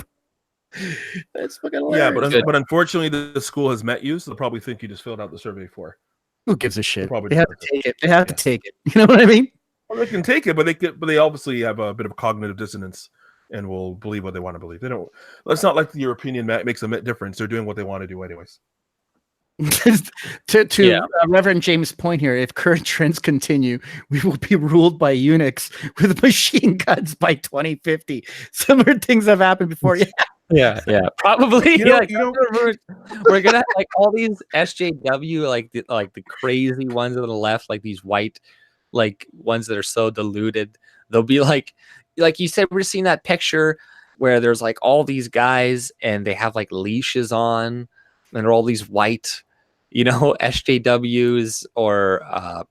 That's fucking hilarious. Yeah, but unfortunately, the school has met you, so they'll probably think you just filled out the survey for. Who gives a shit? They have to take it. They have to take it. You know what I mean? Well, they can take it, but they obviously have a bit of cognitive dissonance and will believe what they want to believe. They don't. It's not like your opinion makes a difference. They're doing what they want to do, anyways. to Reverend James' point here, if current trends continue, we will be ruled by eunuchs with machine guns by 2050. Similar things have happened before. Yeah, probably. We're gonna have like all these SJW, like the crazy ones on the left, like these white, like ones that are so deluded. They'll be like you said, we're seeing that picture where there's like all these guys and they have like leashes on, and they're all these white, you know, SJWs or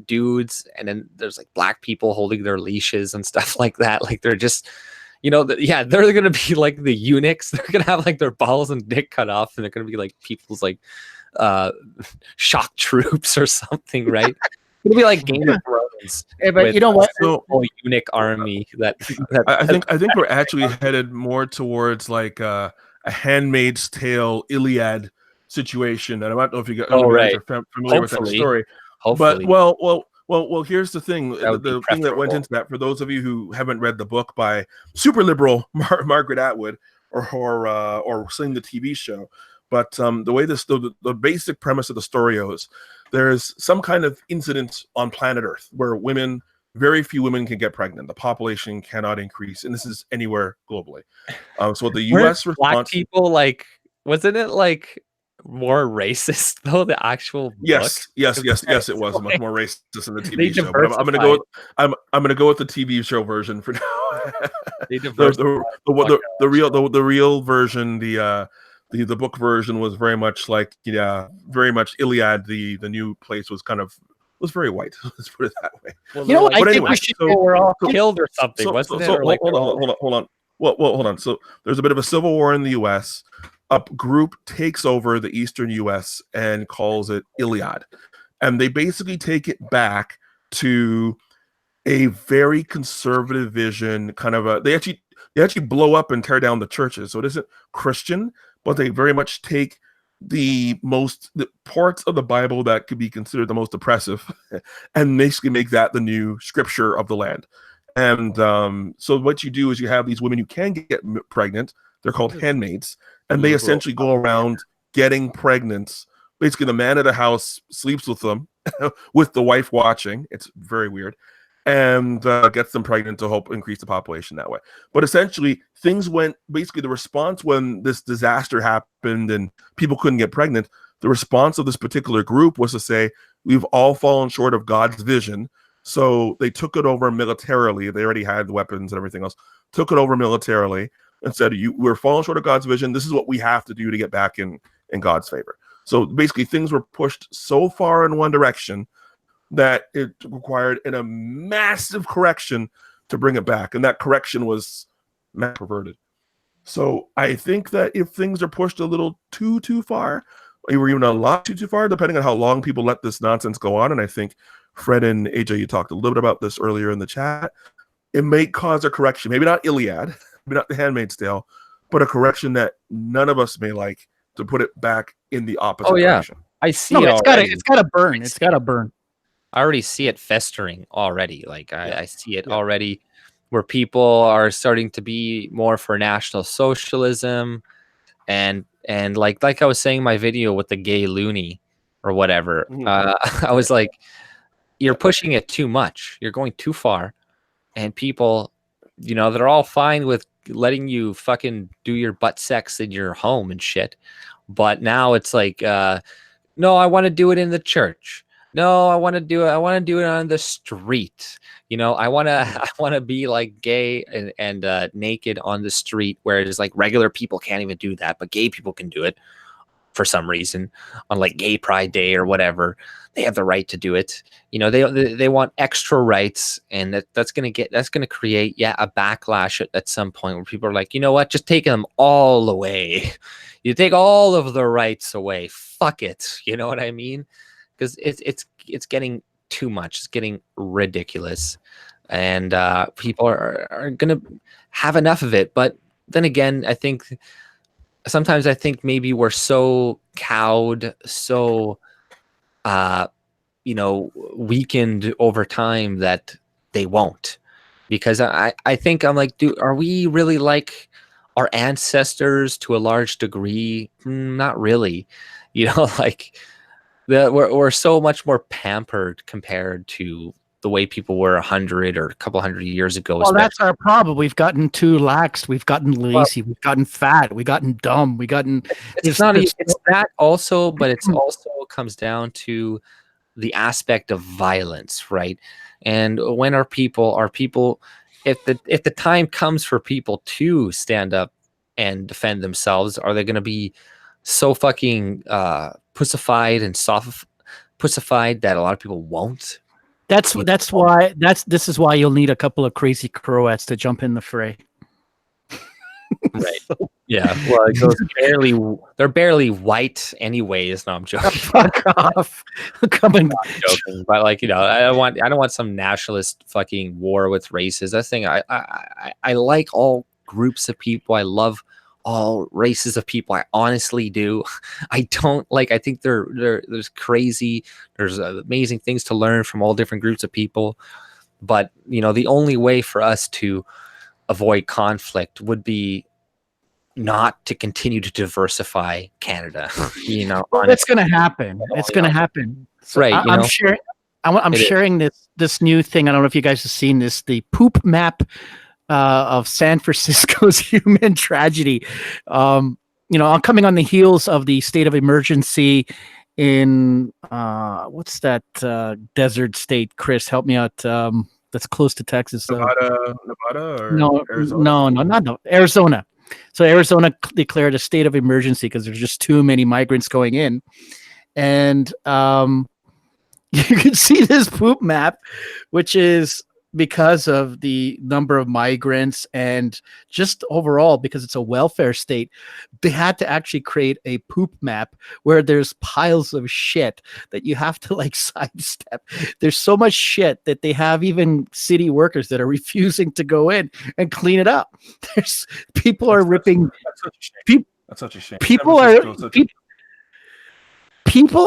dudes, and then there's like black people holding their leashes and stuff like that. Like they're just. You know, they're going to be like the eunuchs. They're going to have like their balls and dick cut off, and they're going to be like people's like shock troops or something, right? It'll be like Game of Thrones. Yeah, but you know what? A whole eunuch army. I think we're actually headed more towards like a Handmaid's Tale Iliad situation. And I don't know if you guys, right. are familiar with that story. Hopefully. But well, here's the thing. The thing that went preferable. into that, for those of you who haven't read the book by super liberal Margaret Atwood or seen the TV show, but the way the basic premise of the story goes, there's some kind of incident on planet Earth where very few women can get pregnant. The population cannot increase, and this is anywhere globally. So the U.S. response. Black people, like, wasn't it like more racist though? The actual yes, book? yes, it was much more racist than the TV show. But I'm gonna go with the TV show version for now. the real version, the book version was very much like, very much Iliad. The new place was very white. Let's put it that way. Well, you know what? I think we should we're all killed or something, wasn't it? Hold on. Well, hold on. So there's a bit of a civil war in the U.S. A group takes over the eastern U.S. and calls it Iliad, and they basically take it back to a very conservative vision. They actually blow up and tear down the churches, so it isn't Christian, but they very much take the parts of the Bible that could be considered the most oppressive and basically make that the new scripture of the land. And so what you do is you have these women who can get pregnant. They're called handmaids, and they essentially go around getting pregnant. Basically, the man of the house sleeps with them with the wife watching. It's very weird. And gets them pregnant to help increase the population that way. But essentially, the response when this disaster happened and people couldn't get pregnant, the response of this particular group was to say, we've all fallen short of God's vision. So they took it over militarily. They already had the weapons and everything else. Took it over militarily and said, we're falling short of God's vision. This is what we have to do to get back in God's favor. So basically, things were pushed so far in one direction that it required a massive correction to bring it back. And that correction was perverted. So I think that if things are pushed a little too far, or even a lot too far, depending on how long people let this nonsense go on, and I think Fred and AJ, you talked a little bit about this earlier in the chat, it may cause a correction. Maybe not Iliad, maybe not The Handmaid's Tale, but a correction that none of us may like, to put it back in the opposite direction. I see it. It's got to burn. It's got to burn. I already see it festering already. Like I see it already, where people are starting to be more for National Socialism, and like I was saying in my video with the gay loony or whatever. I was like, you're pushing it too much. You're going too far, and people, they're all fine with letting you fucking do your butt sex in your home and shit. But now it's like, no, I want to do it in the church. No, I want to do it on the street. I want to be like gay and naked on the street, whereas like regular people can't even do that, but gay people can do it for some reason on like Gay Pride Day or whatever. They have the right to do it. They want extra rights, and that's going to create a backlash at some point where people are like, you know what, just take them all away. You take all of the rights away. Fuck it. You know what I mean? Because it's getting too much. It's getting ridiculous, and people are gonna have enough of it. But then again, I think sometimes maybe we're so cowed, so weakened over time that they won't. Because I think I'm like, are we really like our ancestors to a large degree? Not really. Like. We're so much more pampered compared to the way people were 100 or a couple hundred years ago. Well, that's our problem. We've gotten too lax. We've gotten lazy. We've gotten fat. We've gotten dumb. We've gotten. It's that also, but it's also comes down to the aspect of violence, right? And when are people, if the time comes for people to stand up and defend themselves, are they going to be so fucking pussified and pussified that a lot of people won't? This is why you'll need a couple of crazy Croats to jump in the fray. Right. Yeah. Well, they're barely white anyways. No, I'm joking. Fuck off. I'm joking. But I don't want some nationalist fucking war with races. I think I like all groups of people. I love all races of people. I honestly do. I don't like. I think there's crazy. There's amazing things to learn from all different groups of people. But the only way for us to avoid conflict would be not to continue to diversify Canada. Well, that's going to happen. It's going to happen. So Right, I'm sharing. I'm sharing this new thing. I don't know if you guys have seen this. The poop map of San Francisco's human tragedy. I'm coming on the heels of the state of emergency in what's that desert state? Chris, help me out. That's close to Texas. Nevada or no, Arizona? no, Arizona. So Arizona declared a state of emergency because there's just too many migrants going in, and you can see this poop map, which is because of the number of migrants and just overall because it's a welfare state. They had to actually create a poop map where there's piles of shit that you have to like sidestep. There's so much shit that they have even city workers that are refusing to go in and clean it up. There's people are ripping. That's such a shame. People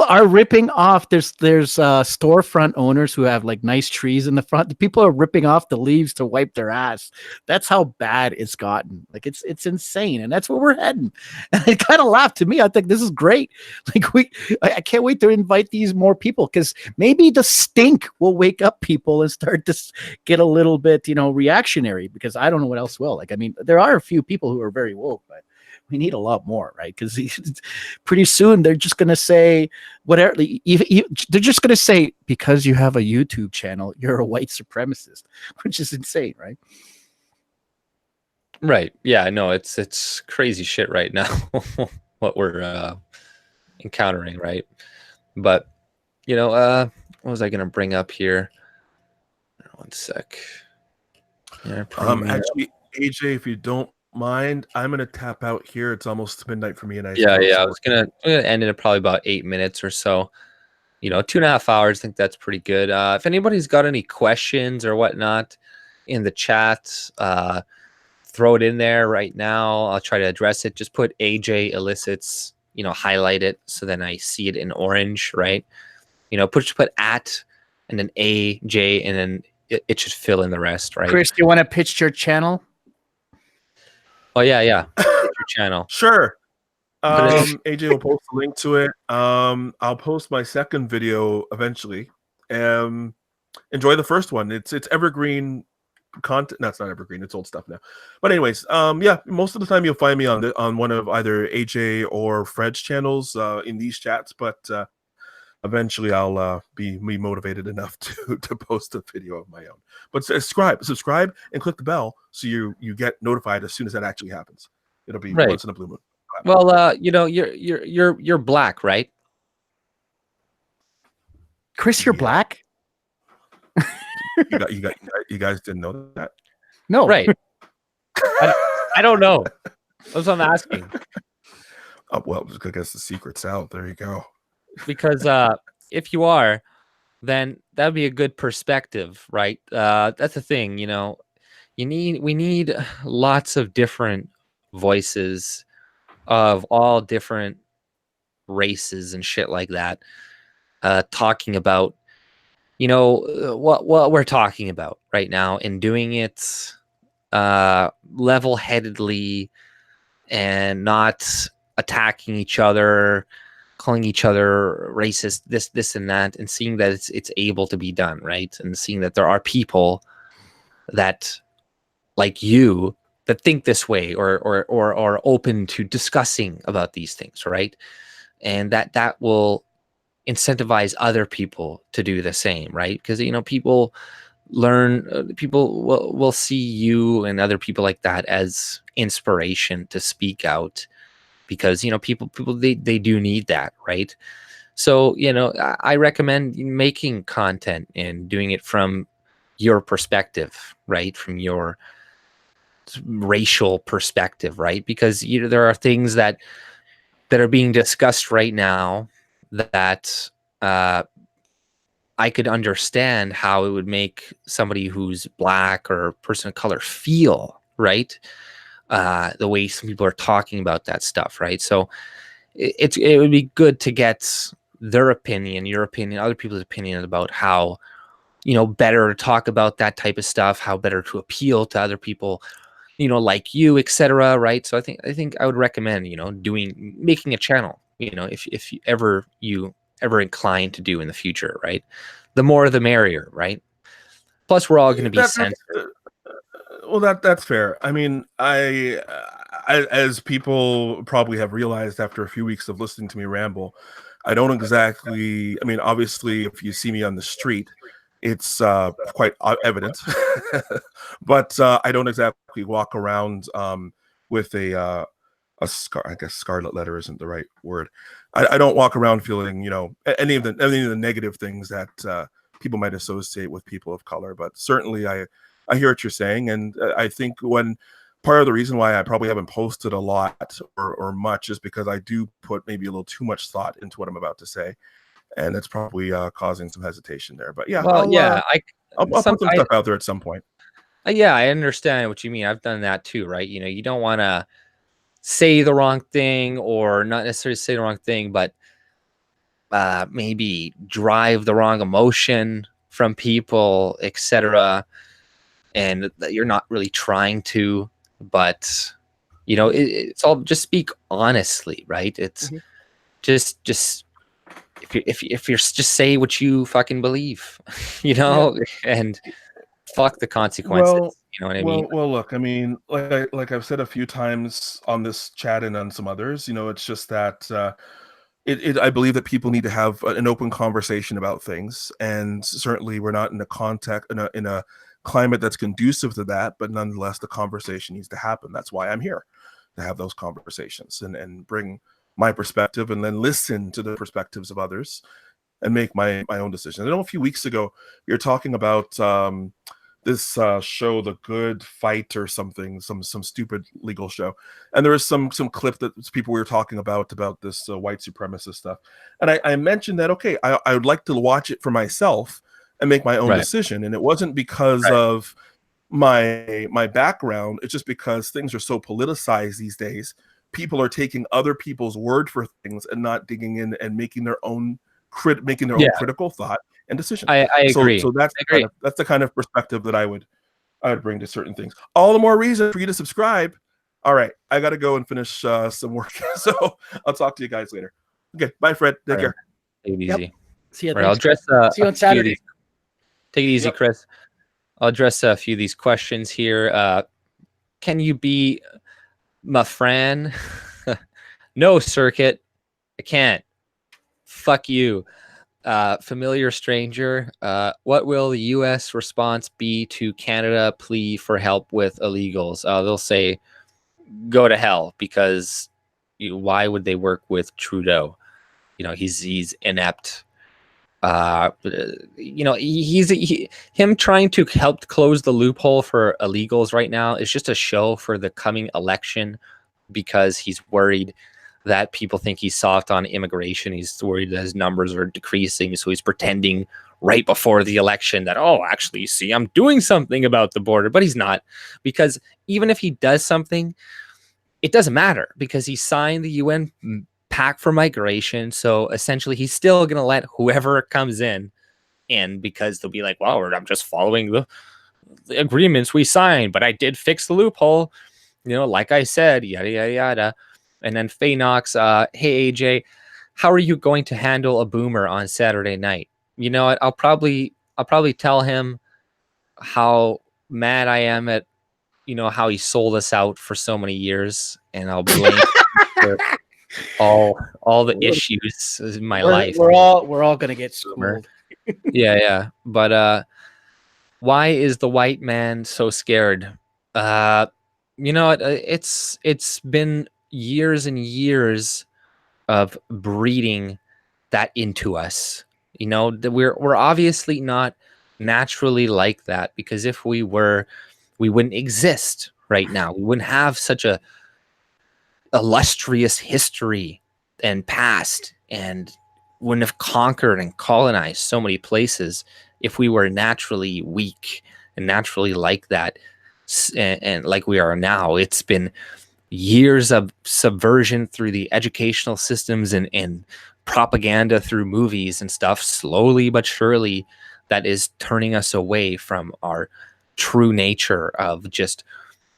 are ripping off. There's storefront owners who have like nice trees in the front. People are ripping off the leaves to wipe their ass. That's how bad it's gotten. Like it's insane, and that's where we're heading. And it kind of laughed to me. I think this is great. Like I can't wait to invite these more people because maybe the stink will wake up people and start to get a little bit reactionary. Because I don't know what else will. Like I mean, there are a few people who are very woke, but we need a lot more, right? Because pretty soon they're just going to say whatever. They're just going to say, because you have a YouTube channel, you're a white supremacist, which is insane, right? Right. Yeah, no, it's crazy shit right now, what we're encountering, right? But, what was I going to bring up here? One sec. Yeah, actually, AJ, if you don't mind, I'm gonna tap out here. It's almost midnight for me, and I was gonna end it at probably about 8 minutes or so. 2.5 hours. I think that's pretty good. If anybody's got any questions or whatnot in the chat, throw it in there right now. I'll try to address it. Just put AJ elicits, highlight it so then I see it in orange, right? Put at and then AJ and then it should fill in the rest, right? Chris, do you want to pitch your channel? Oh yeah. Your channel. Sure. AJ will post a link to it. I'll post my second video eventually. Enjoy the first one. It's evergreen content. No, it's not evergreen. It's old stuff now. But anyways, yeah, most of the time you'll find me on one of either AJ or Fred's channels in these chats. But eventually I'll be motivated enough to post a video of my own. But subscribe and click the bell so you get notified as soon as that actually happens. It'll be once in a blue moon. Well, you're black, right? Chris, you're black? You guys didn't know that? No. Right. I don't know. That's what I'm asking. Oh, well, I guess the secret's out. There you go. Because if you are, then that'd be a good perspective, right? That's the thing, we need lots of different voices of all different races and shit like that, talking about what we're talking about right now and doing it level-headedly and not attacking each other, calling each other racist, this and that, and seeing that it's able to be done, right? And seeing that there are people that, like you, that think this way or are open to discussing about these things, right? And that will incentivize other people to do the same, right? Because people learn, people will see you and other people like that as inspiration to speak out, because people they do need that, right? So I recommend making content and doing it from your perspective, right? From your racial perspective, right? Because there are things that are being discussed right now that I could understand how it would make somebody who's black or person of color feel, right? the way some people are talking about that stuff, right? So it would be good to get their opinion, your opinion, other people's opinion about how, you know, better to talk about that type of stuff, how better to appeal to other people, you know, like you, etc. Right? So I think I would recommend, you know, making a channel, you know, if you ever inclined to do in the future, right? The more the merrier, right? Plus, we're all going to be censored. Well, that's fair. I mean, I, as people probably have realized after a few weeks of listening to me ramble, I don't exactly. I mean, obviously, if you see me on the street, it's quite evident, but I don't exactly walk around with a scar. I guess scarlet letter isn't the right word. I don't walk around feeling, you know, any of the negative things that people might associate with people of color. But certainly, I hear what you're saying, and I think when part of the reason why I probably haven't posted a lot or much is because I do put maybe a little too much thought into what I'm about to say, and it's probably causing some hesitation there. But yeah, Well, I'll put some stuff out there at some point. Yeah, I understand what you mean. I've done that too, right? You know, you don't want to say the wrong thing, or not necessarily say the wrong thing, but maybe drive the wrong emotion from people, etc. And you're not really trying to, but you know, it's all just speak honestly, right? It's just if you're just say what you fucking believe, you know, and fuck the consequences. Well, you know what I mean? Well, look, I mean, like I've said a few times on this chat and on some others, you know, it's just that I believe that people need to have an open conversation about things, and certainly we're not in a in a climate that's conducive to that, but nonetheless, the conversation needs to happen. That's why I'm here, to have those conversations and bring my perspective, and then listen to the perspectives of others and make my own decision. I know a few weeks ago you were talking about this show, The Good Fight or something, some stupid legal show, and there was some clip that people were talking about this white supremacist stuff, and I mentioned that okay, I would like to watch it for myself and make my own decision, and it wasn't because of my background. It's just because things are so politicized these days. People are taking other people's word for things and not digging in and making their own critical thought and decision. I agree. So that's that's the kind of perspective that I would bring to certain things. All the more reason for you to subscribe. All right, I got to go and finish some work. So I'll talk to you guys later. Okay, bye, Fred. Take care. Take it easy. Yep. See you. Right, I'll address. See you on Saturday. Take it easy, Chris. I'll address a few of these questions here. Can you be my friend? No, Circuit. I can't. Fuck you. Familiar stranger. What will the U.S. response be to Canada plea for help with illegals? They'll say, go to hell, because why would they work with Trudeau? You know, he's inept. You know, him trying to help close the loophole for illegals right now is just a show for the coming election, because he's worried that people think he's soft on immigration. He's worried that his numbers are decreasing, so he's pretending right before the election that, oh, actually, see, I'm doing something about the border, but he's not, because even if he does something, it doesn't matter, because he signed the UN Pact for Migration. So essentially, he's still going to let whoever comes in, because they'll be like, well, I'm just following the agreements we signed, but I did fix the loophole, you know, like I said, yada, yada, yada. And then Faye Knox, hey, AJ, how are you going to handle a boomer on Saturday night? You know what? I'll probably tell him how mad I am at, you know, how he sold us out for so many years, and I'll blame him for all the issues in my life. We're all gonna get schooled. Yeah. But why is the white man so scared? You know, it's been years and years of breeding that into us. You know, we're obviously not naturally like that, because if we were, we wouldn't exist right now. We wouldn't have such a illustrious history and past, and wouldn't have conquered and colonized so many places if we were naturally weak and naturally like that. and like we are now. It's been years of subversion through the educational systems and propaganda through movies and stuff, slowly but surely, that is turning us away from our true nature of just,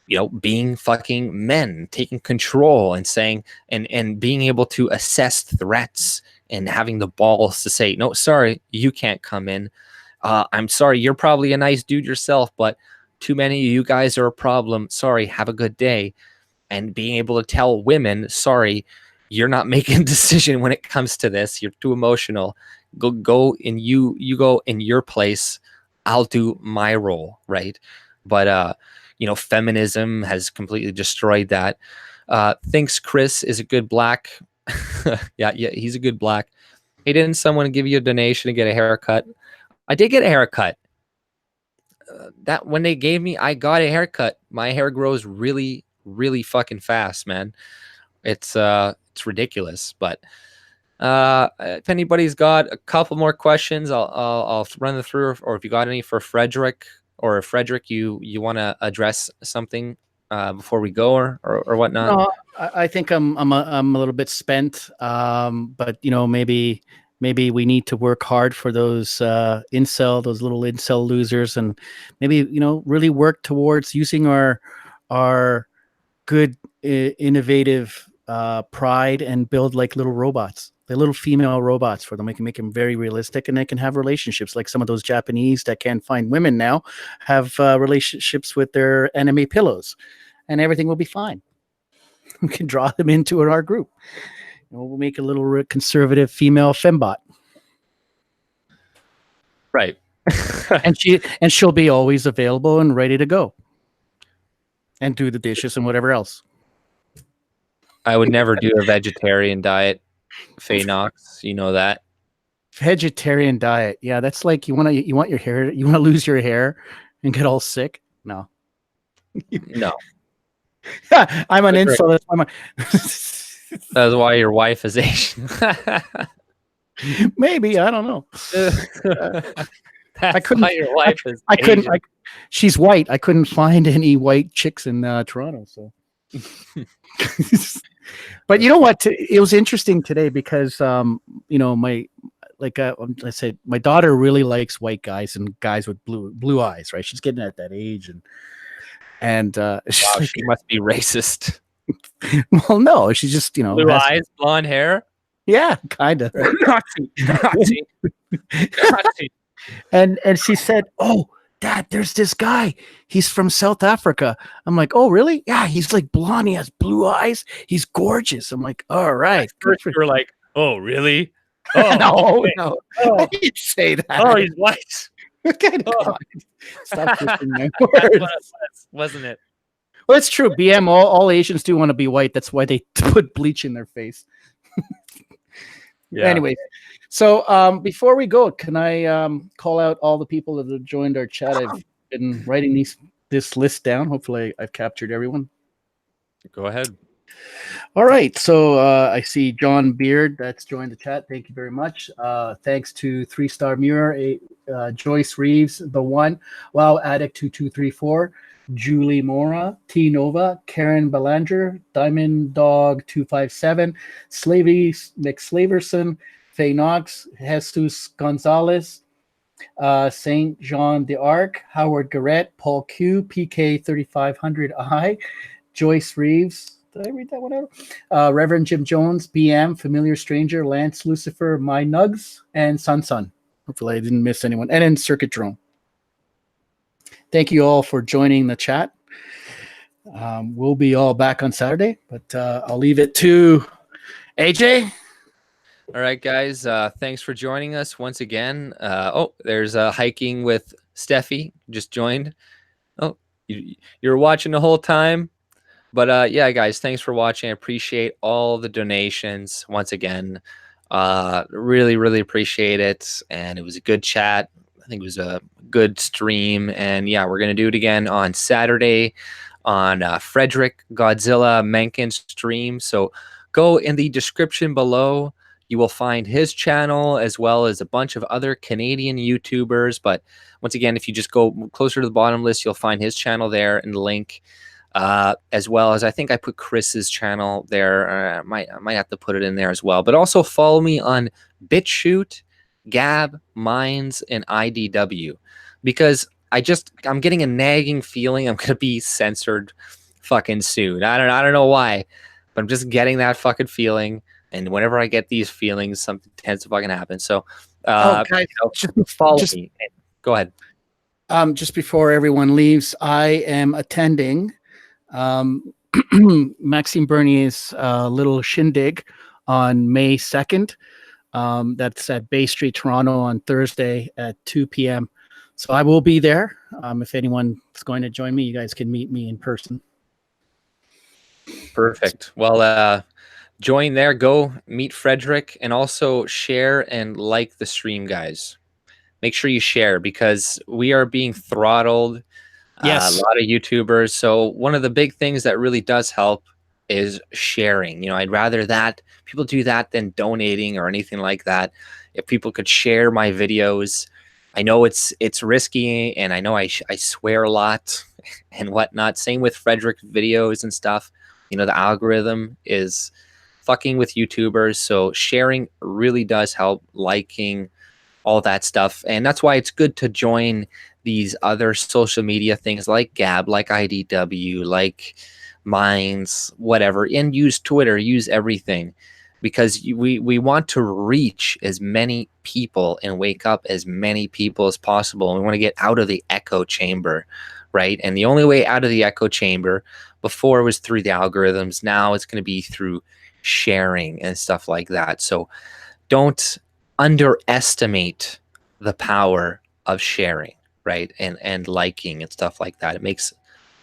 you know, being fucking men, taking control and saying, and being able to assess threats and having the balls to say, no, sorry, you can't come in. I'm sorry, you're probably a nice dude yourself, but too many of you guys are a problem. Sorry, have a good day. And being able to tell women, sorry, you're not making a decision when it comes to this. You're too emotional. Go and you go in your place. I'll do my role, right? But you know, feminism has completely destroyed that. Thinks Chris is a good black. yeah, he's a good black. Hey, didn't someone give you a donation to get a haircut? I did get a haircut. That when they gave me, I got a haircut. My hair grows really, really fucking fast, man. It's ridiculous. But if anybody's got a couple more questions, I'll run them through. Or if you got any for Fredrick, or if Fredrick, you want to address something before we go, or whatnot. No, I think I'm a little bit spent. But you know, maybe we need to work hard for those those little incel losers, and maybe, you know, really work towards using our good innovative pride and build like little robots, the little female robots for them. We can make them very realistic, and they can have relationships like some of those Japanese that can't find women now have relationships with their anime pillows, and everything will be fine. We can draw them into our group. We'll make a little conservative female fembot. Right. and she'll be always available and ready to go and do the dishes and whatever else. I would never do a vegetarian diet, Faye Knox. You know that. Vegetarian diet. Yeah, that's like you want your hair, you want to lose your hair and get all sick. No. No. I'm an insult. That's why that's why your wife is Asian. Maybe, I don't know. I couldn't. Why your wife is I couldn't. Asian. She's white. I couldn't find any white chicks in Toronto. So, but you know what? It was interesting today because you know, I said, my daughter really likes white guys and guys with blue eyes. Right? She's getting at that age, and wow, she must be racist. Well, no, she's just, you know, blue eyes, blonde hair. Yeah, kind of. Nazi. And she said, "Oh, Dad, there's this guy. He's from South Africa." I'm like, "Oh, really? Yeah, he's like blonde. He has blue eyes. He's gorgeous." I'm like, "All right." First, you were like, "Oh, really?" Oh, no. Oh. I didn't say that. Oh, he's white. Oh. Stop twisting my words. Wasn't it? Well, it's true. BM, all Asians do want to be white. That's why they put bleach in their face. Yeah. Anyway, so before we go, can I call out all the people that have joined our chat? I've been writing this list down. Hopefully I've captured everyone. Go ahead. All right. So I see John Beard that's joined the chat. Thank you very much. Thanks to 3-Star Muir, Joyce Reeves, The One, Wow Addict 2234, Julie Mora, T Nova, Karen Belanger, Diamond Dog 257, Slavey McSlaverson, Faye Knox, Jesus Gonzalez, Saint Jean d'Arc, Howard Garrett, Paul Q, PK 3500I, Joyce Reeves. Did I read that one out? Reverend Jim Jones, BM, Familiar Stranger, Lance Lucifer, My Nugs, and Sun. Hopefully I didn't miss anyone. And then Circuit Drone. Thank you all for joining the chat. We'll be all back on Saturday, but I'll leave it to AJ. All right, guys. Thanks for joining us once again. There's Hiking with Steffi. Just joined. Oh, you're watching the whole time. But yeah, guys, thanks for watching. I appreciate all the donations once again. Really, really appreciate it. And it was a good chat. I think it was a good stream. And yeah, we're going to do it again on Saturday on Fredrick, Godzilla, Menckin stream. So go in the description below. you will find his channel as well as a bunch of other Canadian YouTubers. But once again, if you just go closer to the bottom list, you'll find his channel there and the link, as well as I think I put Chris's channel there. I might have to put it in there as well. But also follow me on BitChute, Gab, Minds, and IDW, because I'm getting a nagging feeling I'm gonna be censored fucking soon. I don't know why, but I'm just getting that fucking feeling. And whenever I get these feelings, something tends to fucking happen. So, guys, you know, follow me. Go ahead. Just before everyone leaves, I am attending Maxime Bernier's little shindig on May 2nd. That's at Bay Street, Toronto on Thursday at 2 p.m. So I will be there. If anyone's going to join me, you guys can meet me in person. Perfect. Well, join there. Go meet Fredrick, and also share and like the stream, guys. Make sure you share, because we are being throttled. Yes. A lot of YouTubers. So one of the big things that really does help is sharing. You know, I'd rather that people do that than donating or anything like that. If people could share my videos, I know it's risky, and I know I swear a lot and whatnot. Same with Fredrick videos and stuff. You know, the algorithm is fucking with YouTubers, so sharing really does help, liking, all that stuff. And that's why it's good to join these other social media things like Gab, like IDW, like Minds, whatever, and use Twitter, use everything, because we want to reach as many people and wake up as many people as possible. And we want to get out of the echo chamber, right? And the only way out of the echo chamber before was through the algorithms. Now it's going to be through sharing and stuff like that. So don't underestimate the power of sharing, right? And liking and stuff like that. It makes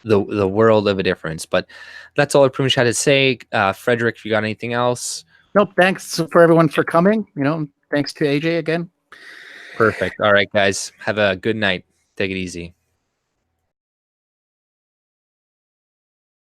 the world of a difference. But that's all I pretty much had to say. Fredrick, if you got anything else? Nope. Thanks for everyone for coming. You know, thanks to AJ again. Perfect. All right, guys. Have a good night. Take it easy.